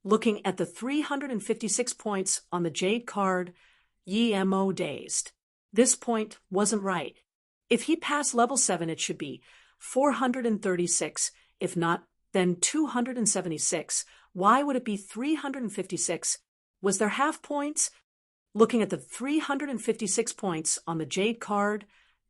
Looking at the 356 points on the jade card, Yi Mo dazed. This point wasn't right. If he passed level 7, it should be 436, if not, then 276. Why would it be 356? Was there half points? Looking at the 356 points on the jade card,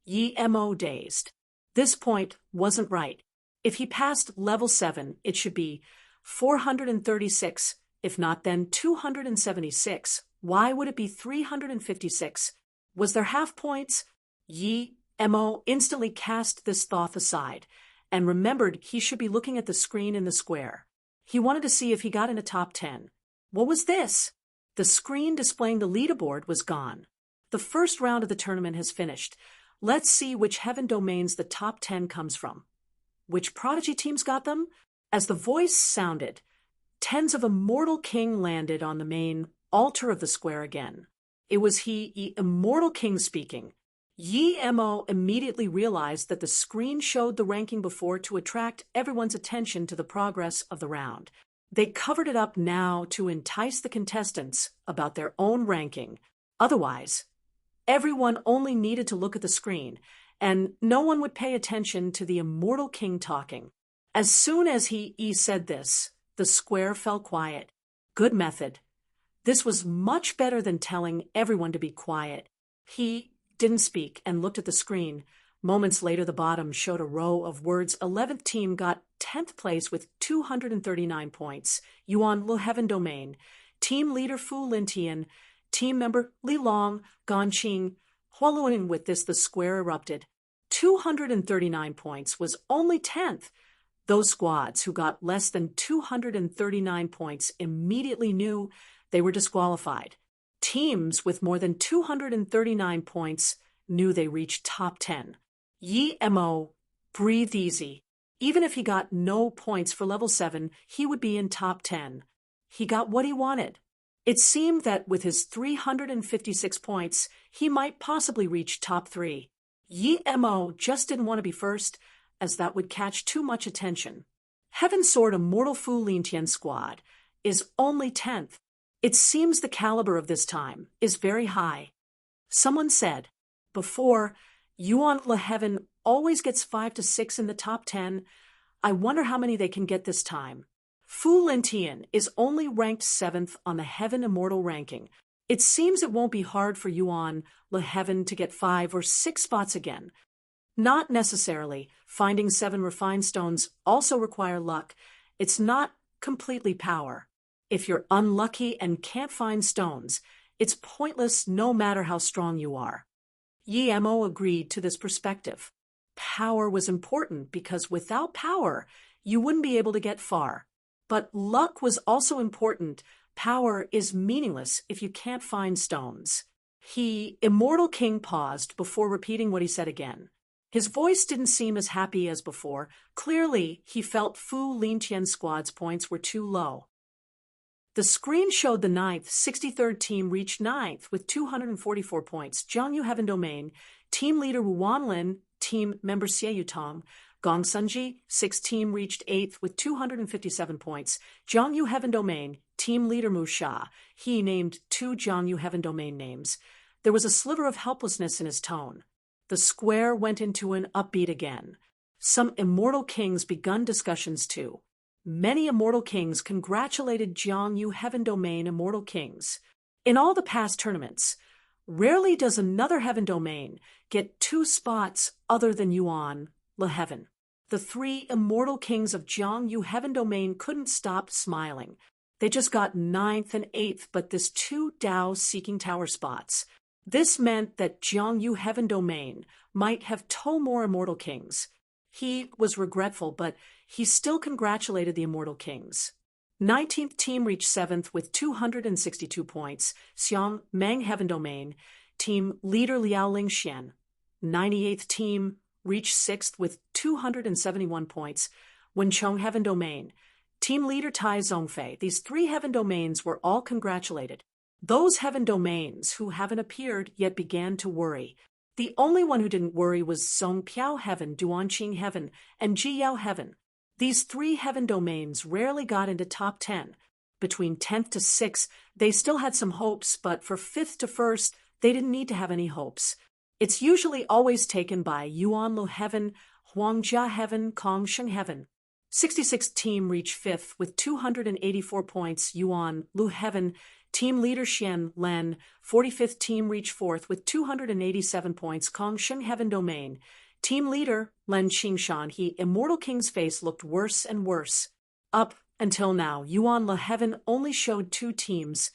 Yi Mo dazed. This point wasn't right. If he passed level 7, it should be 436, if not, then 276. Why would it be 356? Was there half points? Yi Mo instantly cast this thought aside and remembered he should be looking at the screen in the square. He wanted to see if he got in a top 10. What was this? The screen displaying the leaderboard was gone. The first round of the tournament has finished. Let's see which heaven domains the top 10 comes from. Which prodigy teams got them? As the voice sounded, tens of Immortal King landed on the main altar of the square again. It was he, Immortal King, speaking. Yi Mo immediately realized that the screen showed the ranking before to attract everyone's attention to the progress of the round. They covered it up now to entice the contestants about their own ranking. Otherwise, everyone only needed to look at the screen, and no one would pay attention to the Immortal King talking. As soon as he said this, the square fell quiet. Good method. This was much better than telling everyone to be quiet. He didn't speak and looked at the screen. Moments later, the bottom showed a row of words. 11th team got 10th place with 239 points. Yuan Le Heaven Domain. Team leader Fu Lintian. Team member Li Long, Ganqing. Following with this, the square erupted. 239 points was only 10th. Those squads who got less than 239 points immediately knew they were disqualified. Teams with more than 239 points knew they reached top 10. Yi Mo breathed easy. Even if he got no points for level 7, he would be in top 10. He got what he wanted. It seemed that with his 356 points, he might possibly reach top 3. Yi Mo just didn't want to be first, as that would catch too much attention. Heaven Sword Immortal Fu Lintian squad is only 10th. It seems the caliber of this time is very high. Someone said, before, Yuan Le Heaven always gets 5 to 6 in the top 10. I wonder how many they can get this time. Fu Lintian is only ranked 7th on the Heaven Immortal ranking. It seems it won't be hard for Yuan Le Heaven to get 5 or 6 spots again. Not necessarily. Finding 7 refined stones also require luck. It's not completely power. If you're unlucky and can't find stones, it's pointless no matter how strong you are. Yi Mo agreed to this perspective. Power was important because without power, you wouldn't be able to get far. But luck was also important. Power is meaningless if you can't find stones. Immortal King paused before repeating what he said again. His voice didn't seem as happy as before. Clearly, he felt Fu Lintian's squad's points were too low. The screen showed the 9th, 63rd team reached 9th with 244 points. Jiangyu Heaven Domain, team leader Wu Wanlin, team member Xie Yutong, Gong Sunji, 6th team reached 8th with 257 points. Jiangyu Heaven Domain, team leader Mu Sha. He named 2 Jiangyu Heaven Domain names. There was a sliver of helplessness in his tone. The square went into an upbeat again. Some Immortal Kings begun discussions too. Many Immortal Kings congratulated Jiangyu Heaven Domain Immortal Kings. In all the past tournaments, rarely does another Heaven Domain get 2 spots other than Yuan Le Heaven. The 3 Immortal Kings of Jiangyu Heaven Domain couldn't stop smiling. They just got 9th and 8th, but this 2 Dao Seeking Tower spots. This meant that Jiangyu Heaven Domain might have 2 more Immortal Kings. He was regretful, but he still congratulated the Immortal Kings. 19th team reached 7th with 262 points. Xiang Meng Heaven Domain, team leader Liao Lingxian. 98th team reached 6th with 271 points. Wenchong Heaven Domain, team leader Tai Zhongfei. These 3 Heaven Domains were all congratulated. Those Heaven Domains who haven't appeared yet began to worry. The only one who didn't worry was Zongpiao Heaven, Duanqing Heaven, and Jiyao Heaven. These 3 Heaven Domains rarely got into top 10, Between 10th to 6th, they still had some hopes, but for 5th to 1st, they didn't need to have any hopes. It's usually always taken by Yuan Lu Heaven, Huangjia Heaven, Kongsheng Heaven. 66th team reached 5th with 284 points, Yuan Lu Heaven. Team leader Xian Len. 45th team reached 4th with 287 points, Kongsheng Heaven Domain. Team leader Len Qingshan. Immortal King's face looked worse and worse. Up until now, Yuan Lu Heaven only showed 2 teams.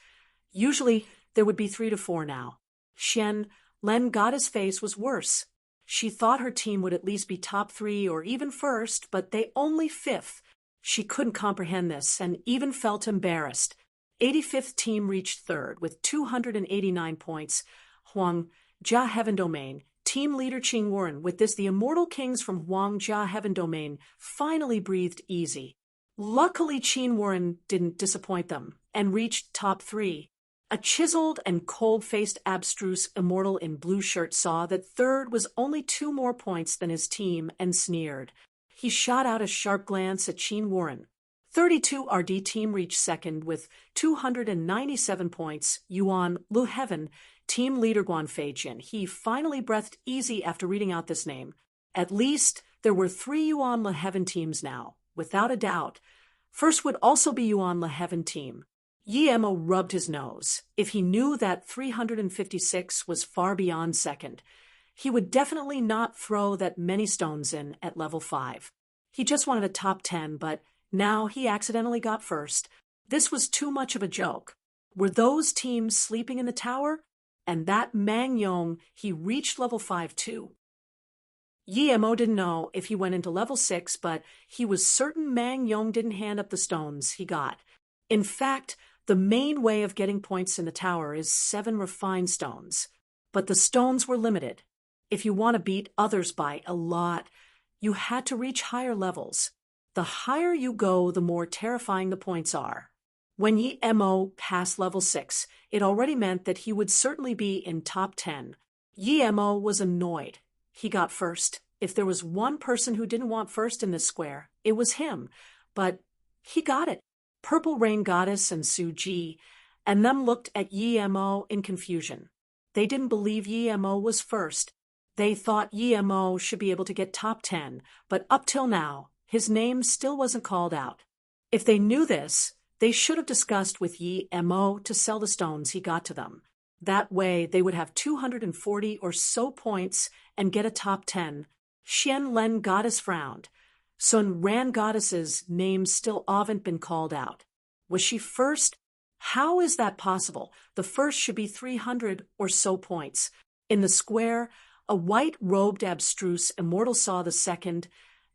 Usually, there would be 3 to 4 now. Xian Len Goddess face was worse. She thought her team would at least be top 3 or even first, but they only 5th. She couldn't comprehend this and even felt embarrassed. 85th team reached 3rd with 289 points, Huangjia Heaven Domain. Team leader Qing Warren. With this, the Immortal Kings from Huangjia Heaven Domain finally breathed easy. Luckily, Qing Warren didn't disappoint them and reached top 3. A chiseled and cold-faced abstruse immortal in blue shirt saw that 3rd was only 2 more points than his team and sneered. He shot out a sharp glance at Qing Warren. 32 RD team reached 2nd with 297 points, Yuan Lu Heaven. Team leader Guan Feijin. He finally breathed easy after reading out this name. At least there were 3 Yuan Lu Heaven teams now, without a doubt. First would also be Yuan Lu Heaven team. Yi Mo rubbed his nose. If he knew that 356 was far beyond 2nd, he would definitely not throw that many stones in at level 5. He just wanted a top 10, but now he accidentally got 1st. This was too much of a joke. Were those teams sleeping in the tower? And that Mang Yong, he reached level 5 too. Yi Mo didn't know if he went into level 6, but he was certain Mang Yong didn't hand up the stones he got. In fact, the main way of getting points in the tower is 7 refined stones. But the stones were limited. If you want to beat others by a lot, you had to reach higher levels. The higher you go, the more terrifying the points are. When Yi Mo passed level 6, it already meant that he would certainly be in top 10. Yi Mo was annoyed. He got 1st. If there was one person who didn't want 1st in this square, it was him. But he got it. Purple Rain Goddess and Su Ji, and them looked at Yi Mo in confusion. They didn't believe Yi Mo was 1st. They thought Yi Mo should be able to get top 10, but up till now, his name still wasn't called out. If they knew this, they should have discussed with Yi Mo to sell the stones he got to them. That way, they would have 240 or so points and get a top 10. Xian Len Goddess frowned. Sun Ran Goddess's name still haven't been called out. Was she 1st? How is that possible? The 1st should be 300 or so points. In the square, a white-robed abstruse immortal saw the 2nd,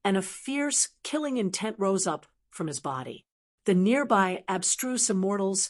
and a fierce, killing intent rose up from his body. The nearby abstruse immortals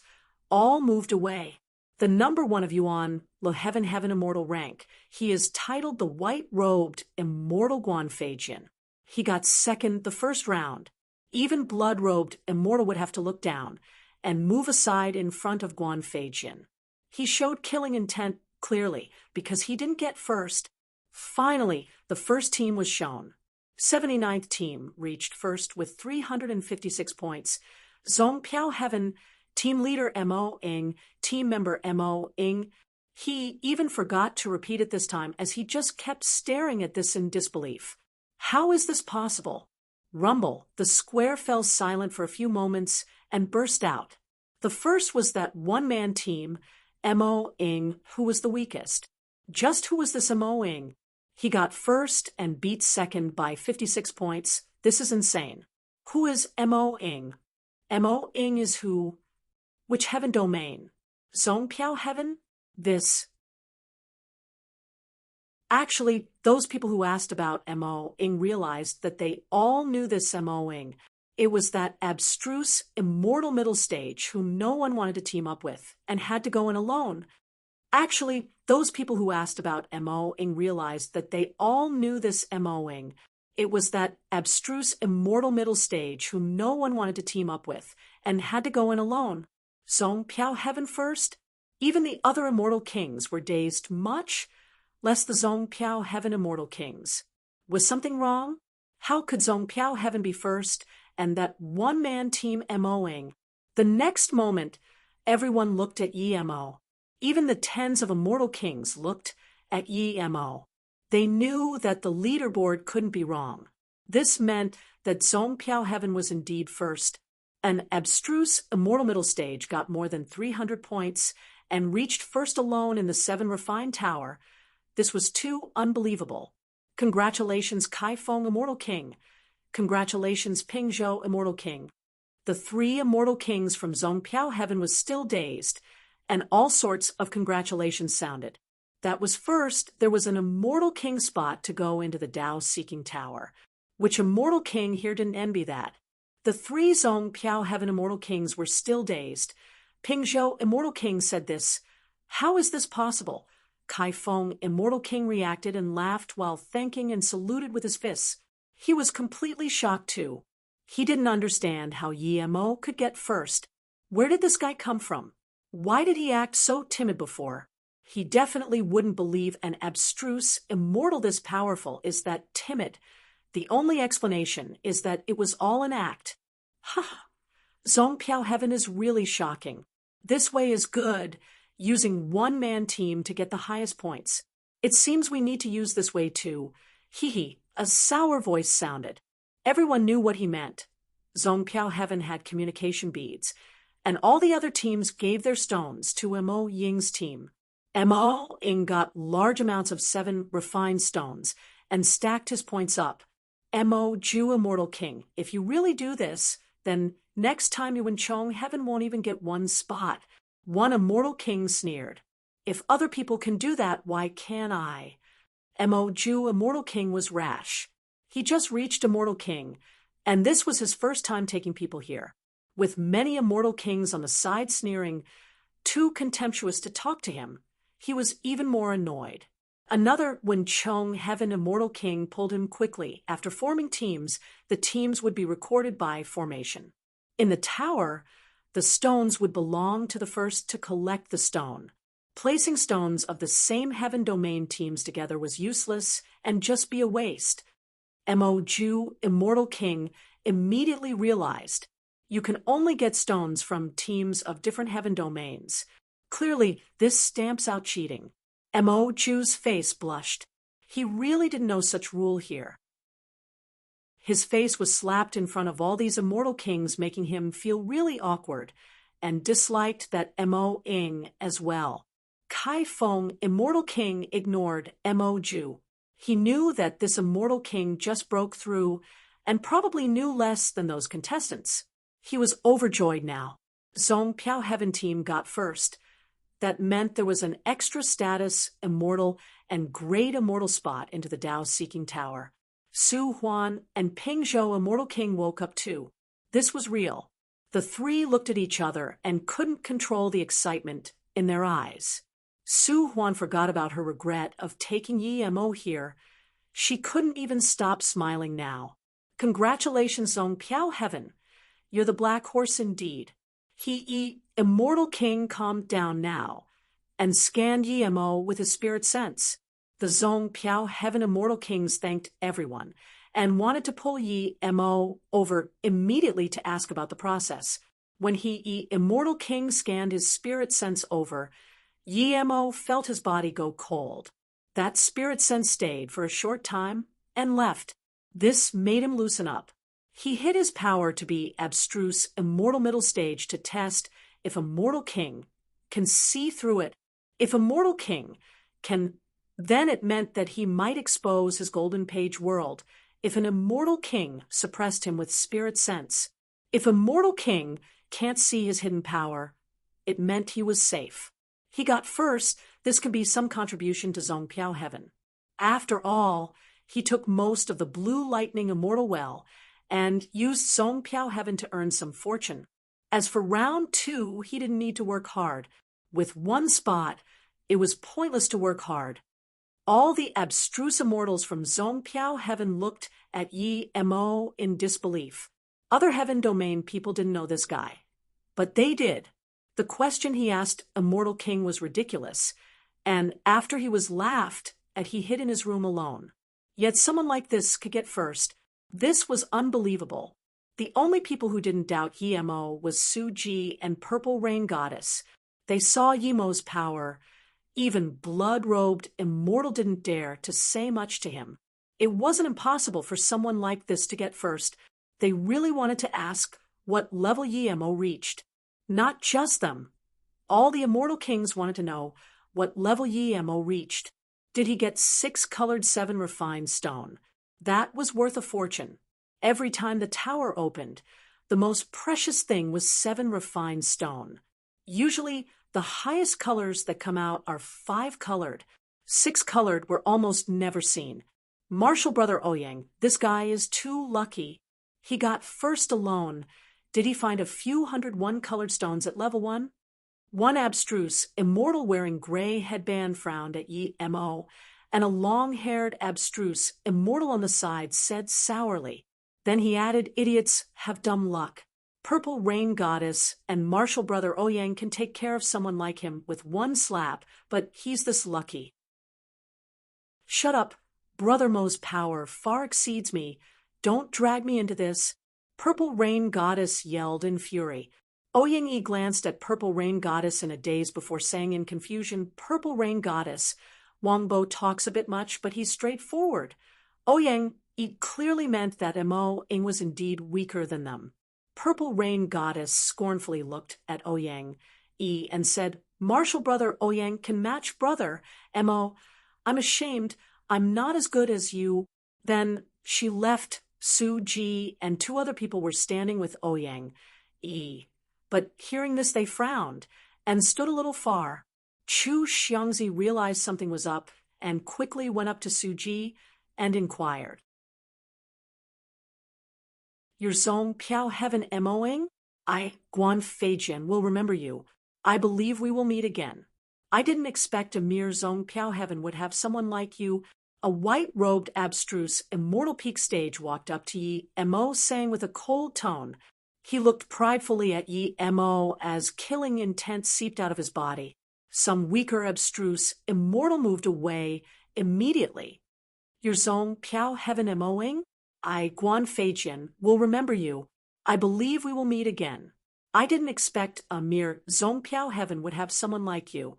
all moved away. The number 1 of Yuan Lu Heaven Immortal rank. He is titled the White-Robed Immortal Guan Feijin. He got 2nd the 1st round. Even blood-robed immortal would have to look down and move aside in front of Guan Feijin. He showed killing intent clearly because he didn't get 1st. Finally, the 1st team was shown. 79th team reached 1st with 356 points. Zongpiao Heaven, team leader Mo Ing, team member Mo Ing. He even forgot to repeat it this time as he just kept staring at this in disbelief. How is this possible? Rumble, the square fell silent for a few moments and burst out. The first was that one-man team, Mo Ing, who was the weakest. Just who was this Mo Ing? He got 1st and beat 2nd by 56 points. This is insane. Who is Mo Ing? Mo Ing is who? Which heaven domain? Zongpiao Heaven? This. Actually, those people who asked about Mo Ing realized that they all knew this Mo Ing. It was that abstruse, immortal middle stage whom no one wanted to team up with and had to go in alone. Actually, those people who asked about Mo Ing realized that they all knew this Mo Ing. It was that abstruse, immortal middle stage whom no one wanted to team up with and had to go in alone. Zongpiao Heaven first? Even the other immortal kings were dazed much, less the Zongpiao Heaven immortal kings. Was something wrong? How could Zongpiao Heaven be first and that one-man team Mo Ing? The next moment, everyone looked at Emo. Even the tens of immortal kings looked at Emo. They knew that the leaderboard couldn't be wrong. This meant that Zhongpiao Heaven was indeed first. An abstruse immortal middle stage got more than 300 points and reached first alone in the 7 refined tower. This was too unbelievable. Congratulations, Kaifeng Immortal King. Congratulations, Pingzhou Immortal King. The 3 immortal kings from Zhongpiao Heaven was still dazed, and all sorts of congratulations sounded. That was first, there was an immortal king spot to go into the Dao-seeking tower. Which immortal king here didn't envy that? The 3 Zhongpiao Heaven immortal kings were still dazed. Pingzhou Immortal King said this. How is this possible? Kaifeng Immortal King reacted and laughed while thanking and saluted with his fists. He was completely shocked too. He didn't understand how Emo could get first. Where did this guy come from? Why did he act so timid before? He definitely wouldn't believe an abstruse immortal this powerful is that timid. The only explanation is that it was all an act. Ha! Zhongpiao Heaven is really shocking. This way is good, using one-man team to get the highest points. It seems we need to use this way too. Hee, a sour voice sounded. Everyone knew what he meant. Zhongpiao Heaven had communication beads, and all the other teams gave their stones to Mo Ying's team. Mo Ying got large amounts of 7 refined stones and stacked his points up. Mo Ju Immortal King, if you really do this, then next time you win Chong, Heaven won't even get 1 spot. One immortal king sneered. If other people can do that, why can't I? Mo Ju Immortal King was rash. He just reached Immortal King, and this was his first time taking people here. With many immortal kings on the side sneering, too contemptuous to talk to him, he was even more annoyed. Another when Chong Heaven Immortal King pulled him quickly. After forming teams, the teams would be recorded by formation. In the tower, the stones would belong to the first to collect the stone. Placing stones of the same heaven domain teams together was useless and just be a waste. Mo Ju Immortal King immediately realized you can only get stones from teams of different heaven domains. Clearly, this stamps out cheating. Mo Ju's face blushed. He really didn't know such rule here. His face was slapped in front of all these immortal kings, making him feel really awkward, and disliked that Mo Ying as well. Kaifeng Immortal King ignored Mo Ju. He knew that this immortal king just broke through and probably knew less than those contestants. He was overjoyed now. Zhongpiao Heaven team got first. That meant there was an extra status, immortal, and great immortal spot into the Dao-seeking tower. Su Huan and Pingzhou Immortal King woke up too. This was real. The 3 looked at each other and couldn't control the excitement in their eyes. Su Huan forgot about her regret of taking Emo here. She couldn't even stop smiling now. Congratulations, Zhongpiao Heaven. You're the black horse indeed. Immortal King calmed down now and scanned Emo with his spirit sense. The Zhongpiao Heaven Immortal Kings thanked everyone and wanted to pull Emo over immediately to ask about the process. When Immortal King scanned his spirit sense over, Emo felt his body go cold. That spirit sense stayed for a short time and left. This made him loosen up. He hid his power to be abstruse immortal middle stage to test if a mortal king can see through it. If a mortal king can, then it meant that he might expose his golden page world. If an immortal king suppressed him with spirit sense. If a mortal king can't see his hidden power, it meant he was safe. He got first. This could be some contribution to Zhongpiao Heaven. After all, he took most of the blue lightning immortal well and used Zhongpiao Heaven to earn some fortune. As for round 2, he didn't need to work hard. With 1 spot, it was pointless to work hard. All the abstruse immortals from Zhongpiao Heaven looked at Emo in disbelief. Other heaven domain people didn't know this guy, but they did. The question he asked Immortal King was ridiculous, and after he was laughed at, he hid in his room alone. Yet someone like this could get first. This was unbelievable. The only people who didn't doubt Yemo was Suji and Purple Rain Goddess. They saw Yemo's power. Even blood-robed immortal didn't dare to say much to him. It wasn't impossible for someone like this to get first. They really wanted to ask what level Yemo reached. Not just them. All the immortal kings wanted to know what level Yemo reached. Did he get 6 colored 7 refined stone? That was worth a fortune. Every time the tower opened, the most precious thing was 7 refined stone. Usually, the highest colors that come out are 5 colored. 6 colored were almost never seen. Martial brother Oyang, this guy is too lucky. He got first alone. Did he find a few hundred 1 colored stones at level 1? One abstruse, immortal wearing gray headband frowned at Yemo, and a long-haired abstruse, immortal on the side, said sourly. Then he added, idiots have dumb luck. Purple Rain Goddess and Martial brother Oyang can take care of someone like him with 1 slap, but he's this lucky. Shut up. Brother Mo's power far exceeds me. Don't drag me into this. Purple Rain Goddess yelled in fury. Oyang glanced at Purple Rain Goddess in a daze before saying in confusion, Purple Rain Goddess. Wangbo talks a bit much, but he's straightforward. Oyang clearly meant that Mo-ing was indeed weaker than them. Purple Rain Goddess scornfully looked at Oyang and said, Martial brother Oyang can match brother Mo. I'm ashamed. I'm not as good as you. Then she left. Suji and 2 other people were standing with Oyang. But hearing this, they frowned and stood a little far. Chu Xiangzi realized something was up and quickly went up to Suji and inquired. Your Zong Piao Heaven Moing? I, Guan Feijian, will remember you. I believe we will meet again. I didn't expect a mere Zong Piao Heaven would have someone like you. A white-robed, abstruse, immortal peak stage walked up to Mo, saying with a cold tone. He looked pridefully at Mo as killing intent seeped out of his body. Some weaker, abstruse, immortal moved away immediately. Your Zong Piao Heaven Moing? I, Guan Feijian, will remember you. I believe we will meet again. I didn't expect a mere Zong Piao Heaven would have someone like you.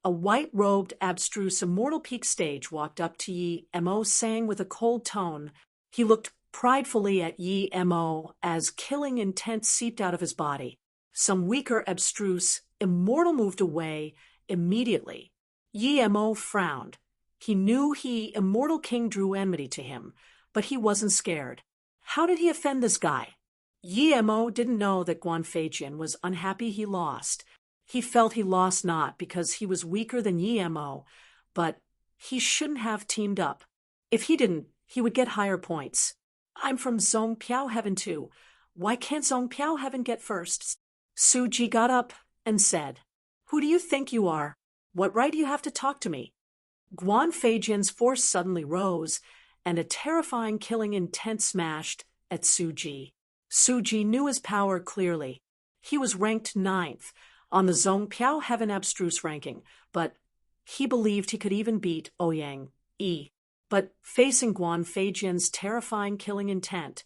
A white-robed, abstruse, immortal peak stage walked up to Mo, saying with a cold tone. He looked pridefully at Mo as killing intent seeped out of his body. Some weaker, abstruse, immortal moved away immediately. Mo frowned. He knew immortal king drew enmity to him, but he wasn't scared. How did he offend this guy? Mo didn't know that Guan Feijian was unhappy he lost. He felt he lost not because he was weaker than Mo, but he shouldn't have teamed up. If he didn't, he would get higher points. I'm from Zong Piao Heaven too. Why can't Zong Piao Heaven get first? Suji got up and said, Who do you think you are? What right do you have to talk to me? Guan Feijian's force suddenly rose, and a terrifying killing intent smashed at Suji. Suji knew his power clearly. He was ranked 9th on the Zong Piao Heaven abstruse ranking, but he believed he could even beat Oyang. But facing Guan Feijian's terrifying killing intent,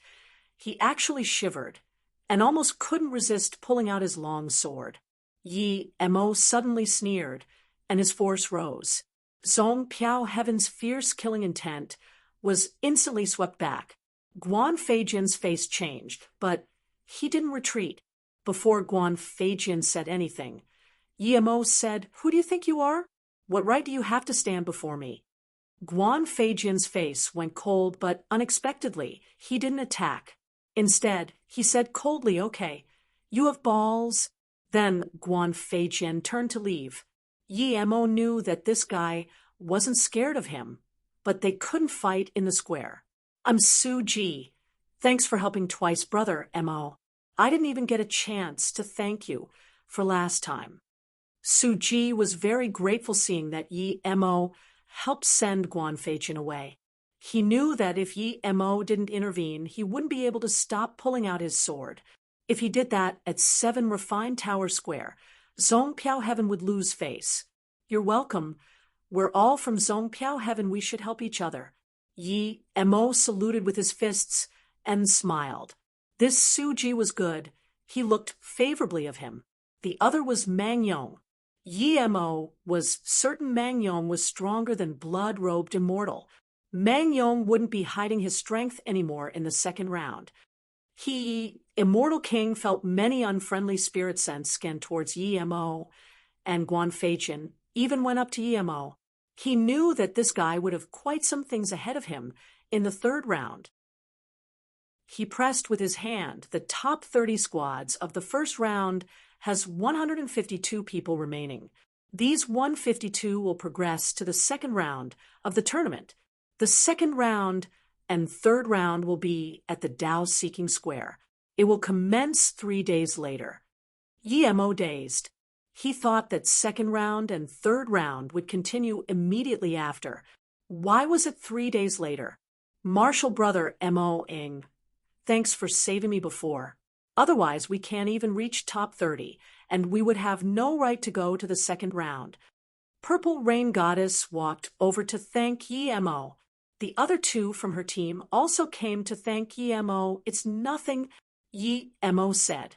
he actually shivered and almost couldn't resist pulling out his long sword. Mo suddenly sneered, and his force rose. Zong Piao Heaven's fierce killing intent was instantly swept back. Guan Feijian's face changed, but he didn't retreat. Before Guan Feijian said anything, Mo said, Who do you think you are? What right do you have to stand before me? Guan Feijian's face went cold, but unexpectedly, he didn't attack. Instead, he said coldly, Okay, you have balls. Then Guan Feijian turned to leave. Mo knew that this guy wasn't scared of him, but they couldn't fight in the square. I'm Suji. Thanks for helping twice, brother Mo. I didn't even get a chance to thank you for last time. Suji was very grateful seeing that Mo helped send Guan Feijian away. He knew that if Mo didn't intervene, he wouldn't be able to stop pulling out his sword. If he did that at 7 Refined Tower Square, Zong Piao Heaven would lose face. You're welcome. We're all from Zong Piao Heaven. We should help each other. Mo saluted with his fists and smiled. This Suji was good. He looked favorably of him. The other was Mang Yong. Yemo was certain Mang Yong was stronger than blood-robed immortal. Mang Yong wouldn't be hiding his strength anymore in the second round. Immortal King, felt many unfriendly spirit sense scan towards Yemo, and Guan Feijin even went up to Yemo. He knew that this guy would have quite some things ahead of him in the third round. He pressed with his hand. The top 30 squads of the first round has 152 people remaining. These 152 will progress to the second round of the tournament. The second round and third round will be at the Dao Seeking Square. It will commence 3 days later. Yemo dazed. He thought that second round and third round would continue immediately after. Why was it 3 days later? Martial brother Mo Ing, thanks for saving me before. Otherwise, we can't even reach top 30, and we would have no right to go to the second round. Purple Rain Goddess walked over to thank Yemo. The other two from her team also came to thank Yemo. It's nothing, Yemo said,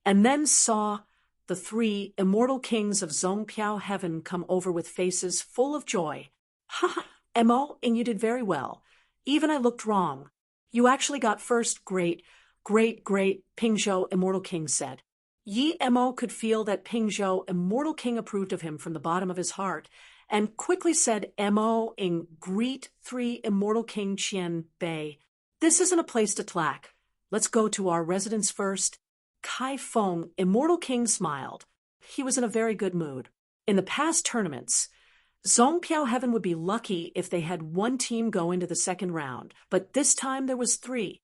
and then saw the 3 immortal kings of Zongpiao Heaven come over with faces full of joy. Ha ha, Mo, and you did very well. Even I looked wrong. You actually got first. Great, Pingzhou Immortal King said. Mo could feel that Pingzhou Immortal King approved of him from the bottom of his heart, and quickly said, Mo in greet 3 Immortal King Qian Bei. This isn't a place to tlack. Let's go to our residence first. Kai Feng, Immortal King, smiled. He was in a very good mood. In the past tournaments, Zongpiao Heaven would be lucky if they had 1 team go into the second round, but this time there was 3.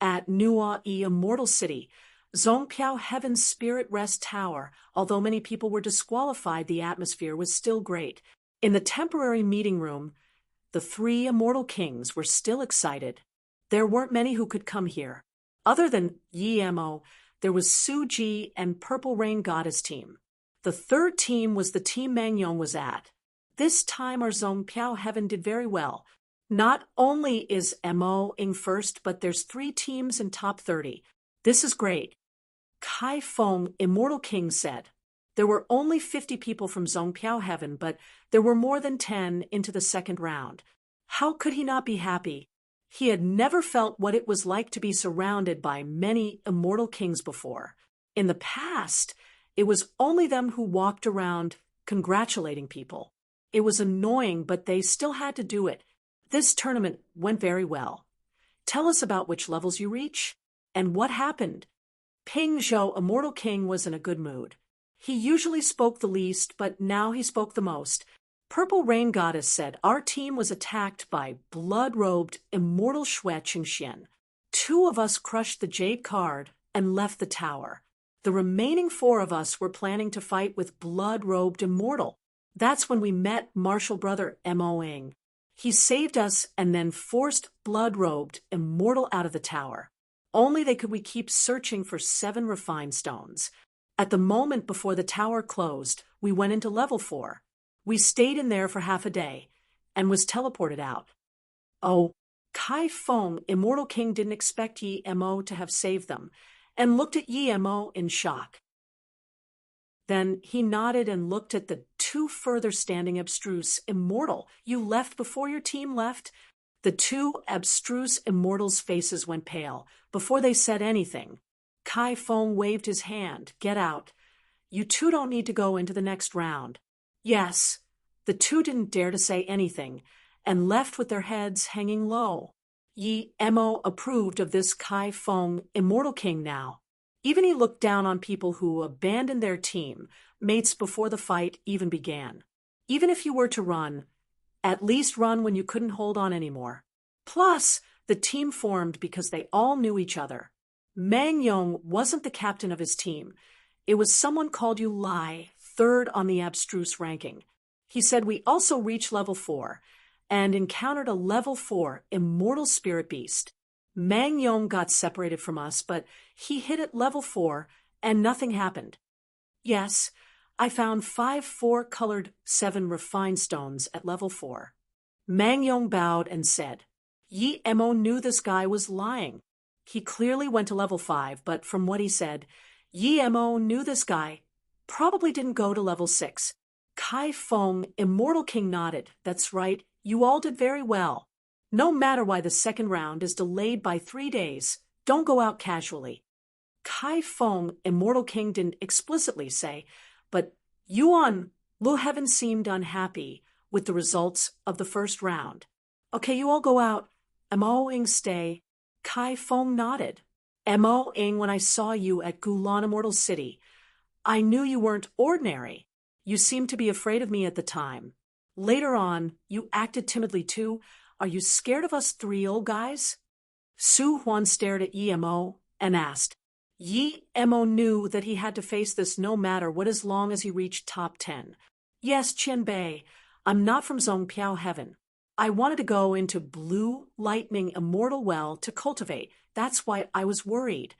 At Nuai Immortal City, Zongpiao Heaven's Spirit Rest Tower, although many people were disqualified, the atmosphere was still great. In the temporary meeting room, the 3 Immortal Kings were still excited. There weren't many who could come here. Other than Yemo, there was Suji and Purple Rain Goddess team. The third team was the team Mang Yong was at. This time our Zongpiao Heaven did very well. Not only is Mo in first, but there's 3 teams in top 30. This is great. Kai Feng, Immortal King, said. There were only 50 people from Zongpiao Heaven, but there were more than 10 into the second round. How could he not be happy? He had never felt what it was like to be surrounded by many Immortal Kings before. In the past, it was only them who walked around congratulating people. It was annoying, but they still had to do it. This tournament went very well. Tell us about which levels you reach and what happened. Pingzhou Immortal King was in a good mood. He usually spoke the least, but now he spoke the most. Purple Rain Goddess said, our team was attacked by blood-robed Immortal Shui Qingxian. 2 of us crushed the Jade card and left the tower. The remaining 4 of us were planning to fight with blood-robed Immortal. That's when we met Martial Brother Mo Ing. He saved us and then forced blood-robed Immortal out of the tower. Only they could we keep searching for 7 refined stones. At the moment before the tower closed, we went into level 4. We stayed in there for half a day and was teleported out. Oh, Kai Feng, Immortal King, didn't expect Yemo to have saved them and looked at Yemo in shock. Then he nodded and looked at the 2 further standing abstruse Immortal. You left before your team left? The 2 abstruse Immortals' faces went pale. Before they said anything, Kai Feng waved his hand. Get out. You 2 don't need to go into the next round. Yes. The 2 didn't dare to say anything and left with their heads hanging low. Mo approved of this Kai Feng, Immortal King now. Even he looked down on people who abandoned their team mates before the fight even began. Even if you were to run, at least run when you couldn't hold on anymore. Plus, the team formed because they all knew each other. Mang Yong wasn't the captain of his team. It was someone called you Lai, 3rd on the abstruse ranking. He said we also reached level 4 and encountered a level 4 immortal spirit beast. Mang Yong got separated from us, but he hit at level 4 and nothing happened. Yes, I found 5 4-colored 7 refined stones at level 4. Mang Yong bowed and said, Mo knew this guy was lying. He clearly went to level 5, but from what he said, Yi Mo knew this guy probably didn't go to level 6. Kai Feng, Immortal King, nodded. That's right, you all did very well. No matter why the second round is delayed by 3 days, don't go out casually. Kai Feng, Immortal King, didn't explicitly say, but Yuan Lu Heaven seemed unhappy with the results of the first round. Okay, you all go out. Mo Ing stay. Kai Feng nodded. Mo Ing, when I saw you at Gulan Immortal City, I knew you weren't ordinary. You seemed to be afraid of me at the time. Later on, you acted timidly too. Are you scared of us 3 old guys? Su Huan stared at Yi Mo and asked. Yi Mo knew that he had to face this no matter what as long as he reached top 10. Yes, Qianbei, I'm not from Zhongpiao Heaven. I wanted to go into Blue Lightning Immortal Well to cultivate. That's why I was worried.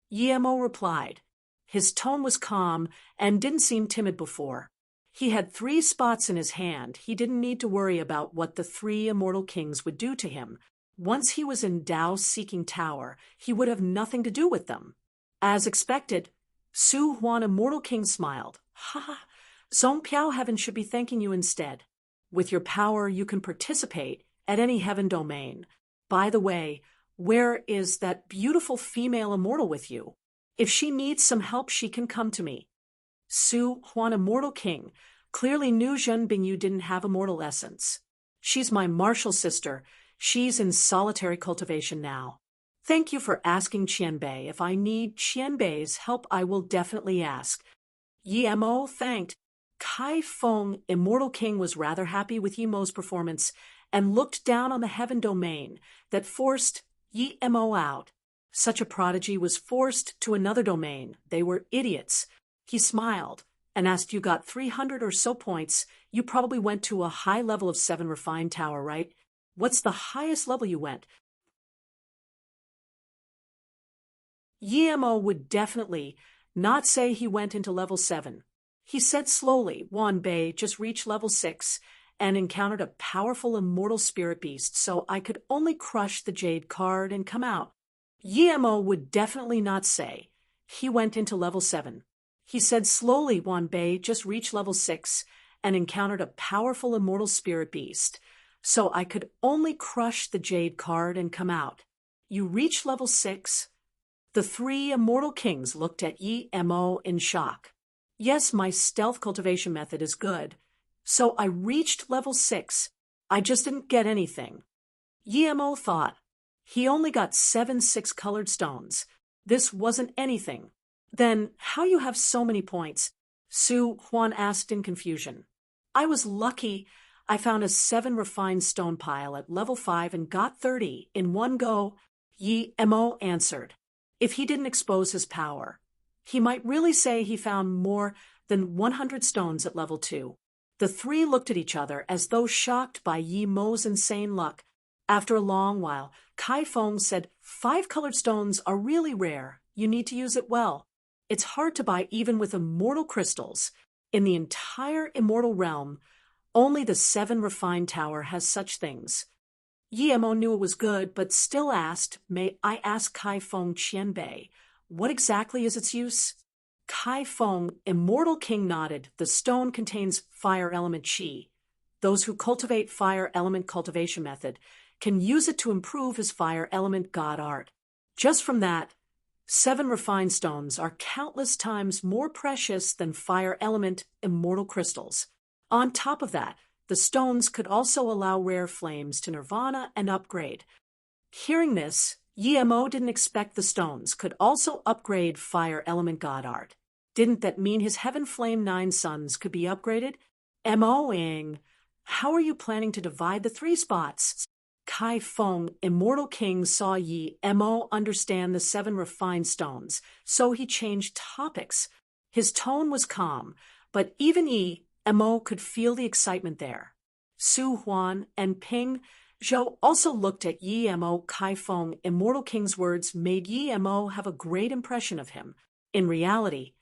Yi Mo replied. His tone was calm and didn't seem timid before. He had 3 spots in his hand. He didn't need to worry about what the 3 immortal kings would do to him. Once he was in Dao's Seeking Tower, he would have nothing to do with them. As expected, Su Huan Immortal King smiled. Ha ha, Zhongpiao Heaven should be thanking you instead. With your power, you can participate at any heaven domain. By the way, where is that beautiful female immortal with you? If she needs some help, she can come to me. Su Huan Immortal King clearly knew Zhen Bingyu didn't have immortal essence. She's my martial sister. She's in solitary cultivation now. Thank you for asking Qianbei. If I need Qianbei's help, I will definitely ask. Yi Mo thanked. Kai Feng, Immortal King, was rather happy with Yi Mo's performance and looked down on the heaven domain that forced Yi Mo out. Such a prodigy was forced to another domain. They were idiots. He smiled and asked, you got 300 or so points. You probably went to a high level of 7 refined tower, right? What's the highest level you went? Yi Mo would definitely not say he went into level 7. He said slowly, Wan Bei just reached level 6 and encountered a powerful immortal spirit beast, so I could only crush the jade card and come out. Yi Mo would definitely not say he went into level 7. He said slowly, Wan Bei just reached level 6 and encountered a powerful immortal spirit beast, so I could only crush the jade card and come out. You reached level 6? The 3 immortal kings looked at Yi Mo in shock. Yes, my stealth cultivation method is good. So I reached level 6. I just didn't get anything. Yi Mo thought. He only got 7 6-colored stones. This wasn't anything. Then how you have so many points? Su Huan asked in confusion. I was lucky. I found a 7 refined stone pile at level 5 and got 30 in one go. Yi Mo answered. If he didn't expose his power, he might really say he found more than 100 stones at level 2. The 3 looked at each other as though shocked by Yi Mo's insane luck. After a long while, Kai Feng said, 5-colored stones are really rare. You need to use it well. It's hard to buy even with immortal crystals. In the entire immortal realm, only the 7 refined tower has such things. Yi Mo knew it was good, but still asked, may I ask Kai Feng Qianbei, what exactly is its use? Kai Feng, Immortal King, nodded. The stone contains fire element qi. Those who cultivate fire element cultivation method can use it to improve his fire element god art. Just from that, 7 refined stones are countless times more precious than fire element immortal crystals. On top of that, the stones could also allow rare flames to nirvana and upgrade. Hearing this, Yi Mo didn't expect the stones could also upgrade fire element god art. Didn't that mean his Heaven Flame 9 sons could be upgraded? Mo-ing, how are you planning to divide the 3 spots? Kai Feng, Immortal King, saw Yi Mo understand the 7 refined stones, so he changed topics. His tone was calm, but even Yi Mo could feel the excitement there. Su Huan and Ping Zhou also looked at Yi Mo. Kai Feng, Immortal King's words made Yi Mo have a great impression of him. In reality,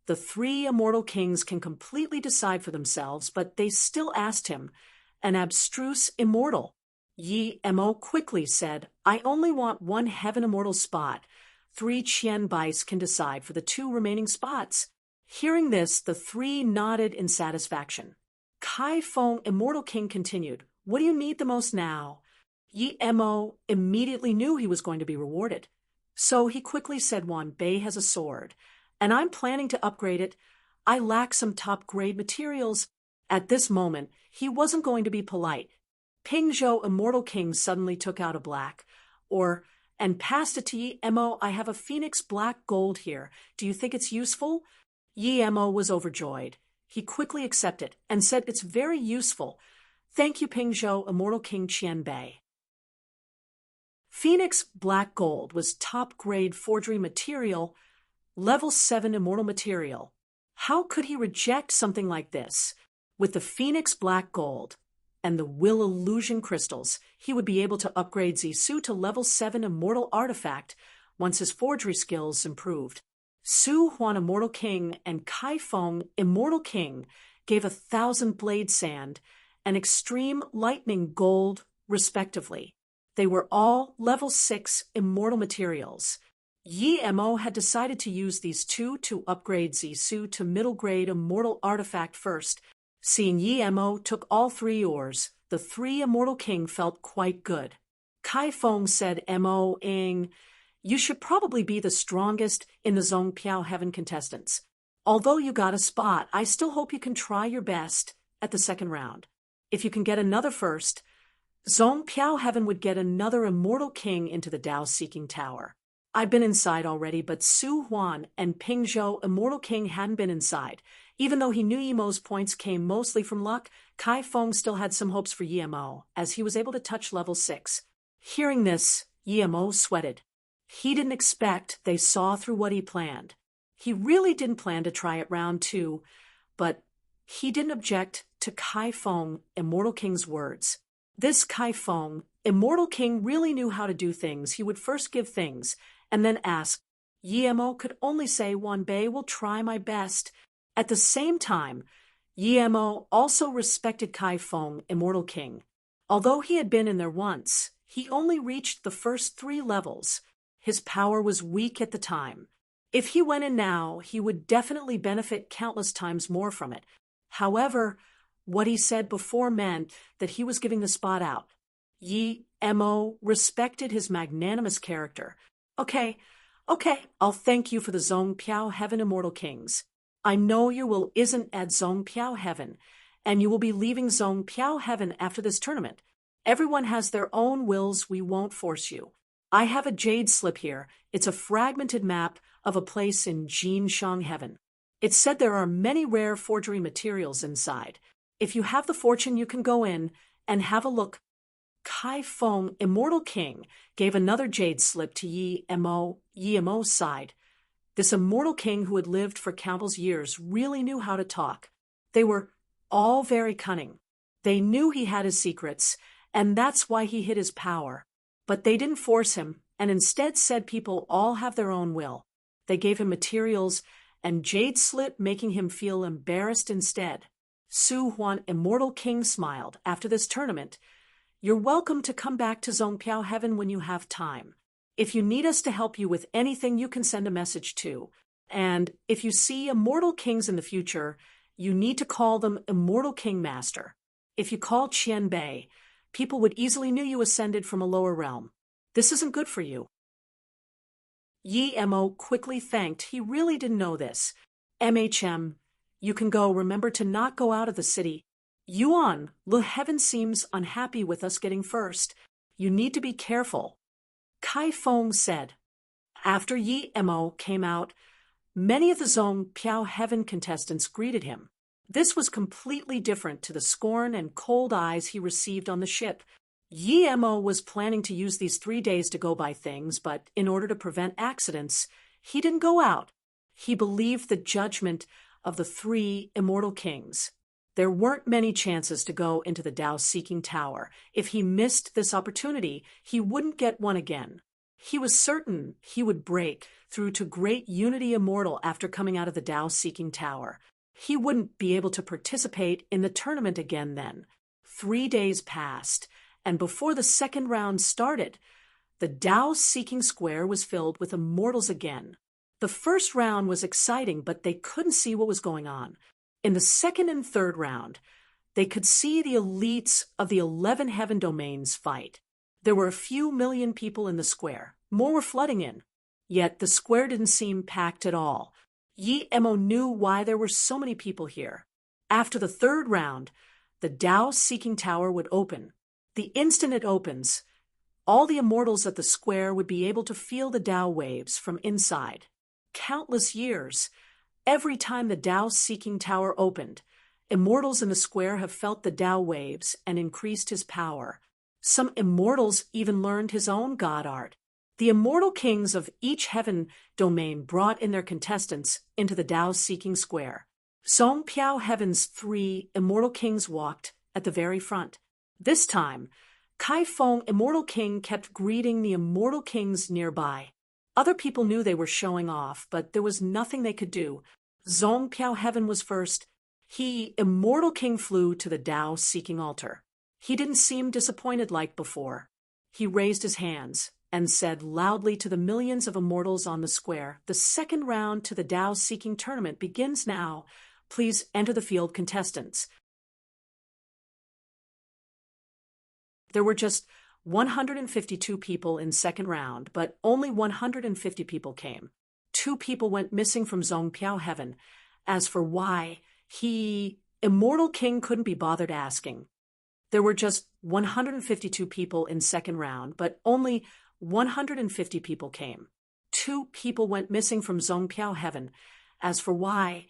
the 3 immortal kings can completely decide for themselves, but they still asked him, an abstruse immortal, Yi Mo quickly said, I only want one heaven immortal spot. 3 Qian Bais can decide for the 2 remaining spots. Hearing this, the 3 nodded in satisfaction. Kai Feng, Immortal King, continued, What do you need the most now? Yi Mo immediately knew he was going to be rewarded. So he quickly said, Wan Bei has a sword, and I'm planning to upgrade it. I lack some top-grade materials. At this moment, he wasn't going to be polite. Ping Zhou, Immortal King, suddenly took out a black, and passed it to Yi Mo. I have a phoenix black gold here. Do you think it's useful? Yi Mo was overjoyed. He quickly accepted and said, It's very useful. Thank you, Ping Zhou, Immortal King Qianbei. Phoenix black gold was top-grade forgery material, level 7 immortal material. How could he reject something like this? With the Phoenix black gold and the Will Illusion crystals, he would be able to upgrade Zisu to level 7 immortal artifact once his forgery skills improved. Su Huan, Immortal King, and Kai Feng, Immortal King, gave 1,000 blade sand and extreme lightning gold, respectively. They were all level 6 immortal materials. Yi Mo had decided to use these 2 to upgrade Zisu to middle-grade immortal artifact first. Seeing Yi Mo took all 3 ores, the 3 Immortal King felt quite good. Kai Feng said, Mo Ing, you should probably be the strongest in the Zhongpiao Heaven contestants. Although you got a spot, I still hope you can try your best at the second round. If you can get another first, Zhongpiao Heaven would get another Immortal King into the Dao-Seeking Tower. I've been inside already, but Su Huan and Ping Zhou, Immortal King, hadn't been inside. Even though he knew Yi Mo's points came mostly from luck, Kai Feng still had some hopes for Yi Mo, as he was able to touch level 6. Hearing this, Yi Mo sweated. He didn't expect they saw through what he planned. He really didn't plan to try it round 2, but he didn't object to Kai Feng, Immortal King's words. This Kai Feng, Immortal King, really knew how to do things. He would first give things, and then ask. Yi Mo could only say, Wan Bei will try my best. At the same time, Yi Mo also respected Kai Feng, Immortal King. Although he had been in there once, he only reached the first 3 levels. His power was weak at the time. If he went in now, he would definitely benefit countless times more from it. However, what he said before meant that he was giving the spot out. Yi Mo respected his magnanimous character. Okay, I'll thank you for the Zhongpiao Heaven Immortal Kings. I know your will isn't at Zhongpiao Heaven, and you will be leaving Zhongpiao Heaven after this tournament. Everyone has their own wills, we won't force you. I have a jade slip here. It's a fragmented map of a place in Jinshang Heaven. It said there are many rare forgery materials inside. If you have the fortune, you can go in and have a look. Kai Feng, Immortal King, gave another jade slip to Yi Mo's side. This Immortal King, who had lived for countless years, really knew how to talk. They were all very cunning. They knew he had his secrets, and that's why he hid his power. But they didn't force him, and instead said people all have their own will. They gave him materials and jade slip, making him feel embarrassed instead. Su Huan, Immortal King, smiled. After this tournament, you're welcome to come back to Zhongpiao Heaven when you have time. If you need us to help you with anything, you can send a message too. And if you see Immortal Kings in the future, you need to call them Immortal King Master. If you call Qianbei, people would easily know you ascended from a lower realm. This isn't good for you. Yi Mo quickly thanked. He really didn't know this. You can go. Remember to not go out of the city. Yuan, Le Heaven seems unhappy with us getting first. You need to be careful. Kai Feng said. After Yi Mo came out, many of the Zhongpiao Heaven contestants greeted him. This was completely different to the scorn and cold eyes he received on the ship. Yi Mo was planning to use these 3 days to go buy things, but in order to prevent accidents, he didn't go out. He believed the judgment of the 3 Immortal Kings. There weren't many chances to go into the Dao-Seeking Tower. If he missed this opportunity, he wouldn't get one again. He was certain he would break through to Great Unity Immortal after coming out of the Dao-Seeking Tower. He wouldn't be able to participate in the tournament again then. 3 days passed, and before the second round started, the Tao-seeking square was filled with immortals again. The first round was exciting, but they couldn't see what was going on. In the second and third round, they could see the elites of the 11 heaven domains fight. There were a few million people in the square. More were flooding in. Yet the square didn't seem packed at all. Yi Mo knew why there were so many people here. After the third round, the Tao-seeking tower would open. The instant it opens, all the immortals at the square would be able to feel the Tao waves from inside. Countless years, every time the Tao-seeking tower opened, immortals in the square have felt the Tao waves and increased his power. Some immortals even learned his own god art. The immortal kings of each heaven domain brought in their contestants into the Tao-seeking square. Song Piao Heaven's 3 immortal kings walked at the very front. This time, Kai Feng Immortal King kept greeting the immortal kings nearby. Other people knew they were showing off, but there was nothing they could do. Zong Piao Heaven was first. He, Immortal King, flew to the Tao-seeking altar. He didn't seem disappointed like before. He raised his hands and said loudly to the millions of immortals on the square, "The second round to the Tao-seeking tournament begins now. Please enter the field, contestants." There were just 152 people in second round, but only 150 people came. 2 people went missing from Zongpiao Heaven. As for why, Immortal King, couldn't be bothered asking. There were just 152 people in second round, but only 150 people came. 2 people went missing from Zongpiao Heaven. As for why,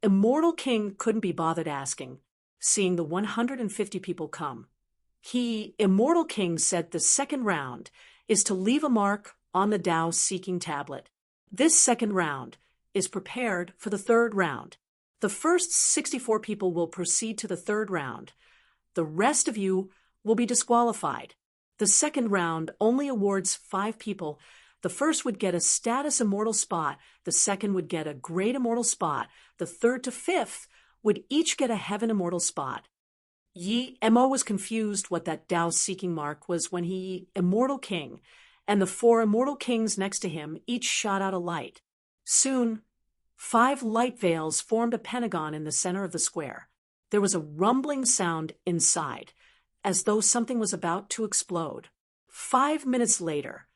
Immortal King, couldn't be bothered asking. Seeing the 150 people come, Immortal King, said the second round is to leave a mark on the Tao-seeking tablet. This second round is prepared for the third round. The first 64 people will proceed to the third round. The rest of you will be disqualified. The second round only awards 5 people. The first would get a status immortal spot, the second would get a great immortal spot, the third to 5th would each get a heaven immortal spot. Yi Mo was confused what that Tao-seeking mark was when Immortal King, and the 4 immortal kings next to him each shot out a light. Soon, 5 light veils formed a pentagon in the center of the square. There was a rumbling sound inside, as though something was about to explode. 5 minutes later,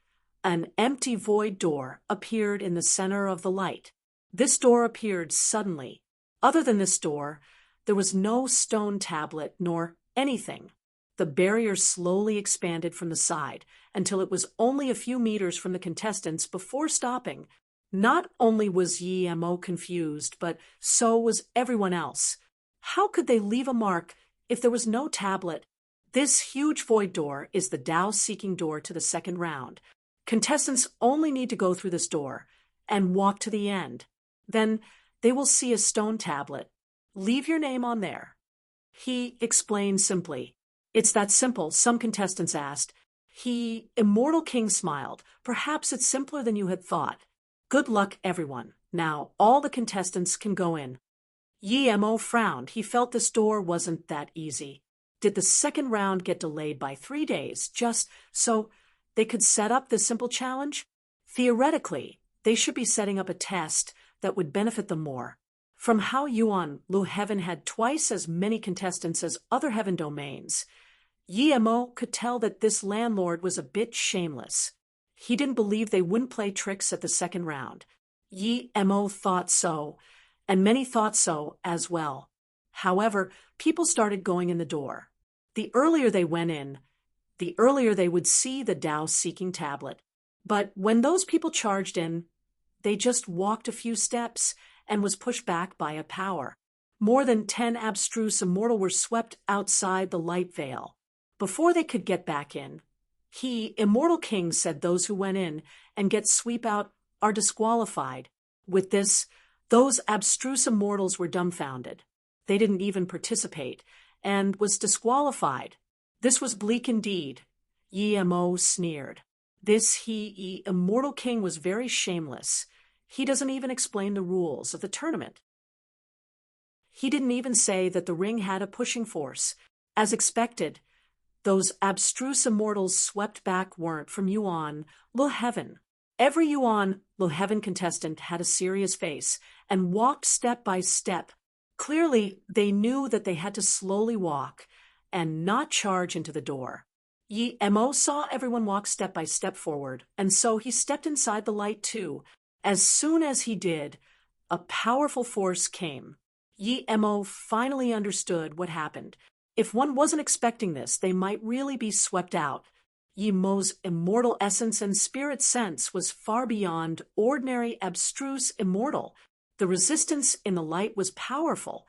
an empty void door appeared in the center of the light. This door appeared suddenly. Other than this door, there was no stone tablet nor anything. The barrier slowly expanded from the side until it was only a few meters from the contestants before stopping. Not only was Yi Mo confused, but so was everyone else. How could they leave a mark if there was no tablet? This huge void door is the Tao-seeking door to the second round. Contestants only need to go through this door and walk to the end. Then they will see a stone tablet. Leave your name on there. He explained simply. It's that simple, some contestants asked. Immortal King smiled. Perhaps it's simpler than you had thought. Good luck, everyone. Now all the contestants can go in. Yi Mo frowned. He felt this door wasn't that easy. Did the second round get delayed by 3 days just so they could set up this simple challenge? Theoretically, they should be setting up a test that would benefit them more. From how Yuan Lu Heaven had twice as many contestants as other heaven domains, Yi Mo could tell that this landlord was a bit shameless. He didn't believe they wouldn't play tricks at the second round. Yi Mo thought so, and many thought so as well. However, people started going in the door. The earlier they went in, the earlier they would see the Tao-seeking tablet. But when those people charged in, they just walked a few steps and was pushed back by a power. More than 10 abstruse immortal were swept outside the light veil. Before they could get back in, Immortal King, said those who went in and get sweep out are disqualified. With this, those abstruse immortals were dumbfounded. They didn't even participate and was disqualified. This was bleak indeed. Yi Mo sneered. This Immortal King was very shameless. He doesn't even explain the rules of the tournament. He didn't even say that the ring had a pushing force. As expected, those abstruse immortals swept back weren't from Yuan, Lil Heaven. Every Yuan, Lil Heaven contestant had a serious face and walked step by step. Clearly, they knew that they had to slowly walk and not charge into the door. Yi Mo saw everyone walk step by step forward, and so he stepped inside the light too. As soon as he did, a powerful force came. Yi Mo finally understood what happened. If one wasn't expecting this, they might really be swept out. Yi Mo's immortal essence and spirit sense was far beyond ordinary abstruse immortal. The resistance in the light was powerful,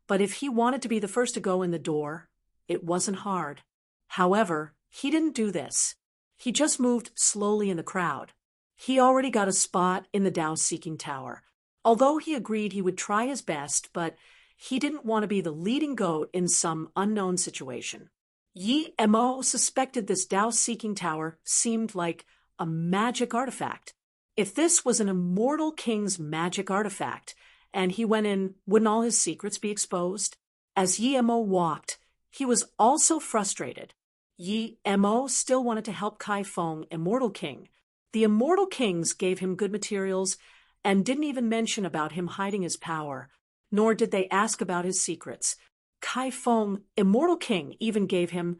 but if he wanted to be the first to go in the door, it wasn't hard. However, he didn't do this. He just moved slowly in the crowd. He already got a spot in the Tao-seeking tower. Although he agreed he would try his best, but he didn't want to be the leading goat in some unknown situation. Yi Mo suspected this Tao-seeking tower seemed like a magic artifact. If this was an immortal king's magic artifact, and he went in, wouldn't all his secrets be exposed? As Yi Mo walked, he was also frustrated. Yi Mo still wanted to help Kai Feng, Immortal King. The Immortal Kings gave him good materials and didn't even mention about him hiding his power, nor did they ask about his secrets. Kai Feng, Immortal King, even gave him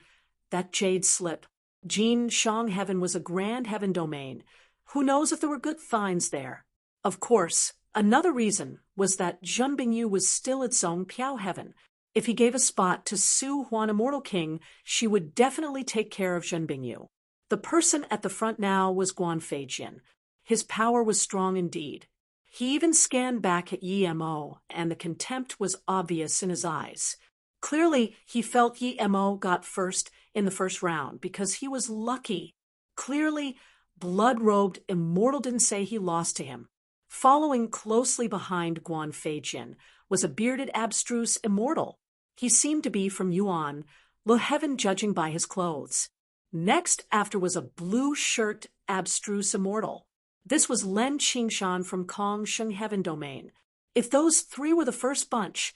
that jade slip. Jin Shang Heaven was a grand heaven domain. Who knows if there were good finds there? Of course, another reason was that Zhen Bingyu was still its own Piao Heaven. If he gave a spot to Su Huan Immortal King, she would definitely take care of Zhen Bingyu. The person at the front now was Guan Feijian. His power was strong indeed. He even scanned back at Yi Mo, and the contempt was obvious in his eyes. Clearly, he felt Yi Mo got first in the first round because he was lucky. Clearly, blood-robed Immortal didn't say he lost to him. Following closely behind Guan Feijian was a bearded abstruse Immortal. He seemed to be from Yuan, Lil Heaven judging by his clothes. Next after was a blue-shirt abstruse Immortal. This was Len Qingshan from Kong Sheng Heaven Domain. If those three were the first bunch,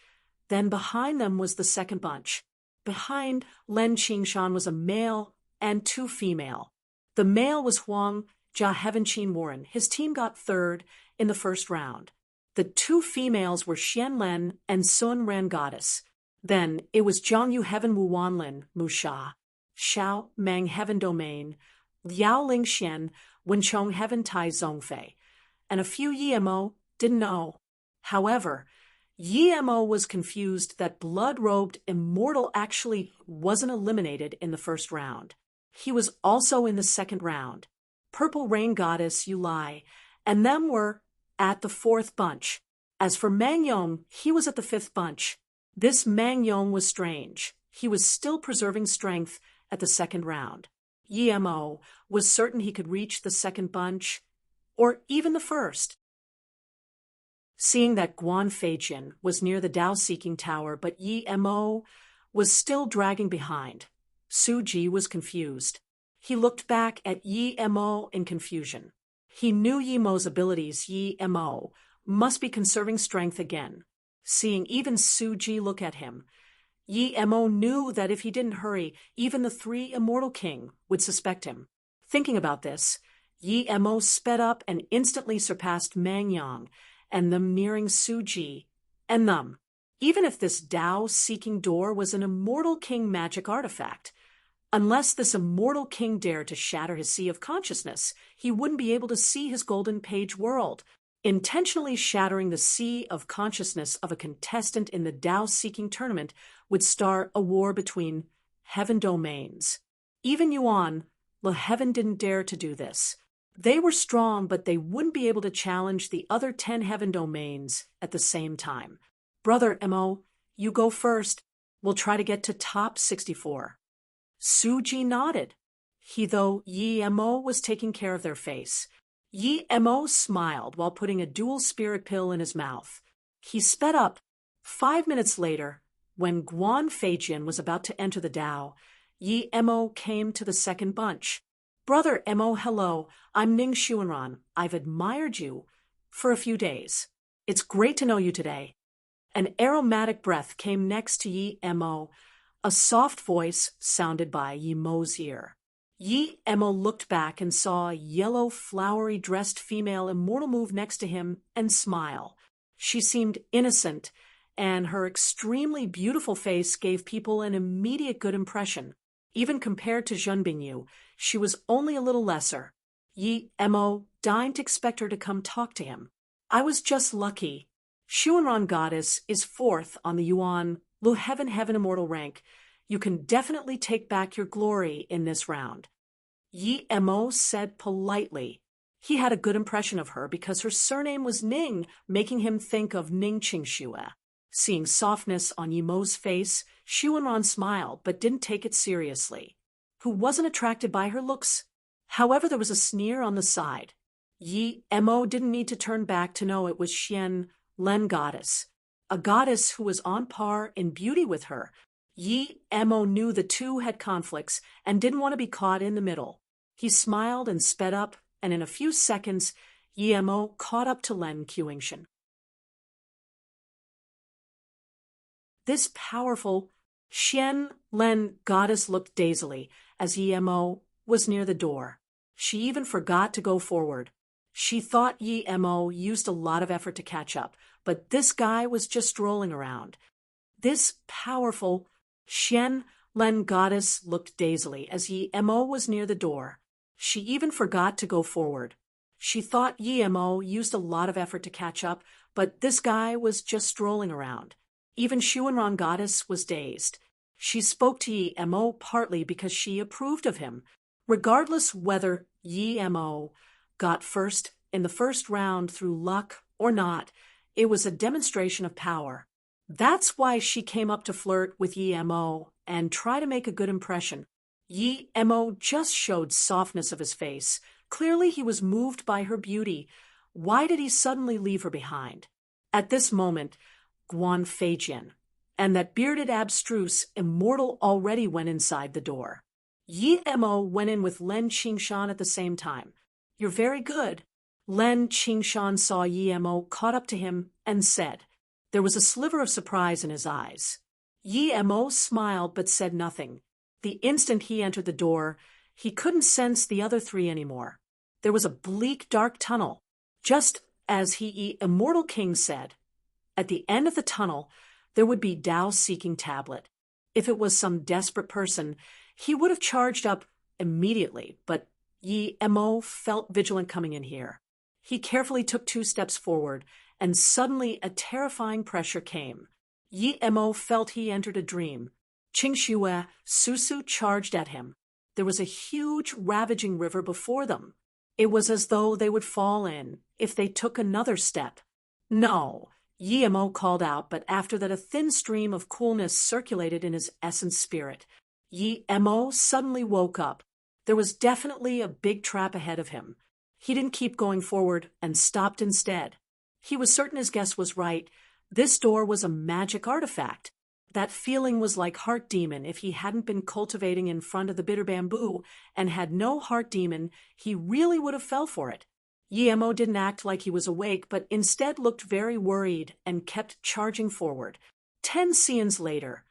then behind them was the second bunch. Behind Len Qingshan was a male and two female. The male was Huang Jia Heaven Qin Warren. His team got third in the first round. The two females were Xian Len and Sun Ren Goddess. Then it was Zhangyu Heaven Wu Wanlin Musha, Xiao Meng Heaven Domain, Liao Ling Xian Wenchong Heaven Tai Zongfei, and a few Yi Mo didn't know. However, Yi Mo was confused that blood-robed Immortal actually wasn't eliminated in the first round. He was also in the second round. Purple Rain Goddess Yulai and them were at the fourth bunch. As for Mang Yong, he was at the fifth bunch. This Mang Yong was strange. He was still preserving strength at the second round. Yi Mo was certain he could reach the second bunch, or even the first. Seeing that Guan Feijian was near the Tao-seeking tower, but Yi Mo was still dragging behind, Su Ji was confused. He looked back at Yi Mo in confusion. He knew Yi Mo's abilities. Yi Mo must be conserving strength again. Seeing even Su Ji look at him, Yi Mo knew that if he didn't hurry, even the three Immortal King would suspect him. Thinking about this, Yi Mo sped up and instantly surpassed Mang Yang and them nearing Su Ji and them. Even if this Tao-seeking door was an Immortal King magic artifact, unless this Immortal King dared to shatter his sea of consciousness, he wouldn't be able to see his golden page world. Intentionally shattering the sea of consciousness of a contestant in the Tao-seeking tournament would start a war between heaven domains. Even Yuan, Lil Heaven didn't dare to do this. They were strong, but they wouldn't be able to challenge the other 10 heaven domains at the same time. Brother Mo, you go first. We'll try to get to top 64. Su Ji nodded. Though Yi Mo was taking care of their face. Yi Mo smiled while putting a dual spirit pill in his mouth. He sped up. 5 minutes later, when Guan Feijian was about to enter the Tao, Yi Mo came to the second bunch. Brother Mo, hello, I'm Ning Xuanran. I've admired you for a few days. It's great to know you today. An aromatic breath came next to Yi Mo. A soft voice sounded by Yi Mo's ear. Yi Mo looked back and saw a yellow, flowery-dressed female immortal move next to him and smile. She seemed innocent, and her extremely beautiful face gave people an immediate good impression. Even compared to Zhen Bingyu, she was only a little lesser. Yi Mo didn't expect her to come talk to him. I was just lucky. Xuanran Goddess is 4th on the Yuan Lu Heaven Immortal rank. You can definitely take back your glory in this round. Yi Mo said politely. He had a good impression of her because her surname was Ning, making him think of Ning Qingxue. Seeing softness on Yi Mo's face, Xuanran smiled but didn't take it seriously. Who wasn't attracted by her looks? However, there was a sneer on the side. Yi Mo didn't need to turn back to know it was Xian Len Goddess, a goddess who was on par in beauty with her. Yi Mo knew the two had conflicts and didn't want to be caught in the middle. He smiled and sped up, and in a few seconds, Yi Mo caught up to Len Qingshan. This powerful Xian Len goddess looked dazedly as Yi Mo was near the door. She even forgot to go forward. She thought Yi Mo used a lot of effort to catch up, but this guy was just strolling around. This powerful Xian Len goddess looked dazedly as Yi Mo was near the door. She even forgot to go forward. She thought Yi Mo used a lot of effort to catch up, but this guy was just strolling around. Even Xuanran Goddess was dazed. She spoke to Yi Mo partly because she approved of him. Regardless whether Yi Mo got first in the first round through luck or not, it was a demonstration of power. That's why she came up to flirt with Yi Mo and try to make a good impression. Yi Mo just showed softness of his face. Clearly he was moved by her beauty. Why did he suddenly leave her behind? At this moment, Guan Feijian and that bearded abstruse immortal already went inside the door. Yi Mo went in with Len Qingshan at the same time. You're very good. Len Qingshan saw Yi Mo caught up to him and said. There was a sliver of surprise in his eyes. Yi Mo smiled but said nothing. The instant he entered the door, he couldn't sense the other three anymore. There was a bleak, dark tunnel, just as he Immortal King said. At the end of the tunnel, there would be Tao-seeking tablet. If it was some desperate person, he would have charged up immediately, but Yi Mo felt vigilant coming in here. He carefully took 2 steps forward, and suddenly a terrifying pressure came. Yi Mo felt he entered a dream. Qingxue, Susu charged at him. There was a huge, ravaging river before them. It was as though they would fall in if they took another step. No, Yi Mo called out, but after that a thin stream of coolness circulated in his essence spirit. Yi Mo suddenly woke up. There was definitely a big trap ahead of him. He didn't keep going forward and stopped instead. He was certain his guess was right. This door was a magic artifact. That feeling was like heart demon if he hadn't been cultivating in front of the bitter bamboo and had no heart demon, he really would have fell for it. Yi Mo didn't act like he was awake, but instead looked very worried and kept charging forward. 10 seons later,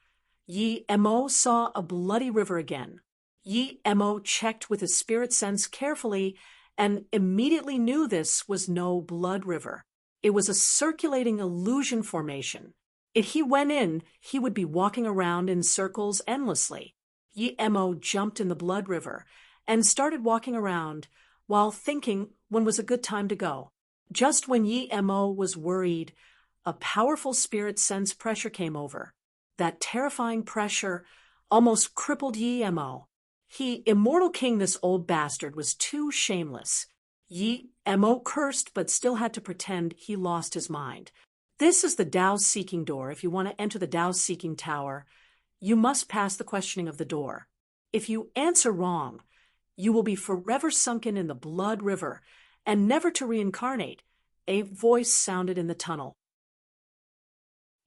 Yi Mo saw a bloody river again. Yi Mo checked with his spirit sense carefully and immediately knew this was no blood river. It was a circulating illusion formation. If he went in, he would be walking around in circles endlessly. Yi Mo jumped in the blood river and started walking around while thinking when was a good time to go. Just when Yi Mo was worried, a powerful spirit sense pressure came over. That terrifying pressure almost crippled Yi Mo. He, Immortal King, this old bastard, was too shameless. Yi Mo cursed but still had to pretend he lost his mind. This is the Tao-seeking door. If you want to enter the Tao-seeking tower, you must pass the questioning of the door. If you answer wrong, you will be forever sunken in the blood river and never to reincarnate. A voice sounded in the tunnel.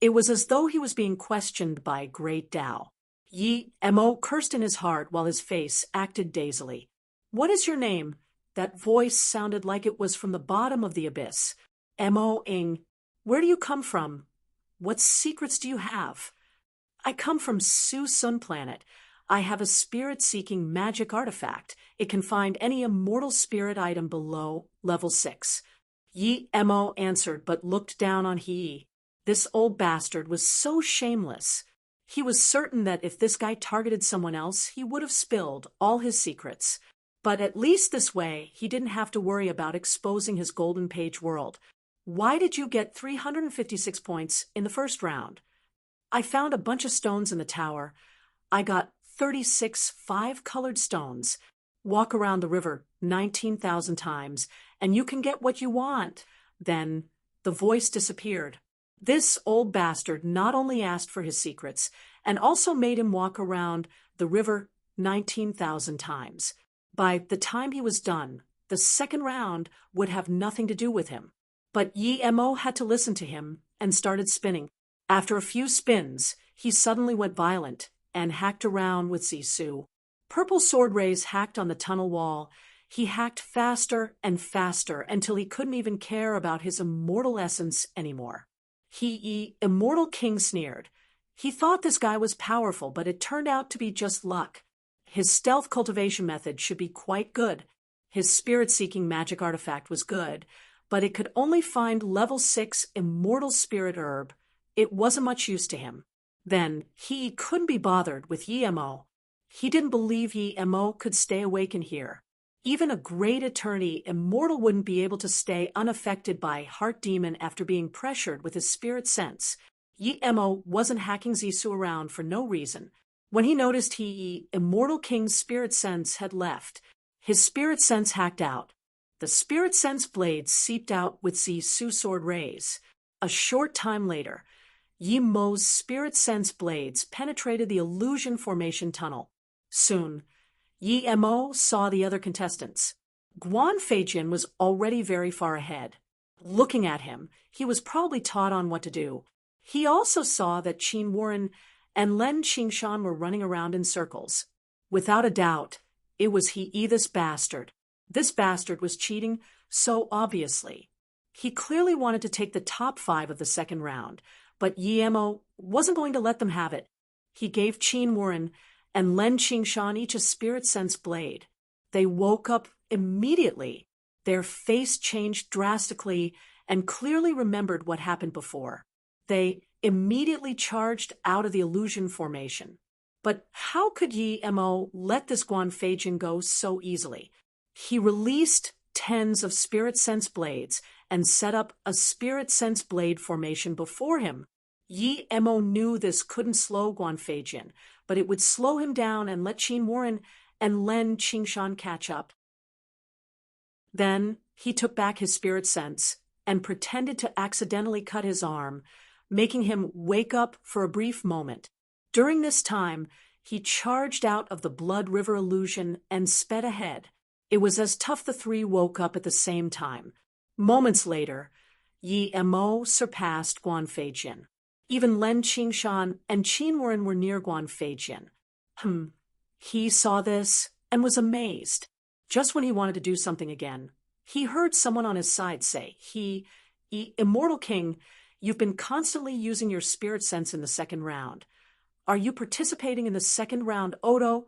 It was as though he was being questioned by great Tao. Yi Mo cursed in his heart while his face acted dazedly. What is your name? That voice sounded like it was from the bottom of the abyss. Mo-ing. Where do you come from? What secrets do you have? I come from Su Sun Planet. I have a spirit-seeking magic artifact. It can find any immortal spirit item below level 6. Yi Mo answered but looked down on He. This old bastard was so shameless. He was certain that if this guy targeted someone else, he would have spilled all his secrets. But at least this way, he didn't have to worry about exposing his golden page world. Why did you get 356 points in the first round? I found a bunch of stones in the tower. I got 36 5-colored stones. Walk around the river 19,000 times, and you can get what you want. Then the voice disappeared. This old bastard not only asked for his secrets, and also made him walk around the river 19,000 times. By the time he was done, the second round would have nothing to do with him. But Yi Mo had to listen to him and started spinning. After a few spins, he suddenly went violent and hacked around with Zisu. Purple sword rays hacked on the tunnel wall. He hacked faster and faster until he couldn't even care about his immortal essence anymore. Immortal King sneered. He thought this guy was powerful, but it turned out to be just luck. His stealth cultivation method should be quite good. His spirit-seeking magic artifact was good, but it could only find level 6 immortal spirit herb. It wasn't much use to him. Then he couldn't be bothered with Yi Mo. He didn't believe Yi Mo could stay awake in here. Even a great attorney immortal wouldn't be able to stay unaffected by Heart Demon after being pressured with his spirit sense. Yi Mo wasn't hacking Zisu around for no reason. When he noticed Immortal King's spirit sense had left, his spirit sense hacked out. The spirit sense blades seeped out with Zisu sword rays. A short time later, Yi Mo's spirit sense blades penetrated the illusion formation tunnel. Soon, Yi Mo saw the other contestants. Guan Feijin was already very far ahead. Looking at him, he was probably taught on what to do. He also saw that Qin Warren and Len Qingshan were running around in circles. Without a doubt, it was this bastard. This bastard was cheating so obviously. He clearly wanted to take the top 5 of the second round, but Yi Mo wasn't going to let them have it. He gave Qin Warren and Len Qingshan each a spirit sense blade. They woke up immediately. Their face changed drastically and clearly remembered what happened before. They immediately charged out of the illusion formation. But how could Yi Mo let this Guan Feijin go so easily? He released tens of spirit sense blades and set up a spirit sense blade formation before him. Yi Mo knew this couldn't slow Guan Feijin, but it would slow him down and let Qin Warren and Len Qingshan catch up. Then he took back his spirit sense and pretended to accidentally cut his arm, making him wake up for a brief moment. During this time, he charged out of the Blood River illusion and sped ahead. It was as tough the three woke up at the same time. Moments later, Yi Mo surpassed Guan Feijin. Even Len Qingshan and Qin Warren were near Guan Feijin. He saw this and was amazed. Just when he wanted to do something again, he heard someone on his side say, Immortal King, you've been constantly using your spirit sense in the second round. Are you participating in the second round, Odo?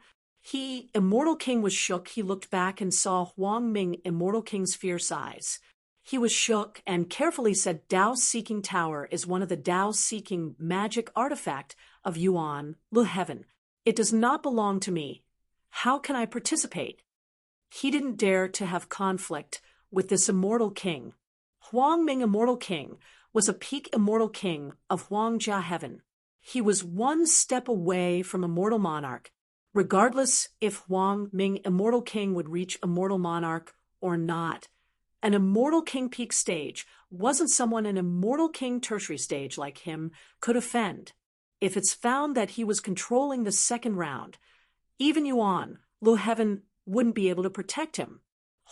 Immortal King was shook. He looked back and saw Huang Ming, Immortal King's fierce eyes. He was shook and carefully said, Dao-Seeking Tower is one of the Dao-Seeking magic artifact of Yuan, the Heaven. It does not belong to me. How can I participate? He didn't dare to have conflict with this Immortal King. Huang Ming, Immortal King, was a peak Immortal King of Huangjia Heaven. He was one step away from Immortal Monarch, regardless if Huang Ming, Immortal King, would reach Immortal Monarch or not. An Immortal King peak stage wasn't someone an Immortal King tertiary stage like him could offend. If it's found that he was controlling the second round, even Yuan, Lu Heaven, wouldn't be able to protect him.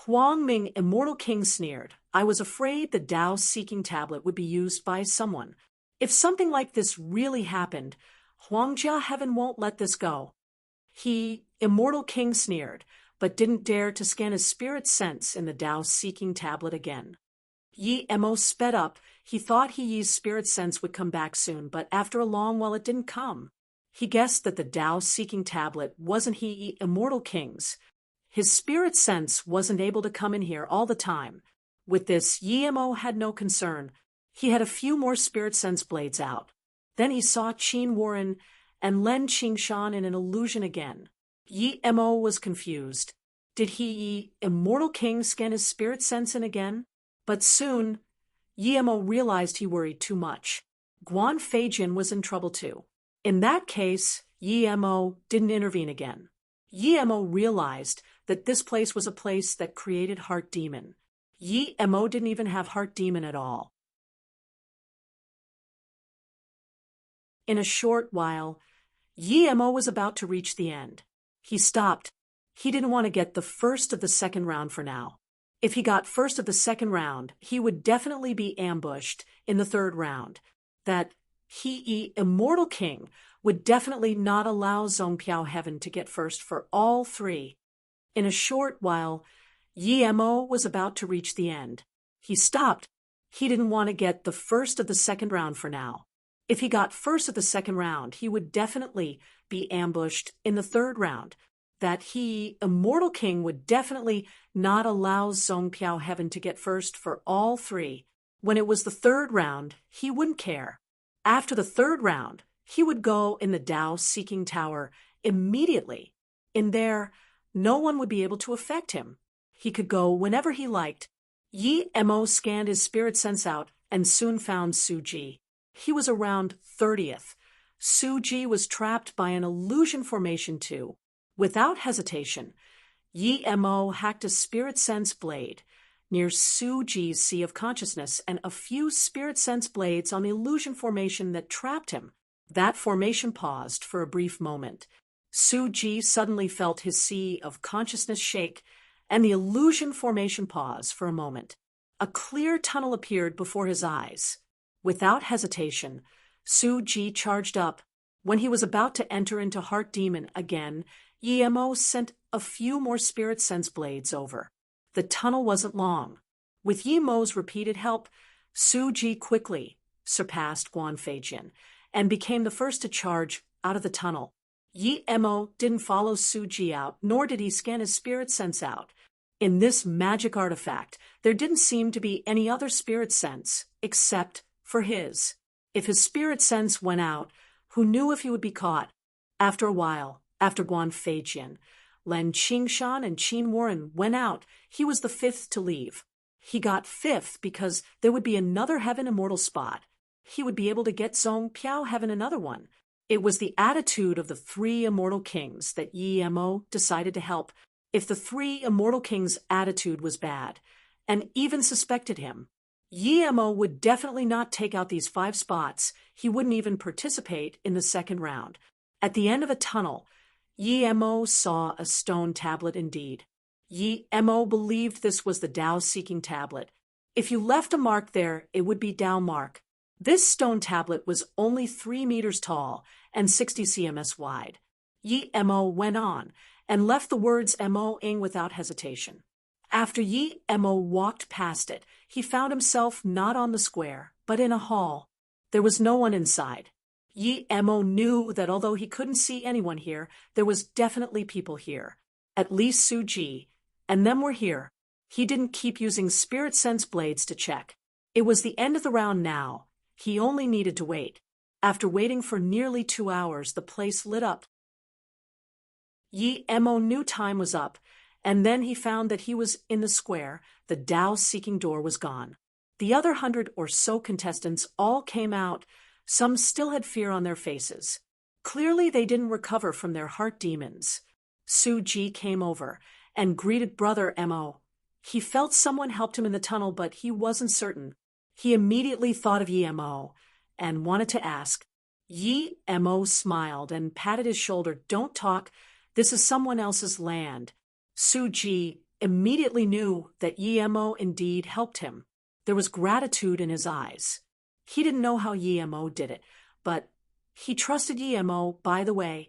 Huang Ming, Immortal King, sneered. I was afraid the Dao-Seeking tablet would be used by someone. If something like this really happened, Huangjia Heaven won't let this go. Immortal King, sneered, but didn't dare to scan his spirit sense in the Dao-Seeking tablet again. Yi Mo sped up. He thought Yi's spirit sense would come back soon, but after a long while it didn't come. He guessed that the Tao-seeking tablet wasn't he immortal king's. His spirit sense wasn't able to come in here all the time. With this, Yemo had no concern. He had a few more spirit sense blades out. Then he saw Qin Warren and Len Qingshan in an illusion again. Yemo was confused. Did he, immortal king, scan his spirit sense in again? But soon, Yemo realized he worried too much. Guan Feijin was in trouble too. In that case, Yemo didn't intervene again. Yemo realized that this place was a place that created Heart Demon. Yemo didn't even have Heart Demon at all. In a short while, Yemo was about to reach the end. He stopped. He didn't want to get the first of the second round for now. If he got first of the second round, he would definitely be ambushed in the third round. That he, immortal king, would definitely not allow Zhongpiao Heaven to get first for all three. In a short while, Yemo was about to reach the end. He stopped. He didn't want to get the first of the second round for now. If he got first of the second round, he would definitely be ambushed in the third round. That he, immortal king, would definitely not allow Zhongpiao Heaven to get first for all three. When it was the third round, he wouldn't care. After the third round, he would go in the Tao-seeking tower immediately. In there, no one would be able to affect him. He could go whenever he liked. Yemo scanned his spirit sense out and soon found Suji. He was around 30th. Suji was trapped by an illusion formation too. Without hesitation, Yemo hacked a spirit sense blade near Suji's sea of consciousness and a few spirit sense blades on the illusion formation that trapped him. That formation paused for a brief moment. Suji suddenly felt his sea of consciousness shake, and the illusion formation pause for a moment. A clear tunnel appeared before his eyes. Without hesitation, Suji charged up. When he was about to enter into Heart Demon again, Yemo sent a few more spirit sense blades over. The tunnel wasn't long. With Yemo's repeated help, Suji quickly surpassed Guan Feijin and became the first to charge out of the tunnel. Yemo didn't follow Suji out, nor did he scan his spirit sense out. In this magic artifact, there didn't seem to be any other spirit sense except for his. If his spirit sense went out, who knew if he would be caught? After a while, after Guan Feijin, Len Qingshan and Qin Warren went out. He was the fifth to leave. He got fifth because there would be another heaven immortal spot. He would be able to get Zhongpiao Heaven another one. It was the attitude of the three immortal kings that Yemo decided to help. If the three immortal kings' attitude was bad, and even suspected him, Yemo would definitely not take out these 5 spots. He wouldn't even participate in the second round. At the end of a tunnel, Yemo saw a stone tablet indeed. Yemo believed this was the Tao-seeking tablet. If you left a mark there, it would be Tao mark. This stone tablet was only 3 meters tall and 60 cms wide. Yemo went on and left the words Mo-ing without hesitation. After Yemo walked past it, he found himself not on the square, but in a hall. There was no one inside. Yemo knew that although he couldn't see anyone here, there was definitely people here. At least Suji, and them were here. He didn't keep using spirit sense blades to check. It was the end of the round now. He only needed to wait. After waiting for nearly 2 hours, the place lit up. Yemo knew time was up, and then he found that he was in the square. The Tao-seeking door was gone. The other 100 or so contestants all came out. Some still had fear on their faces. Clearly they didn't recover from their heart demons. Suji came over and greeted Brother Mo. He felt someone helped him in the tunnel, but he wasn't certain. He immediately thought of Yemo and wanted to ask. Yemo smiled and patted his shoulder. "Don't talk. This is someone else's land." Suji immediately knew that Yemo indeed helped him. There was gratitude in his eyes. He didn't know how Yemo did it, but he trusted Yemo. "By the way,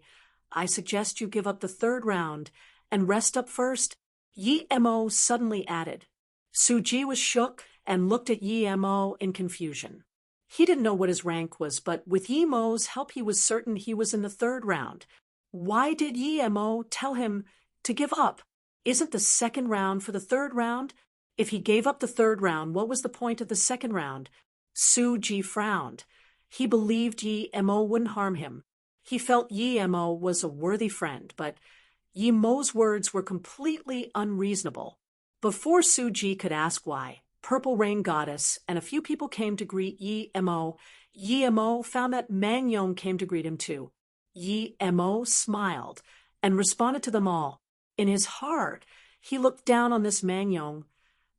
I suggest you give up the third round and rest up first," Yemo suddenly added. Suji was shook and looked at Yemo in confusion. He didn't know what his rank was, but with Yi Mo's help he was certain he was in the third round. Why did Yi Mo tell him to give up? Isn't the second round for the third round? If he gave up the third round, what was the point of the second round? Su Ji frowned. He believed Yi Mo wouldn't harm him. He felt Yi Mo was a worthy friend, but Yi Mo's words were completely unreasonable. Before Su Ji could ask why, Purple Rain Goddess and a few people came to greet Yi Mo. Yi Mo found that Mang Yong came to greet him too. Yi Mo smiled and responded to them all. In his heart, he looked down on this Mang Yong.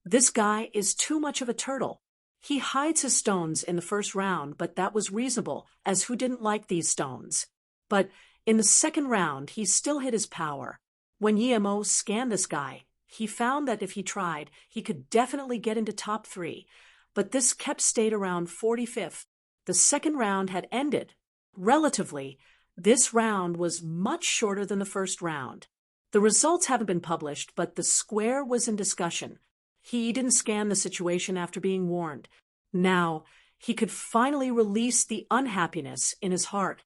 This guy is too much of a turtle. He hides his stones in the first round, but that was reasonable, as who didn't like these stones? But in the second round, he still hid his power. When Yi Mo scanned this guy, he found that if he tried, he could definitely get into top 3, but this kept stayed around 45th. The second round had ended. Relatively, this round was much shorter than the first round. The results haven't been published, but the square was in discussion. He didn't scan the situation after being warned. Now, he could finally release the unhappiness in his heart.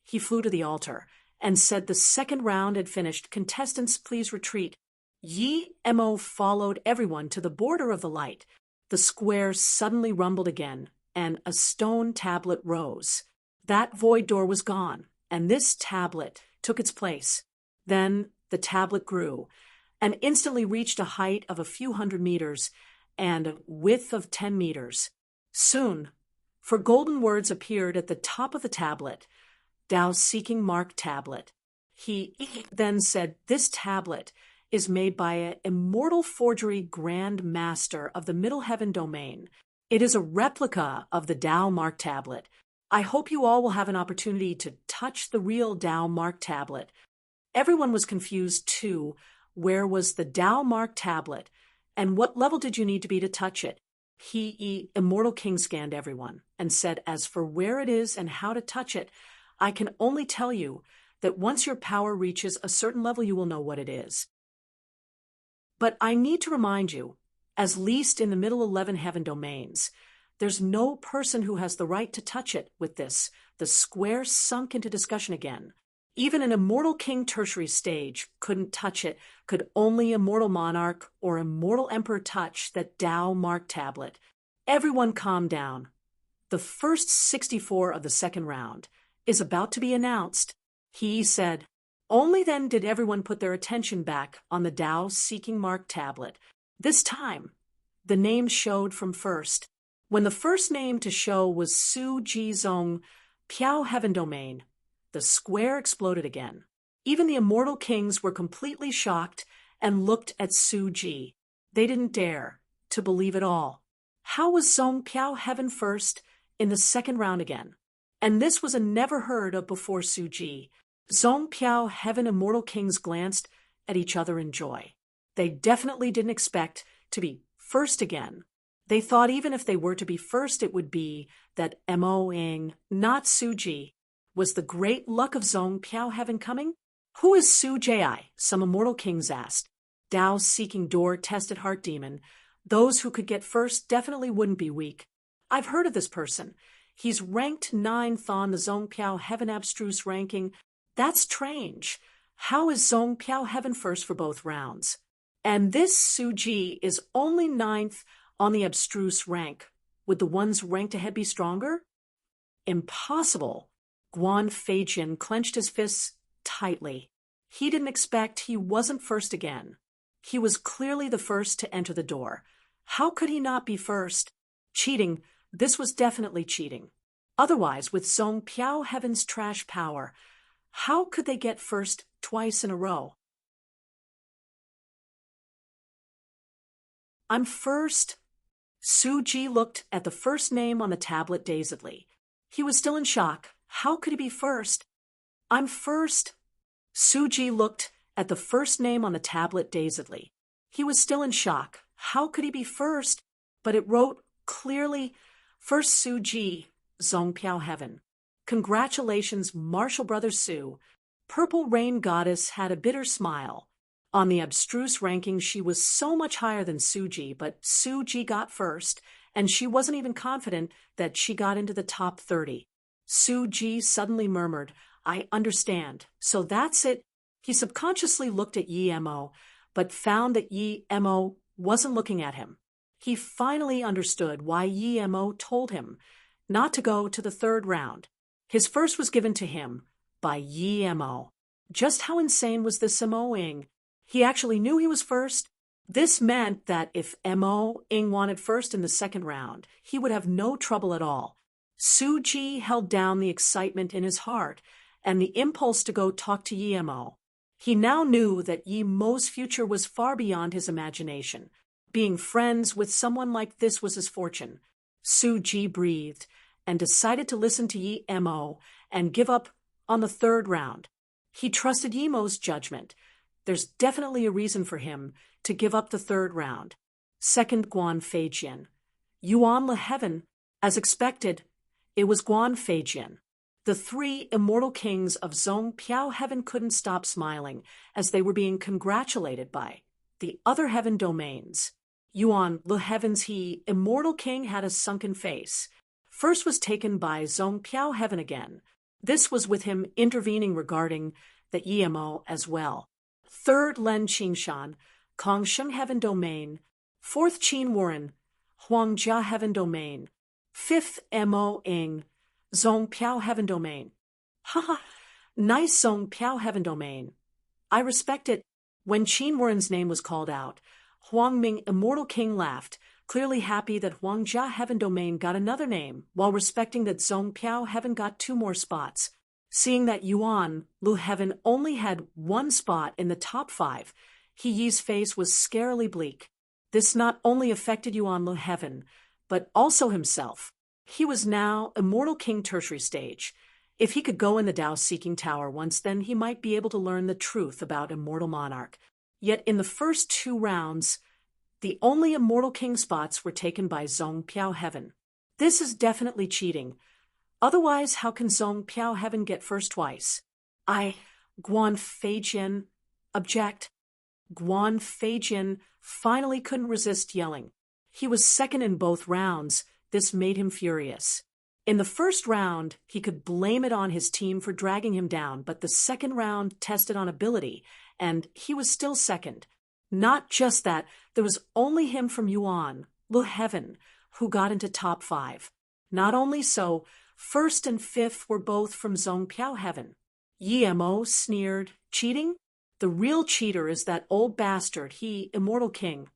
He flew to the altar and said the second round had finished. Contestants, please retreat. Yi Mo followed everyone to the border of the light. The square suddenly rumbled again, and a stone tablet rose. That void door was gone, and this tablet took its place. Then the tablet grew, and instantly reached a height of a few hundred meters and a width of 10 meters. Soon, for golden words appeared at the top of the tablet, Tao-seeking mark tablet. He then said, this tablet is made by an immortal forgery grand master of the Middle Heaven domain. It is a replica of the Tao mark tablet. I hope you all will have an opportunity to touch the real Tao mark tablet. Everyone was confused too. Where was the Tao mark tablet, and what level did you need to be to touch it? Immortal King scanned everyone and said, as for where it is and how to touch it, I can only tell you that once your power reaches a certain level, you will know what it is. But I need to remind you, as least in the Middle 11 Heaven domains, there's no person who has the right to touch it. With this, the square sunk into discussion again. Even an immortal king tertiary stage couldn't touch it. Could only immortal monarch or immortal emperor touch that Tao mark tablet. Everyone calm down. The first 64 of the second round is about to be announced. He said, only then did everyone put their attention back on the Tao-seeking mark tablet. This time, the names showed from first. When the first name to show was Su Ji Zong, Piao Heaven Domain, the square exploded again. Even the immortal kings were completely shocked and looked at Su Ji. They didn't dare to believe it all. How was Zong Piao Heaven first in the second round again? And this was a never heard of before Su Ji. Zong Piao Heaven immortal kings glanced at each other in joy. They definitely didn't expect to be first again. They thought even if they were to be first, it would be that Mo Ing, not Su Ji. Was the great luck of Zong Piao Heaven coming? Who is Su Ji? Some immortal kings asked. Tao's seeking door tested heart demon. Those who could get first definitely wouldn't be weak. I've heard of this person. He's ranked 9th on the Zong Piao Heaven abstruse ranking. That's strange. How is Zong Piao Heaven first for both rounds? And this Su Ji is only 9th on the abstruse rank. Would the ones ranked ahead be stronger? Impossible. Guan Feijin clenched his fists tightly. He didn't expect he wasn't first again. He was clearly the first to enter the door. How could he not be first? Cheating. This was definitely cheating. Otherwise, with Zong Piao Heaven's trash power, how could they get first twice in a row? I'm first. Su Ji looked at the first name on the tablet dazedly. He was still in shock. How could he be first? I'm first. Su Ji looked at the first name on the tablet dazedly. He was still in shock. How could he be first? But it wrote clearly, First Su Ji, Zong Piao Heaven. Congratulations, Marshall Brothers Su. Purple Rain Goddess had a bitter smile. On the abstruse ranking, she was so much higher than Su Ji, but Su Ji got first, and she wasn't even confident that she got into the top 30. Su Ji suddenly murmured, "I understand. So that's it." He subconsciously looked at Yi Mo, but found that Yi Mo wasn't looking at him. He finally understood why Yi Mo told him not to go to the third round. His first was given to him by Yi Mo. Just how insane was this Mo-ing? He actually knew he was first. This meant that if Mo-ing wanted first in the second round, he would have no trouble at all. Su Ji held down the excitement in his heart and the impulse to go talk to Yi Mo. He now knew that Yi Mo's future was far beyond his imagination. Being friends with someone like this was his fortune. Su Ji breathed and decided to listen to Yi Mo and give up on the third round. He trusted Yi Mo's judgment. There's definitely a reason for him to give up the third round. Second Guan Feijian. Yuan Le Heaven. As expected, it was Guan Feijian. The three immortal kings of Zhong Piao Heaven couldn't stop smiling as they were being congratulated by the other heaven domains. Yuan Le Heaven's immortal king had a sunken face. First was taken by Zhong Piao Heaven again. This was with him intervening regarding the Yi Mo as well. Third Len Qingshan, Kongsheng Heaven Domain. Fourth Qin Warren, Huangjia Heaven Domain. Fifth Mo-ing, Zhong Piao Heaven Domain. Haha, nice Zhong Piao Heaven Domain. I respect it. When Qin Warren's name was called out, Huang Ming Immortal King laughed, clearly happy that Huangjia Heaven Domain got another name, while respecting that Zhong Piao Heaven got 2 more spots. Seeing that Yuan Lu Heaven only had 1 spot in the top 5, He Yi's face was scarily bleak. This not only affected Yuan Lu Heaven, but also himself. He was now Immortal King Tertiary Stage. If he could go in the Tao-seeking tower once, then he might be able to learn the truth about Immortal Monarch. Yet in the first 2 rounds, the only Immortal King spots were taken by Zhong Piao Heaven. This is definitely cheating. Otherwise, how can Zhong Piao Heaven get first twice? Guan Feijian, object. Guan Feijian finally couldn't resist yelling. He was second in both rounds. This made him furious. In the first round, he could blame it on his team for dragging him down, but the second round tested on ability, and he was still second. Not just that, there was only him from Yuan Lu Heaven who got into top 5. Not only so, first and fifth were both from Zhong Piao Heaven. Yi Mo sneered, "Cheating? The real cheater is that old bastard, Immortal King.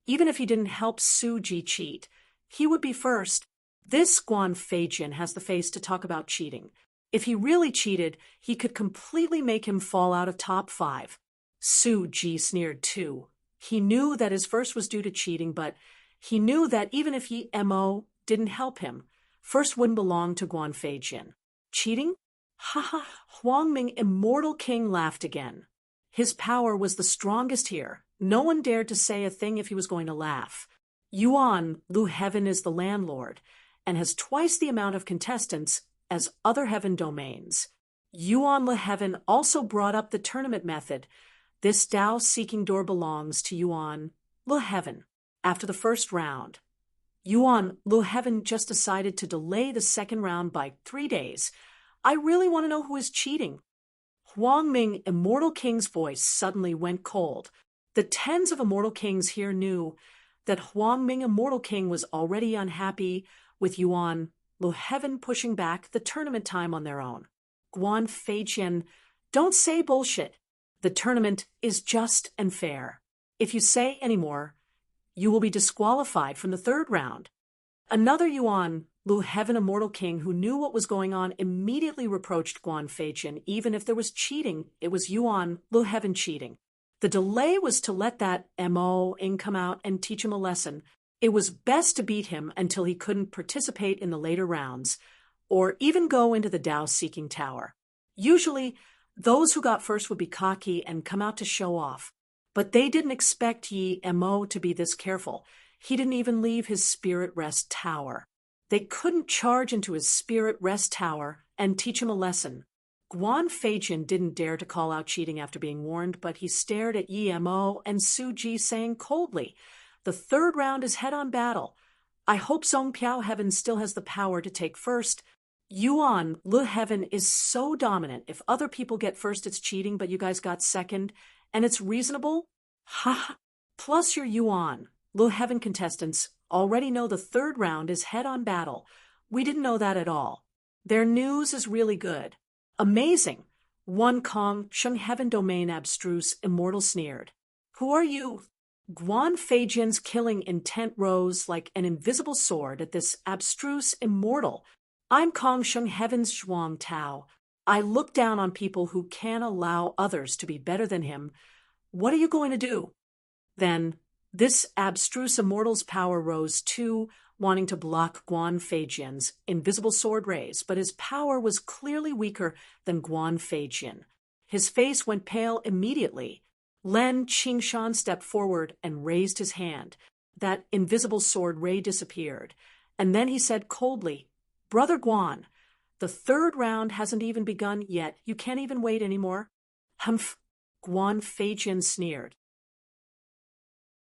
Even if he didn't help Su Ji cheat, he would be first. This Guan Feijian has the face to talk about cheating. If he really cheated, he could completely make him fall out of top 5. Su Ji sneered too. He knew that his first was due to cheating, but he knew that even if Yi Mo didn't help him, first wouldn't belong to Guan Feijian. Cheating? Haha, Huang Ming Immortal King laughed again. His power was the strongest here. No one dared to say a thing if he was going to laugh. Yuan Lu Heaven is the landlord and has twice the amount of contestants as other heaven domains. Yuan Lu Heaven also brought up the tournament method. This Tao-seeking door belongs to Yuan Lu Heaven. After the first round, Yuan Lu Heaven just decided to delay the second round by 3 days. I really want to know who is cheating. Huang Ming Immortal King's voice suddenly went cold. The tens of Immortal Kings here knew that Huang Ming Immortal King was already unhappy with Yuan Lu Heaven pushing back the tournament time on their own. Guan Feijian, don't say bullshit. The tournament is just and fair. If you say any more, you will be disqualified from the third round. Another Yuan Lu Heaven Immortal King who knew what was going on immediately reproached Guan Feijian. Even if there was cheating, it was Yuan Lu Heaven cheating. The delay was to let that Mo-ing come out and teach him a lesson. It was best to beat him until he couldn't participate in the later rounds, or even go into the Tao-seeking tower. Usually, those who got first would be cocky and come out to show off. But they didn't expect Yi Mo to be this careful. He didn't even leave his Spirit Rest Tower. They couldn't charge into his Spirit Rest Tower and teach him a lesson. Guan Feijian didn't dare to call out cheating after being warned, but he stared at Yi Mo and Su Ji, saying coldly, The third round is head-on battle. I hope Zhong Piao Heaven still has the power to take first. Yuan Le Heaven is so dominant. If other people get first, it's cheating, but you guys got second, and it's reasonable? Ha! Plus your Yuan Le Heaven contestants already know the third round is head-on battle. We didn't know that at all. Their news is really good. Amazing. One Kong, Sheng Heaven Domain Abstruse, Immortal sneered. Who are you? Guan Feijin's killing intent rose like an invisible sword at this abstruse immortal. I'm Kong Sheng Heaven's Zhuang Tao. I look down on people who can't allow others to be better than him. What are you going to do? Then, this abstruse immortal's power rose too, wanting to block Guan Feijin's invisible sword rays, but his power was clearly weaker than Guan Feijin. His face went pale immediately. Lin Qingshan stepped forward and raised his hand. That invisible sword ray disappeared. And then he said coldly, Brother Guan, the third round hasn't even begun yet. You can't even wait anymore. Humph, Guan Feijin sneered.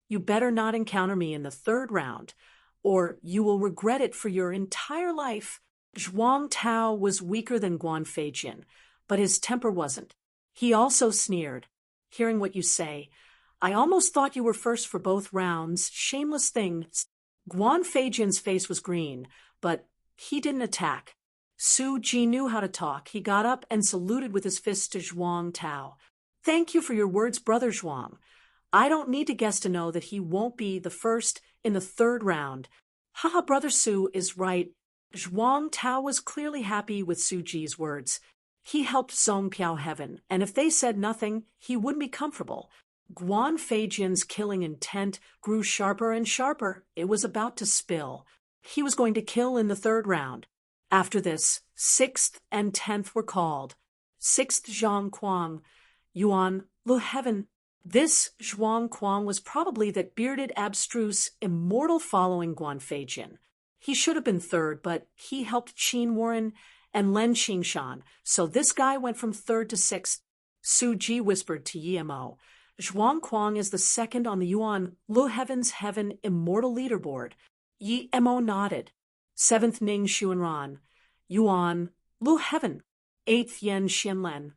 You better not encounter me in the third round, or you will regret it for your entire life. Zhuang Tao was weaker than Guan Feijin, but his temper wasn't. He also sneered. Hearing what you say, I almost thought you were first for both rounds. Shameless thing. Guan Feijin's face was green, but he didn't attack. Su Ji knew how to talk. He got up and saluted with his fist to Zhuang Tao. Thank you for your words, Brother Zhuang. I don't need to guess to know that he won't be the first in the third round. Haha, Brother Su is right. Zhuang Tao was clearly happy with Su Ji's words. He helped Zhong Piao Heaven, and if they said nothing, he wouldn't be comfortable. Guan Feijin's killing intent grew sharper and sharper. It was about to spill. He was going to kill in the third round. After this, 6th and 10th were called. 6th Zhang Kuang, Yuan Le Heaven. This Zhuang Kuang was probably that bearded, abstruse, immortal following Guan Feijin. He should have been third, but he helped Qin Warren and Lin Qingshan, so this guy went from third to 6th. Su Ji whispered to Yimo. Zhuang Kuang is the second on the Yuan Le Heaven's Heaven Immortal Leaderboard. Yimo nodded. 7th Ning Xuanran, Yuan Le Heaven. 8th Yen Xianlen,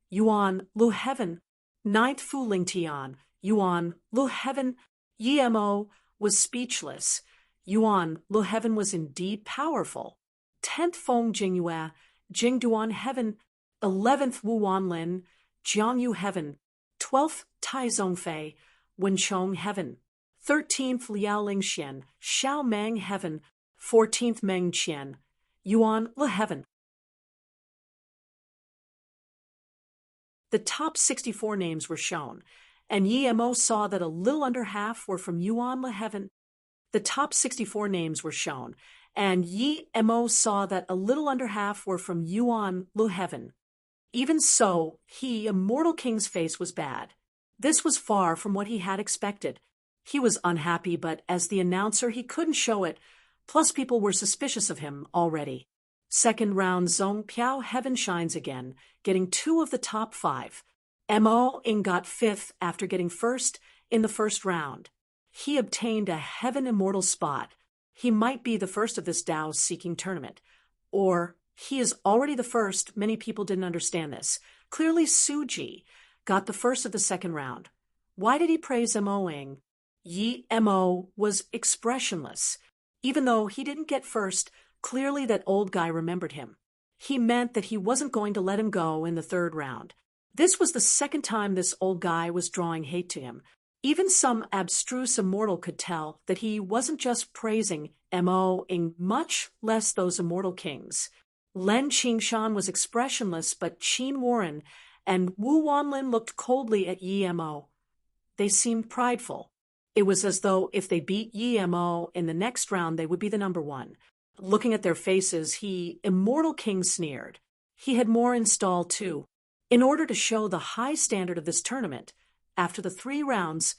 Yuan Le Heaven. 9th Fu Lingtian, Yuan Le Heaven. Yimo was speechless. Yuan Le Heaven was indeed powerful. 10th Feng Jingyue, Jingduan Heaven. 11th Wu Wanlin, Jiangyu Heaven. 12th Tai Zongfei, Wenchong Heaven. 13th Liao Lingxian, Xiao Mang Heaven. 14th Meng Qian, Yuan Le Heaven. The top 64 names were shown, and Yimo saw that a little under half were from Yuan Le Heaven. The top 64 names were shown, and Yimo saw that a little under half were from Yuan Le Heaven. Even so, Immortal King's face was bad. This was far from what he had expected. He was unhappy, but as the announcer, he couldn't show it. Plus, people were suspicious of him already. Second round, Zhong Piao Heaven shines again, getting 2 of the top 5. Mo Ing got 5th after getting first in the first round. He obtained a Heaven Immortal spot. He might be the first of this Dao-seeking tournament. Or he is already the first. Many people didn't understand this. Clearly, Su Ji got the first of the second round. Why did he praise Mo Ing? Mo was expressionless. Even though he didn't get first, clearly that old guy remembered him. He meant that he wasn't going to let him go in the third round. This was the second time this old guy was drawing hate to him. Even some abstruse immortal could tell that he wasn't just praising Mo Ing, much less those immortal kings. Lin Qingshan was expressionless, but Qin Warren and Wu Wanlin looked coldly at Yimo. They seemed prideful. It was as though if they beat Yimo in the next round, they would be the number 1. Looking at their faces, Immortal King sneered. He had more in stall too. In order to show the high standard of this tournament, after the 3 rounds,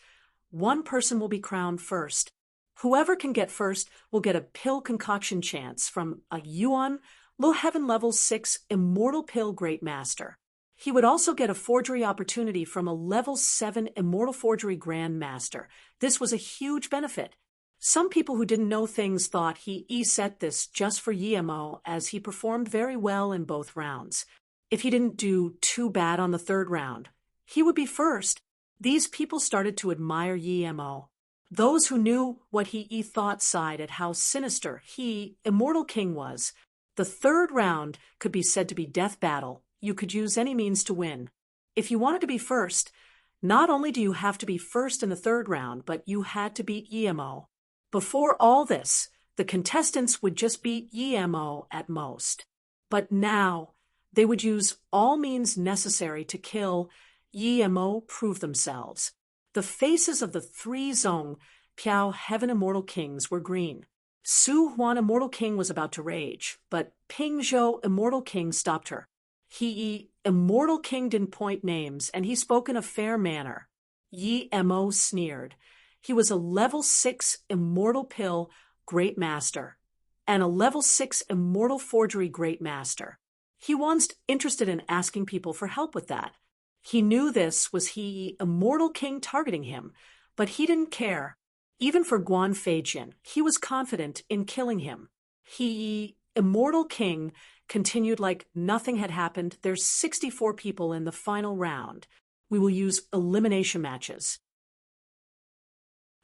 1 person will be crowned first. Whoever can get first will get a pill concoction chance from a Yuan Le Heaven level 6 Immortal Pill Great Master. He would also get a forgery opportunity from a level 7 Immortal Forgery Grandmaster. This was a huge benefit. Some people who didn't know things thought he set this just for Yemo, as he performed very well in both rounds. If he didn't do too bad on the third round, he would be first. These people started to admire Yemo. Those who knew what he thought sighed at how sinister he, Immortal King, was. The third round could be said to be death battle. You could use any means to win. If you wanted to be first, not only do you have to be first in the third round, but you had to beat Yemo. Before all this, the contestants would just beat Yemo at most. But now, they would use all means necessary to kill Yemo, prove themselves. The faces of the three Zong Piao Heaven Immortal Kings were green. Su Huan Immortal King was about to rage, but Ping Zhou Immortal King stopped her. He, Immortal King, didn't point names, and he spoke in a fair manner. Yemo sneered. He was a level 6 Immortal Pill Great Master, and a level 6 Immortal Forgery Great Master. He wasn't interested in asking people for help with that. He knew this was he, Immortal King, targeting him, but he didn't care. Even for Guan Feijian, he was confident in killing him. He, Immortal King, continued like nothing had happened. There's 64 people in the final round. We will use elimination matches.